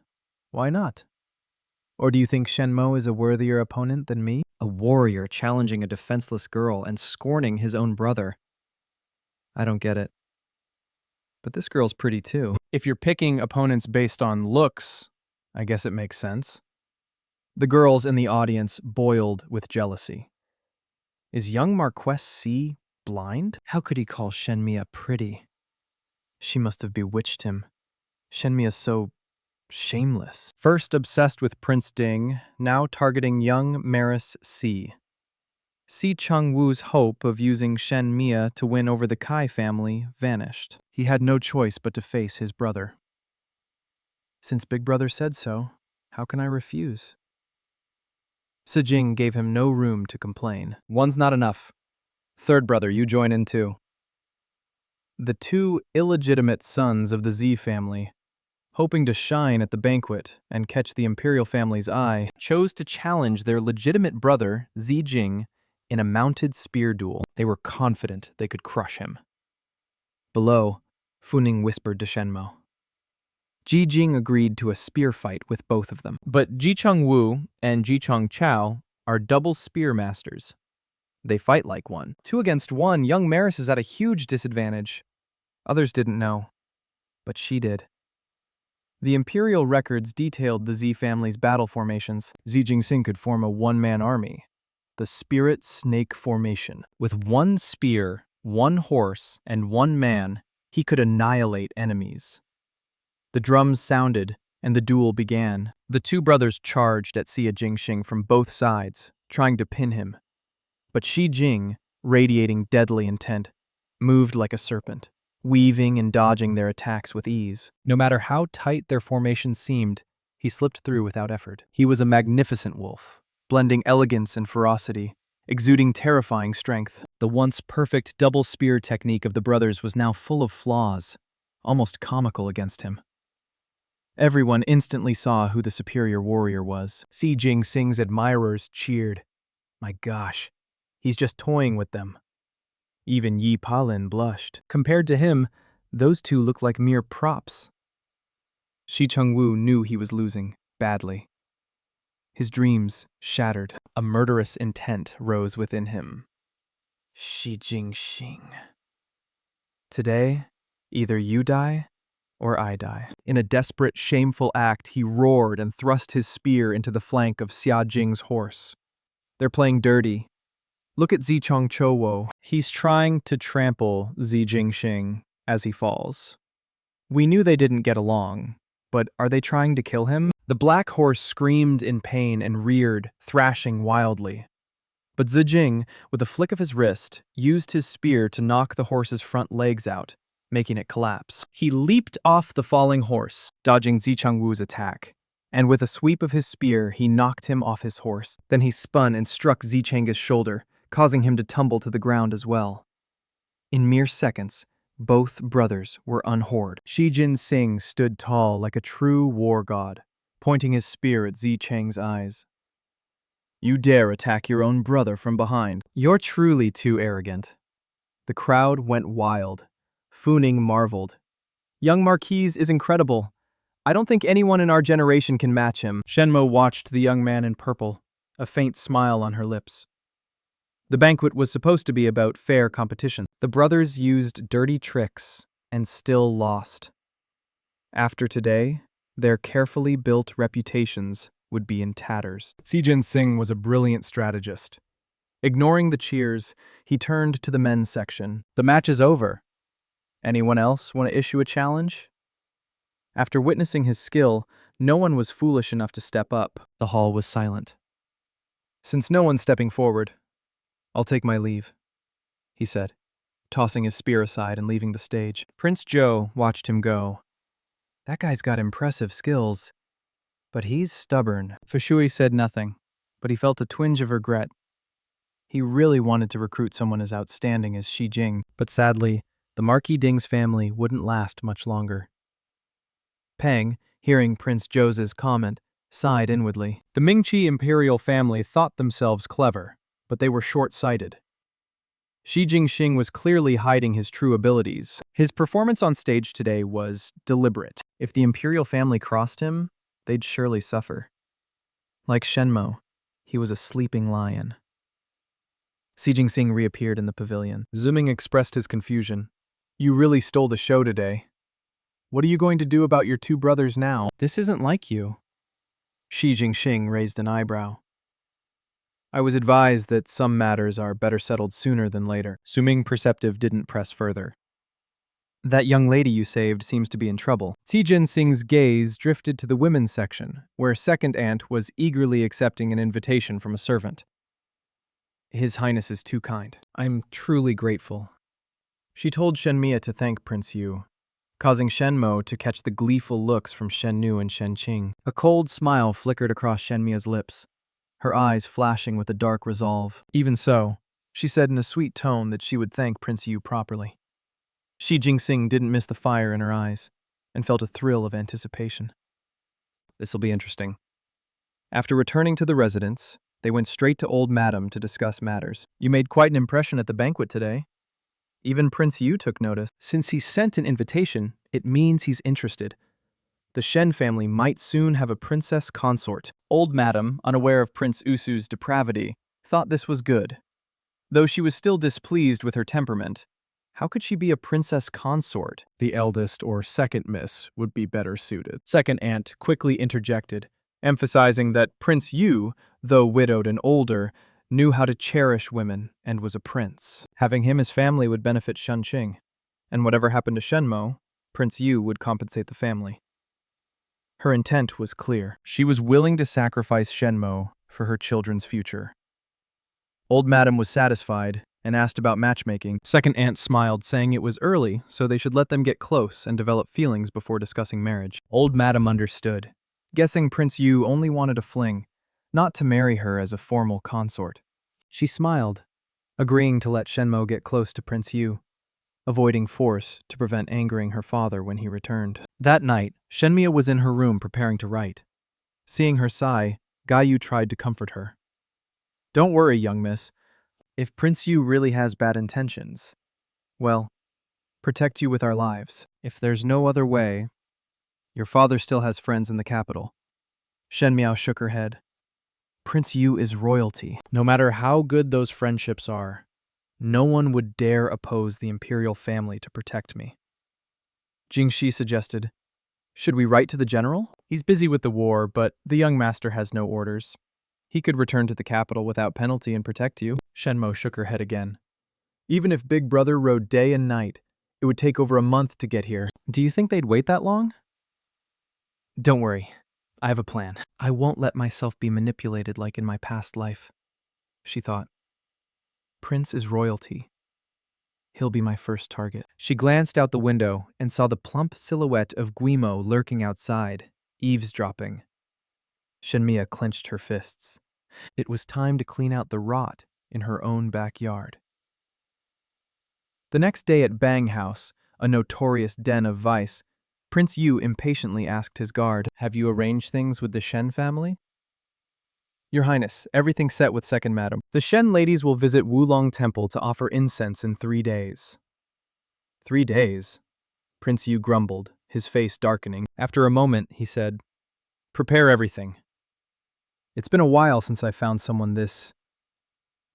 Why not? Or do you think Shen Mo is a worthier opponent than me? A warrior challenging a defenseless girl and scorning his own brother. I don't get it. But this girl's pretty too. If you're picking opponents based on looks, I guess it makes sense. The girls in the audience boiled with jealousy. Is young Marquess C blind? How could he call Shenmia pretty? She must have bewitched him. Shenmia's so shameless. First obsessed with Prince Ding, now targeting young Maris C. Si Cheng-woo's hope of using Shen Mia to win over the Kai family vanished. He had no choice but to face his brother. Since Big Brother said so, how can I refuse? Sijing gave him no room to complain. One's not enough. Third brother, you join in too. The two illegitimate sons of the Z family, hoping to shine at the banquet and catch the imperial family's eye, chose to challenge their legitimate brother, Zi Jing, in a mounted spear duel. They were confident they could crush him. Below, Funing whispered to Shenmo. Ji Jing agreed to a spear fight with both of them. But Ji Cheng Wu and Ji Cheng Chao are double spear masters. They fight like one. 2 against 1, young Maris is at a huge disadvantage. Others didn't know, but she did. The imperial records detailed the Z family's battle formations. Xi Jinping could form a one-man army, the Spirit Snake Formation. With 1 spear, 1 horse, and 1 man, he could annihilate enemies. The drums sounded, and the duel began. The 2 brothers charged at Xia Jingxing from both sides, trying to pin him. But Shi Jing, radiating deadly intent, moved like a serpent, weaving and dodging their attacks with ease. No matter how tight their formation seemed, he slipped through without effort. He was a magnificent wolf, blending elegance and ferocity, exuding terrifying strength. The once perfect double spear technique of the brothers was now full of flaws, almost comical against him. Everyone instantly saw who the superior warrior was. Si Jinxing's admirers cheered. My gosh, he's just toying with them. Even Yi Palin blushed. Compared to him, those 2 looked like mere props. Shi Chengwu knew he was losing, badly. His dreams shattered. A murderous intent rose within him. Shi Jingxing. Today, either you die, or I die. In a desperate, shameful act, he roared and thrust his spear into the flank of Xia Jing's horse. They're playing dirty. Look at Zi Chong Chowo. He's trying to trample Xi Jingxing as he falls. We knew they didn't get along, but are they trying to kill him? The black horse screamed in pain and reared, thrashing wildly. But Zijing, with a flick of his wrist, used his spear to knock the horse's front legs out, making it collapse. He leaped off the falling horse, dodging Zi Chengwu's attack, and with a sweep of his spear, he knocked him off his horse. Then he spun and struck Zi Cheng's shoulder, causing him to tumble to the ground as well. In mere seconds, both brothers were unhorsed. Shi Jinxing stood tall like a true war god, pointing his spear at Zi Cheng's eyes. You dare attack your own brother from behind. You're truly too arrogant. The crowd went wild. Funing marveled. Young Marquise is incredible. I don't think anyone in our generation can match him. Shenmo watched the young man in purple, a faint smile on her lips. The banquet was supposed to be about fair competition. The brothers used dirty tricks and still lost. After today, their carefully built reputations would be in tatters. Si Jinxing was a brilliant strategist. Ignoring the cheers, he turned to the men's section. The match is over. Anyone else want to issue a challenge? After witnessing his skill, no one was foolish enough to step up. The hall was silent. Since no one's stepping forward, I'll take my leave, he said, tossing his spear aside and leaving the stage. Prince Zhou watched him go. That guy's got impressive skills, but he's stubborn. Fushui said nothing, but he felt a twinge of regret. He really wanted to recruit someone as outstanding as Shi Jing, but sadly, the Marquis Ding's family wouldn't last much longer. Peng, hearing Prince Zhou's comment, sighed inwardly. The Mingqi imperial family thought themselves clever, but they were short-sighted. Xi Jinping was clearly hiding his true abilities. His performance on stage today was deliberate. If the imperial family crossed him, they'd surely suffer. Like Shenmo, he was a sleeping lion. Xi Jinping reappeared in the pavilion. Zuming expressed his confusion. You really stole the show today. What are you going to do about your two brothers now? This isn't like you. Xi Jinping raised an eyebrow. I was advised that some matters are better settled sooner than later. Zuming perceptive didn't press further. That young lady you saved seems to be in trouble. Xi Jinping's gaze drifted to the women's section, where second aunt was eagerly accepting an invitation from a servant. His Highness is too kind. I'm truly grateful. She told Shenmia to thank Prince Yu, causing Shenmo to catch the gleeful looks from Shennu and Shenqing. A cold smile flickered across Shenmia's lips, her eyes flashing with a dark resolve. Even so, she said in a sweet tone that she would thank Prince Yu properly. Xi Jinping didn't miss the fire in her eyes, and felt a thrill of anticipation. This'll be interesting. After returning to the residence, they went straight to old Madam to discuss matters. You made quite an impression at the banquet today. Even Prince Yu took notice. Since he sent an invitation, it means he's interested. The Shen family might soon have a princess consort. Old Madam, unaware of Prince Usu's depravity, thought this was good. Though she was still displeased with her temperament, how could she be a princess consort? The eldest or second miss would be better suited. Second aunt quickly interjected, emphasizing that Prince Yu, though widowed and older, knew how to cherish women and was a prince. Having him as family would benefit Shenqing, and whatever happened to Shenmo, Prince Yu would compensate the family. Her intent was clear. She was willing to sacrifice Shenmo for her children's future. Old Madam was satisfied and asked about matchmaking. Second aunt smiled, saying it was early, so they should let them get close and develop feelings before discussing marriage. Old Madam understood, guessing Prince Yu only wanted a fling, not to marry her as a formal consort. She smiled, agreeing to let Shenmo get close to Prince Yu, avoiding force to prevent angering her father when he returned. That night, Shenmia was in her room preparing to write. Seeing her sigh, Gayu tried to comfort her. Don't worry, young miss. If Prince Yu really has bad intentions, well, protect you with our lives. If there's no other way, your father still has friends in the capital. Shen Miao shook her head. Prince Yu is royalty. No matter how good those friendships are, no one would dare oppose the imperial family to protect me. Jingxi suggested, should we write to the general? He's busy with the war, but the young master has no orders. He could return to the capital without penalty and protect you. Shenmo shook her head again. Even if Big Brother rode day and night, it would take over a month to get here. Do you think they'd wait that long? Don't worry. I have a plan. I won't let myself be manipulated like in my past life, she thought. Prince is royalty. He'll be my first target. She glanced out the window and saw the plump silhouette of Guimo lurking outside, eavesdropping. Shenmia clenched her fists. It was time to clean out the rot in her own backyard. The next day at Bang House, a notorious den of vice, Prince Yu impatiently asked his guard, have you arranged things with the Shen family? Your Highness, everything's set with Second Madam. The Shen ladies will visit Wulong Temple to offer incense in 3 days. 3 days? Prince Yu grumbled, his face darkening. After a moment, he said, prepare everything. It's been a while since I found someone this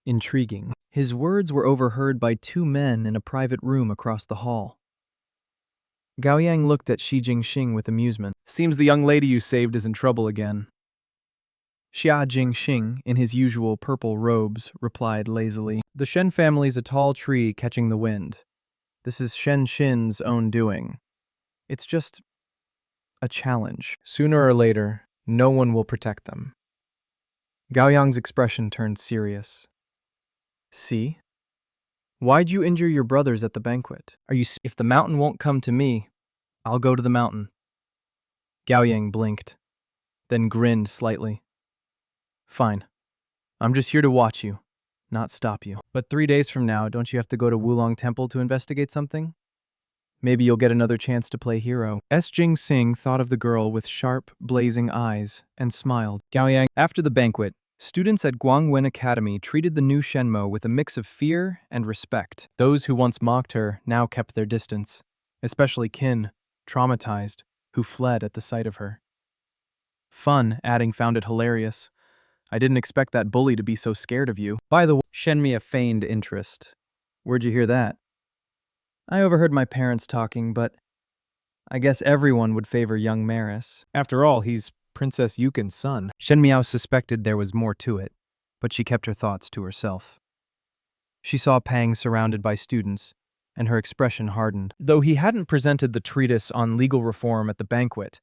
intriguing. His words were overheard by 2 men in a private room across the hall. Gao Yang looked at Xi Jinping with amusement. Seems the young lady you saved is in trouble again. Xia Jinping, in his usual purple robes, replied lazily, the Shen family's a tall tree catching the wind. This is Shen Xin's own doing. It's just a challenge. Sooner or later, no one will protect them. Gao Yang's expression turned serious. See? Why'd you injure your brothers at the banquet? If the mountain won't come to me, I'll go to the mountain. Gao Yang blinked, then grinned slightly. Fine. I'm just here to watch you, not stop you. But 3 days from now, don't you have to go to Wulong Temple to investigate something? Maybe you'll get another chance to play hero. Jing Sing thought of the girl with sharp, blazing eyes and smiled. Gaoyang. After the banquet, students at Guangwen Academy treated the new Shenmo with a mix of fear and respect. Those who once mocked her now kept their distance, especially Qin, traumatized, who fled at the sight of her. Fun, adding found it hilarious. I didn't expect that bully to be so scared of you. By the way, Shenmia feigned interest. Where'd you hear that? I overheard my parents talking, but I guess everyone would favor young Maris. After all, he's Princess Yukin's son. Shenmiao suspected there was more to it, but she kept her thoughts to herself. She saw Pang surrounded by students, and her expression hardened. Though he hadn't presented the treatise on legal reform at the banquet,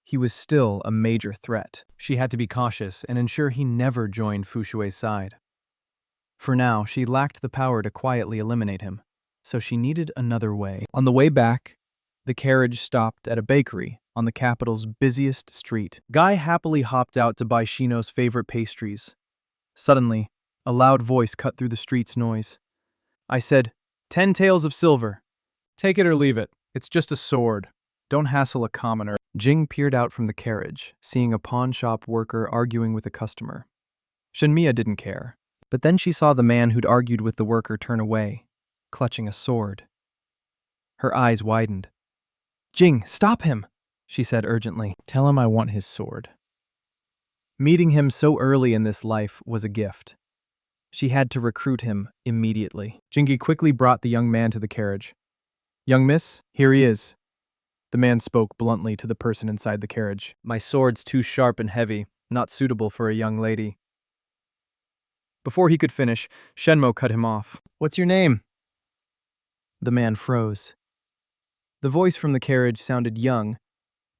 he was still a major threat. She had to be cautious and ensure he never joined Fu Shui's side. For now, she lacked the power to quietly eliminate him, so she needed another way. On the way back, the carriage stopped at a bakery on the capital's busiest street. Guy happily hopped out to buy Shino's favorite pastries. Suddenly, a loud voice cut through the street's noise. I said, 10 taels of silver. Take it or leave it. It's just a sword. Don't hassle a commoner. Jing peered out from the carriage, seeing a pawn shop worker arguing with a customer. Shenmia didn't care, but then she saw the man who'd argued with the worker turn away, clutching a sword. Her eyes widened. Jing, stop him, she said urgently. Tell him I want his sword. Meeting him so early in this life was a gift. She had to recruit him immediately. Jingi quickly brought the young man to the carriage. Young miss, here he is. The man spoke bluntly to the person inside the carriage. My sword's too sharp and heavy, not suitable for a young lady. Before he could finish, Shenmo cut him off. What's your name? The man froze. The voice from the carriage sounded young,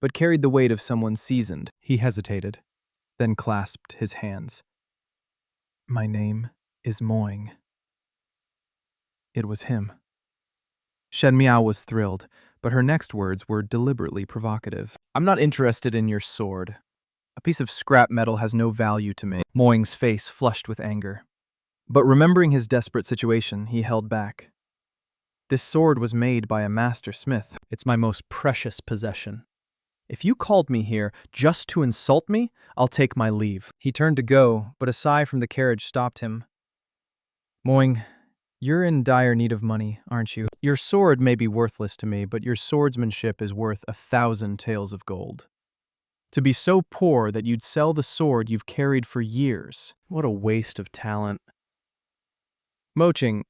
but carried the weight of someone seasoned. He hesitated, then clasped his hands. My name is Moing. It was him. Shen Miao was thrilled, but her next words were deliberately provocative. I'm not interested in your sword. A piece of scrap metal has no value to me. Moing's face flushed with anger. But remembering his desperate situation, he held back. This sword was made by a master smith. It's my most precious possession. If you called me here just to insult me, I'll take my leave. He turned to go, but a sigh from the carriage stopped him. Moing, you're in dire need of money, aren't you? Your sword may be worthless to me, but your swordsmanship is worth 1,000 taels of gold. To be so poor that you'd sell the sword you've carried for years. What a waste of talent. Moching,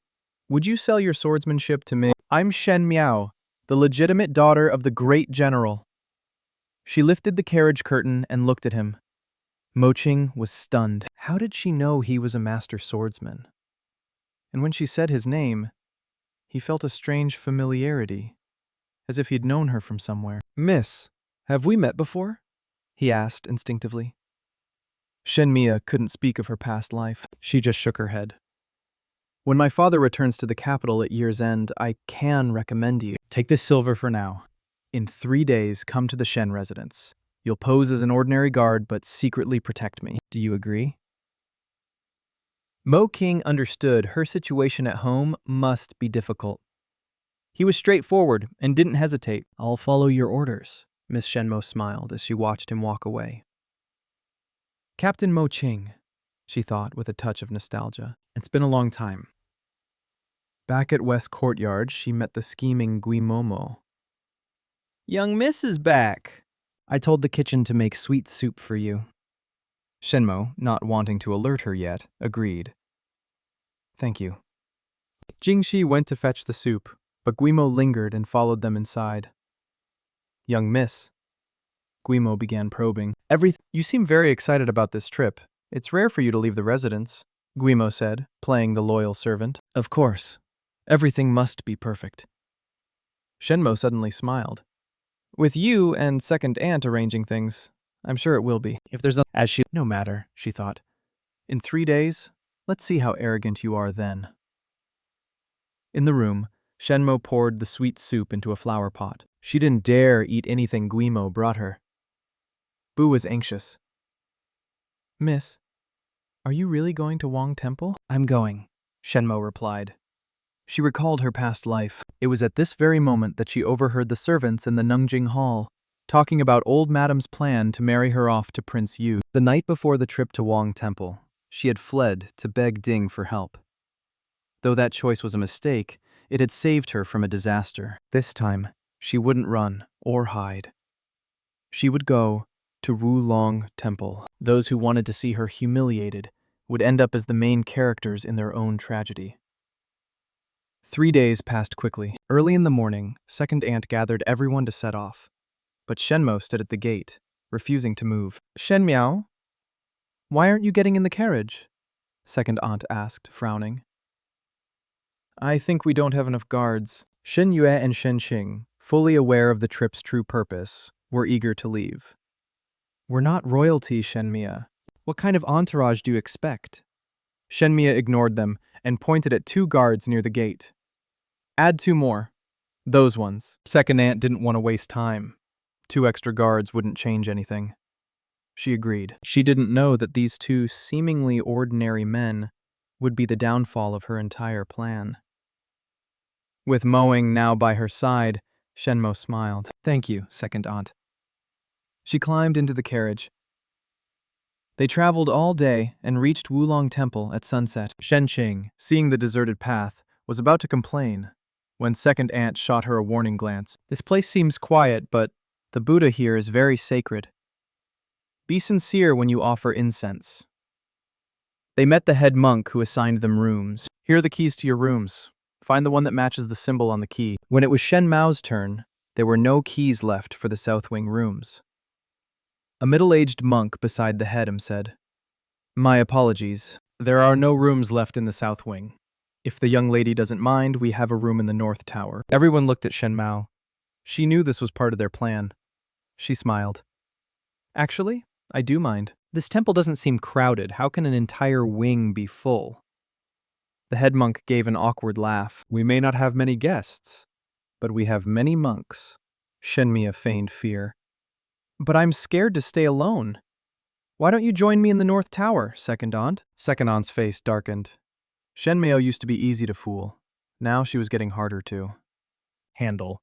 would you sell your swordsmanship to me? I'm Shen Miao, the legitimate daughter of the great general. She lifted the carriage curtain and looked at him. Moching was stunned. How did she know he was a master swordsman? And when she said his name, he felt a strange familiarity, as if he'd known her from somewhere. Miss, have we met before? He asked instinctively. Shenmia couldn't speak of her past life. She just shook her head. When my father returns to the capital at year's end, I can recommend you. Take this silver for now. In 3 days, come to the Shen residence. You'll pose as an ordinary guard, but secretly protect me. Do you agree? Mo King understood her situation at home must be difficult. He was straightforward and didn't hesitate. I'll follow your orders, Miss Shenmo smiled as she watched him walk away. Captain Mo Qing, she thought with a touch of nostalgia. It's been a long time. Back at West Courtyard, she met the scheming Guimomo. Young Miss is back. I told the kitchen to make sweet soup for you. Shenmo, not wanting to alert her yet, agreed. Thank you. Jingxi went to fetch the soup, but Guimo lingered and followed them inside. Young Miss. Guimo began probing. You seem very excited about this trip. It's rare for you to leave the residence, Guimo said, playing the loyal servant. Of course. Everything must be perfect. Shenmo suddenly smiled. With you and second aunt arranging things, I'm sure it will be. If there's no matter, she thought. In 3 days, let's see how arrogant you are then. In the room, Shenmo poured the sweet soup into a flower pot. She didn't dare eat anything Guimo brought her. Bu was anxious. Miss, are you really going to Wang Temple? I'm going, Shenmo replied. She recalled her past life. It was at this very moment that she overheard the servants in the Nangjing Hall talking about old Madam's plan to marry her off to Prince Yu. The night before the trip to Wang Temple, she had fled to beg Ding for help. Though that choice was a mistake, it had saved her from a disaster. This time, she wouldn't run or hide. She would go to Wulong Temple. Those who wanted to see her humiliated would end up as the main characters in their own tragedy. 3 days passed quickly. Early in the morning, Second Aunt gathered everyone to set off. But Shenmo stood at the gate, refusing to move. Shen Miao, why aren't you getting in the carriage? Second Aunt asked, frowning. I think we don't have enough guards. Shen Yue and Shen Qing, fully aware of the trip's true purpose, were eager to leave. We're not royalty, Shenmia. What kind of entourage do you expect? Shenmia ignored them and pointed at 2 guards near the gate. Add 2 more. Those ones. Second Aunt didn't want to waste time. 2 extra guards wouldn't change anything. She agreed. She didn't know that these 2 seemingly ordinary men would be the downfall of her entire plan. With Moing now by her side, Shenmo smiled. Thank you, Second Aunt. She climbed into the carriage. They traveled all day and reached Wulong Temple at sunset. Shen Qing, seeing the deserted path, was about to complain when Second Aunt shot her a warning glance. This place seems quiet, but the Buddha here is very sacred. Be sincere when you offer incense. They met the head monk who assigned them rooms. Here are the keys to your rooms. Find the one that matches the symbol on the key. When it was Shen Mao's turn, there were no keys left for the South Wing rooms. A middle-aged monk beside the head said, My apologies. There are no rooms left in the South Wing. If the young lady doesn't mind, we have a room in the North Tower. Everyone looked at Shen Mao. She knew this was part of their plan. She smiled. Actually, I do mind. This temple doesn't seem crowded. How can an entire wing be full? The head monk gave an awkward laugh. We may not have many guests, but we have many monks. Shenmia feigned fear. But I'm scared to stay alone. Why don't you join me in the North Tower, Second Aunt? Second Aunt's face darkened. Shenmio used to be easy to fool. Now she was getting harder to handle.